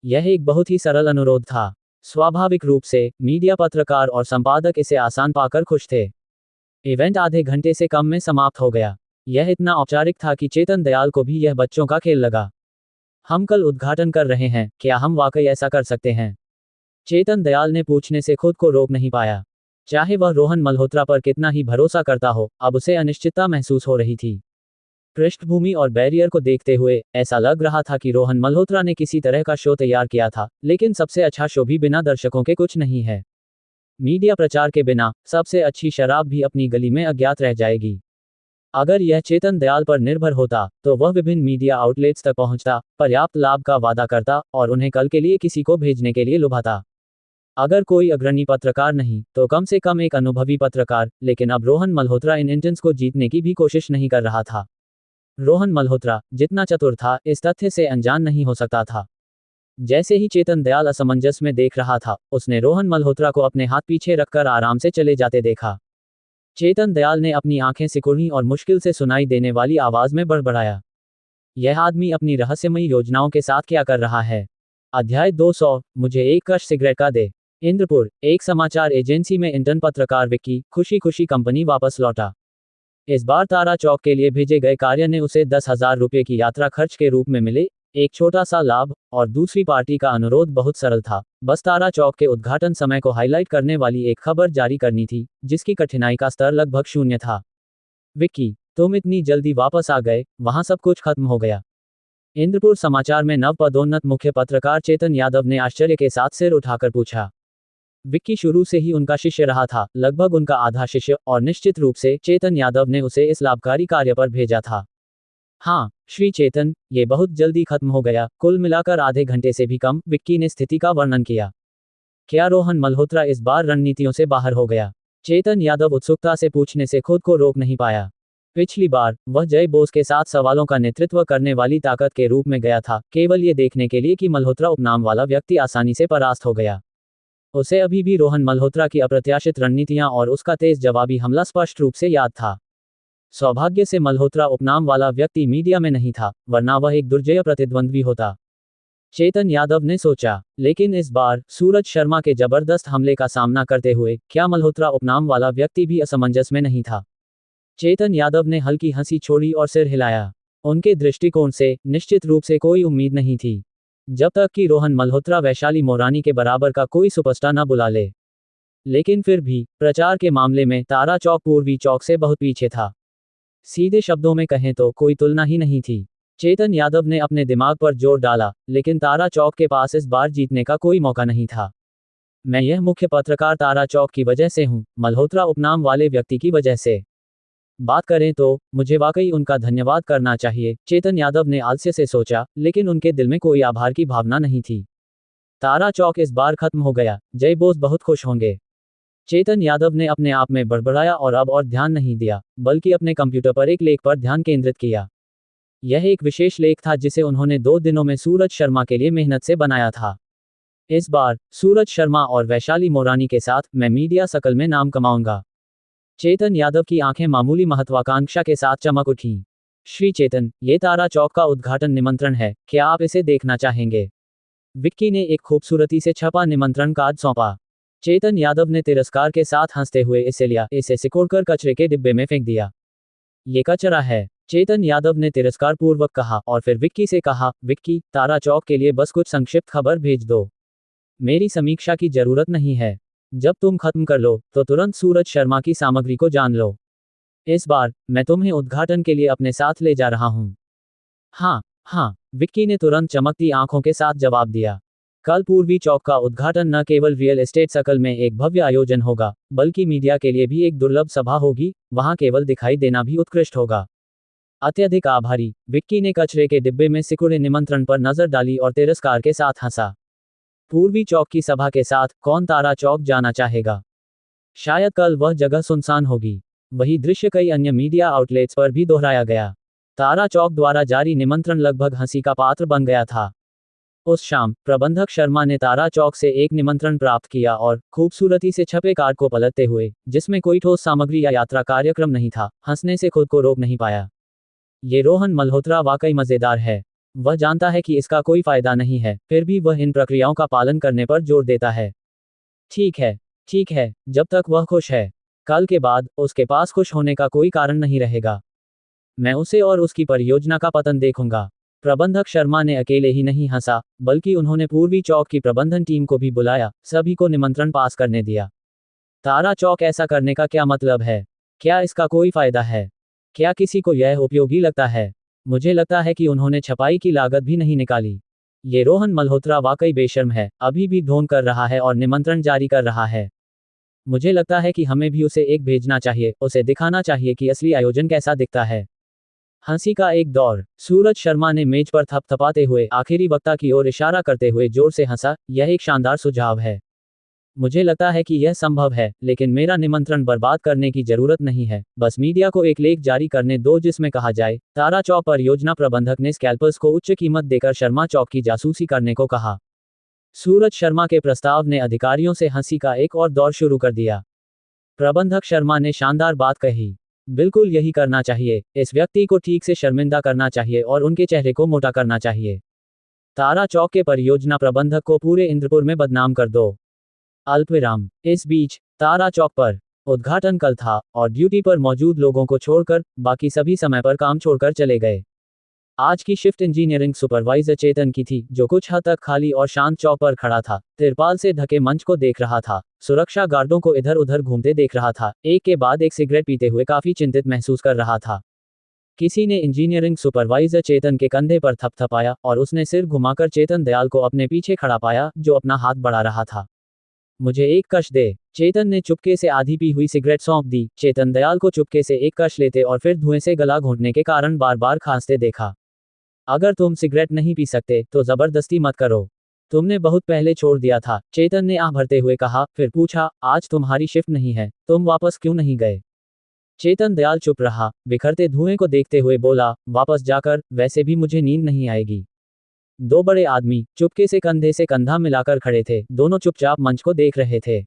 यह एक बहुत ही सरल अनुरोध था। स्वाभाविक रूप से मीडिया पत्रकार और संपादक इसे आसान पाकर खुश थे। इवेंट आधे घंटे से कम में समाप्त हो गया। यह इतना औपचारिक था कि चेतन दयाल को भी यह बच्चों का खेल लगा। हम कल उद्घाटन कर रहे हैं, क्या हम वाकई ऐसा कर सकते हैं? चेतन दयाल ने पूछने से खुद को रोक नहीं पाया। चाहे वह रोहन मल्होत्रा पर कितना ही भरोसा करता हो, अब उसे अनिश्चितता महसूस हो रही थी। पृष्ठभूमि और बैरियर को देखते हुए ऐसा लग रहा था कि रोहन मल्होत्रा ने किसी तरह का शो तैयार किया था, लेकिन सबसे अच्छा शो भी बिना दर्शकों के कुछ नहीं है। मीडिया प्रचार के बिना सबसे अच्छी शराब भी अपनी गली में अज्ञात रह जाएगी। अगर यह चेतन दयाल पर निर्भर होता, तो वह विभिन्न मीडिया आउटलेट्स तक पहुंचता, पर्याप्त लाभ का वादा करता और उन्हें कल के लिए किसी को भेजने के लिए लुभाता। अगर कोई अग्रणी पत्रकार नहीं, तो कम से कम एक अनुभवी पत्रकार, लेकिन अब रोहन मल्होत्रा इन इंटर्न्स को जीतने की भी कोशिश नहीं कर रहा था। रोहन मल्होत्रा जितना चतुर था, इस तथ्य से अनजान नहीं हो सकता था। जैसे ही चेतन दयाल असमंजस में देख रहा था, उसने रोहन मल्होत्रा को अपने हाथ पीछे रखकर आराम से चले जाते देखा। चेतन दयाल ने अपनी आंखें सिकुड़ी और मुश्किल से सुनाई देने वाली आवाज में बड़बड़ाया, यह आदमी अपनी रहस्यमयी योजनाओं के साथ क्या कर रहा है? अध्याय 200, मुझे एक कश सिगरेट का दे। इंद्रपुर, एक समाचार एजेंसी में इंटर्न पत्रकार विक्की खुशी खुशी कंपनी वापस लौटा। इस बार तारा चौक के लिए भेजे गए कार्य ने उसे 10,000 रुपये की यात्रा खर्च के रूप में मिले, एक छोटा सा लाभ, और दूसरी पार्टी का अनुरोध बहुत सरल था, बस तारा चौक के उद्घाटन समय को हाईलाइट करने वाली एक खबर जारी करनी थी, जिसकी कठिनाई का स्तर लगभग 0 था। विक्की, तुम इतनी जल्दी वापस आ गए, वहां सब कुछ खत्म हो गया। इंद्रपुर समाचार में नव पदोन्नत मुख्य पत्रकार चेतन यादव ने आश्चर्य के साथ सिर उठाकर पूछा। विक्की शुरू से ही उनका शिष्य रहा था, लगभग उनका आधा शिष्य, और निश्चित रूप से चेतन यादव ने उसे इस लाभकारी कार्य पर भेजा था। हाँ श्री चेतन, ये बहुत जल्दी खत्म हो गया, कुल मिलाकर आधे घंटे से भी कम, विक्की ने स्थिति का वर्णन किया। क्या रोहन मल्होत्रा इस बार रणनीतियों से बाहर हो गया? चेतन यादव उत्सुकता से पूछने से खुद को रोक नहीं पाया। पिछली बार वह जय बोस के साथ सवालों का नेतृत्व करने वाली ताकत के रूप में गया था, केवल ये देखने के लिए कि मल्होत्रा उपनाम वाला व्यक्ति आसानी से परास्त हो गया। उसे अभी भी रोहन मल्होत्रा की अप्रत्याशित रणनीतियां और उसका तेज जवाबी हमला स्पष्ट रूप से याद था। सौभाग्य से मल्होत्रा उपनाम वाला व्यक्ति मीडिया में नहीं था, वरना वह एक दुर्जय प्रतिद्वंद्वी होता, चेतन यादव ने सोचा। लेकिन इस बार सूरज शर्मा के जबरदस्त हमले का सामना करते हुए क्या मल्होत्रा उपनाम वाला व्यक्ति भी असमंजस में नहीं था? चेतन यादव ने हल्की हंसी छोड़ी और सिर हिलाया। उनके दृष्टिकोण से निश्चित रूप से कोई उम्मीद नहीं थी, जब तक कि रोहन मल्होत्रा वैशाली मोरानी के बराबर का कोई सुपरस्टार न बुला ले। लेकिन फिर भी प्रचार के मामले में तारा चौक पूर्वी चौक से बहुत पीछे था। सीधे शब्दों में कहें तो कोई तुलना ही नहीं थी। चेतन यादव ने अपने दिमाग पर जोर डाला, लेकिन तारा चौक के पास इस बार जीतने का कोई मौका नहीं था। मैं यह मुख्य पत्रकार तारा चौक की वजह से हूं, मल्होत्रा उपनाम वाले व्यक्ति की वजह से बात करें तो मुझे वाकई उनका धन्यवाद करना चाहिए, चेतन यादव ने आलस्य से सोचा, लेकिन उनके दिल में कोई आभार की भावना नहीं थी। तारा चौक इस बार खत्म हो गया, जय बोस बहुत खुश होंगे। चेतन यादव ने अपने आप में बड़बड़ाया और अब और ध्यान नहीं दिया, बल्कि अपने कंप्यूटर पर एक लेख पर ध्यान केंद्रित किया। यह एक विशेष लेख था जिसे उन्होंने 2 दिनों में सूरज शर्मा के लिए मेहनत से बनाया था। इस बार सूरज शर्मा और वैशाली मोरानी के साथ मैं मीडिया सर्कल में नाम कमाऊंगा। चेतन यादव की आंखें मामूली महत्वाकांक्षा के साथ चमक उठीं। श्री चेतन, ये तारा चौक का उद्घाटन निमंत्रण है, क्या आप इसे देखना चाहेंगे? विक्की ने एक खूबसूरती से छपा निमंत्रण कार्ड सौंपा। चेतन यादव ने तिरस्कार के साथ हंसते हुए इसे लिया, इसे सिकोड़कर कचरे के डिब्बे में फेंक दिया। ये कचरा है, चेतन यादव ने तिरस्कार पूर्वक कहा, और फिर विक्की से कहा, विक्की, तारा चौक के लिए बस कुछ संक्षिप्त खबर भेज दो। मेरी समीक्षा की जरूरत नहीं है। जब तुम खत्म कर लो तो तुरंत सूरज शर्मा की सामग्री को जान लो। इस बार मैं तुम्हें उद्घाटन के लिए अपने साथ ले जा रहा हूं। हाँ हाँ, विक्की ने तुरंत चमकती आंखों के साथ जवाब दिया। कल पूर्वी चौक का उद्घाटन न केवल रियल एस्टेट सर्कल में एक भव्य आयोजन होगा, बल्कि मीडिया के लिए भी एक दुर्लभ सभा होगी, वहां केवल दिखाई देना भी उत्कृष्ट होगा। अत्यधिक आभारी, विक्की ने कचरे के डिब्बे में सिकुड़े निमंत्रण पर नजर डाली और तिरस्कार के साथ हंसा। पूर्वी चौक की सभा के साथ कौन तारा चौक जाना चाहेगा? शायद कल वह जगह सुनसान होगी। वही दृश्य कई अन्य मीडिया आउटलेट्स पर भी दोहराया गया। तारा चौक द्वारा जारी निमंत्रण लगभग हंसी का पात्र बन गया था। उस शाम प्रबंधक शर्मा ने तारा चौक से एक निमंत्रण प्राप्त किया और खूबसूरती से छपे कार्ड को पलटते हुए, जिसमें कोई ठोस सामग्री या यात्रा कार्यक्रम नहीं था, हंसने से खुद को रोक नहीं पाया। ये रोहन मल्होत्रा वाकई मजेदार है। वह जानता है कि इसका कोई फायदा नहीं है, फिर भी वह इन प्रक्रियाओं का पालन करने पर जोर देता है। ठीक है, जब तक वह खुश है। कल के बाद उसके पास खुश होने का कोई कारण नहीं रहेगा। मैं उसे और उसकी परियोजना का पतन देखूंगा। प्रबंधक शर्मा ने अकेले ही नहीं हंसा, बल्कि उन्होंने पूर्वी चौक की प्रबंधन टीम को भी बुलाया, सभी को निमंत्रण पास करने दिया। तारा चौक ऐसा करने का क्या मतलब है? क्या इसका कोई फायदा है? क्या किसी को यह उपयोगी लगता है? मुझे लगता है कि उन्होंने छपाई की लागत भी नहीं निकाली। ये रोहन मल्होत्रा वाकई बेशर्म है, अभी भी ढोंग कर रहा है और निमंत्रण जारी कर रहा है। मुझे लगता है कि हमें भी उसे एक भेजना चाहिए, उसे दिखाना चाहिए कि असली आयोजन कैसा दिखता है। हंसी का एक दौर। सूरज शर्मा ने मेज पर थपथपाते हुए आखिरी वक्ता की ओर इशारा करते हुए जोर से हंसा, यह एक शानदार सुझाव है। मुझे लगता है कि यह संभव है, लेकिन मेरा निमंत्रण बर्बाद करने की जरूरत नहीं है। बस मीडिया को एक लेख जारी करने दो जिसमें कहा जाए, तारा चौक परियोजना प्रबंधक ने स्कैल्पर्स को उच्च कीमत देकर शर्मा चौक की जासूसी करने को कहा। सूरज शर्मा के प्रस्ताव ने अधिकारियों से हंसी का एक और दौर शुरू कर दिया। प्रबंधक शर्मा ने शानदार बात कही। बिल्कुल यही करना चाहिए, इस व्यक्ति को ठीक से शर्मिंदा करना चाहिए और उनके चेहरे को मोटा करना चाहिए। तारा चौक के परियोजना प्रबंधक को पूरे इंद्रपुर में बदनाम कर दो। अल्पविराम। इस बीच तारा चौक पर उद्घाटन कल था और ड्यूटी पर मौजूद लोगों को छोड़कर बाकी सभी समय पर काम छोड़कर चले गए। आज की शिफ्ट इंजीनियरिंग सुपरवाइजर चेतन की थी, जो कुछ हद तक खाली और शांत चौक पर खड़ा था, तिरपाल से ढके मंच को देख रहा था, सुरक्षा गार्डों को इधर उधर घूमते देख रहा था, एक के बाद एक सिगरेट पीते हुए काफी चिंतित महसूस कर रहा था। किसी ने इंजीनियरिंग सुपरवाइजर चेतन के कंधे पर थपथपाया और उसने सिर घुमाकर चेतन दयाल को अपने पीछे खड़ा पाया, जो अपना हाथ बढ़ा रहा था। मुझे एक कश दे। चेतन ने चुपके से आधी पी हुई सिगरेट सौंप दी। चेतन दयाल को चुपके से एक कश लेते और फिर धुएं से गला घोंटने के कारण बार बार खांसते देखा। अगर तुम सिगरेट नहीं पी सकते तो जबरदस्ती मत करो। तुमने बहुत पहले छोड़ दिया था, चेतन ने आह भरते हुए कहा, फिर पूछा, आज तुम्हारी शिफ्ट नहीं है, तुम वापस क्यों नहीं गए? चेतन दयाल चुप रहा, बिखरते धुएं को देखते हुए बोला, वापस जाकर, वैसे भी मुझे नींद नहीं आएगी। दो बड़े आदमी चुपके से कंधे से कंधा मिलाकर खड़े थे, दोनों चुपचाप मंच को देख रहे थे।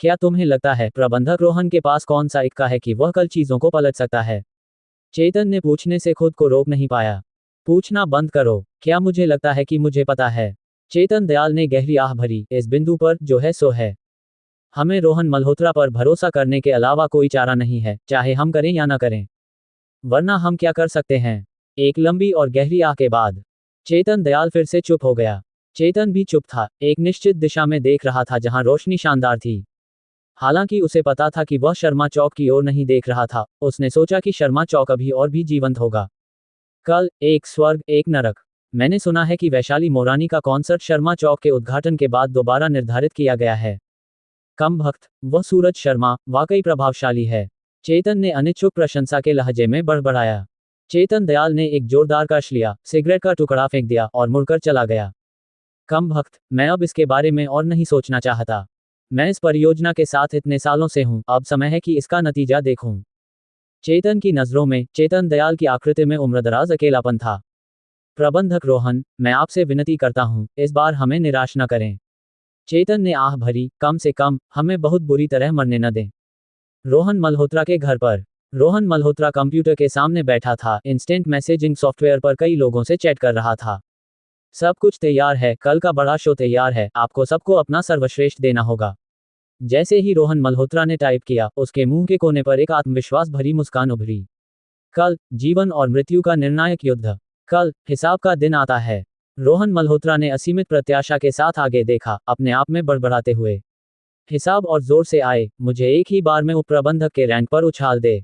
क्या तुम्हें लगता है प्रबंधक रोहन के पास कौन सा इक्का है कि वह कल चीजों को पलट सकता है? चेतन ने पूछने से खुद को रोक नहीं पाया। पूछना बंद करो। क्या मुझे लगता है कि मुझे पता है? चेतन दयाल ने गहरी आह भरी, इस बिंदु पर जो है सो है। हमें रोहन मल्होत्रा पर भरोसा करने के अलावा कोई चारा नहीं है, चाहे हम करें या न करें। वरना हम क्या कर सकते हैं? एक लंबी और गहरी आह के बाद चेतन दयाल फिर से चुप हो गया। चेतन भी चुप था, एक निश्चित दिशा में देख रहा था जहां रोशनी शानदार थी। हालांकि उसे पता था कि वह शर्मा चौक की ओर नहीं देख रहा था, उसने सोचा कि शर्मा चौक अभी और भी जीवंत होगा। कल एक स्वर्ग एक नरक। मैंने सुना है कि वैशाली मोरानी का कॉन्सर्ट शर्मा चौक के उद्घाटन के बाद दोबारा निर्धारित किया गया है। कम भक्त, वह सूरज शर्मा वाकई प्रभावशाली है। चेतन ने अनिच्छुक प्रशंसा के लहजे में बड़बड़ाया। चेतन दयाल ने एक जोरदार कश लिया, सिगरेट का टुकड़ा फेंक दिया और मुड़कर चला गया। कम भक्त, मैं अब इसके बारे में और नहीं सोचना चाहता। मैं इस परियोजना के साथ इतने सालों से हूं, अब समय है कि इसका नतीजा देखूं। चेतन की नजरों में चेतन दयाल की आकृति में उम्रदराज अकेलापन था। प्रबंधक रोहन, मैं आपसे विनती करता हूं, इस बार हमें निराश न करें। चेतन ने आह भरी, कम से कम हमें बहुत बुरी तरह मरने न दें। रोहन मल्होत्रा के घर पर रोहन मल्होत्रा कंप्यूटर के सामने बैठा था, इंस्टेंट मैसेजिंग सॉफ्टवेयर पर कई लोगों से चैट कर रहा था। सब कुछ तैयार है, कल का बड़ा शो तैयार है, आपको सबको अपना सर्वश्रेष्ठ देना होगा। जैसे ही रोहन मल्होत्रा ने टाइप किया, उसके मुंह के कोने पर एक आत्मविश्वास भरी मुस्कान उभरी। कल जीवन और मृत्यु का निर्णायक युद्ध, कल हिसाब का दिन आता है। रोहन मल्होत्रा ने असीमित प्रत्याशा के साथ आगे देखा, अपने आप में बड़बड़ाते हुए। हिसाब और जोर से आए, मुझे एक ही बार में उपप्रबंधक के रैंक पर उछाल दे।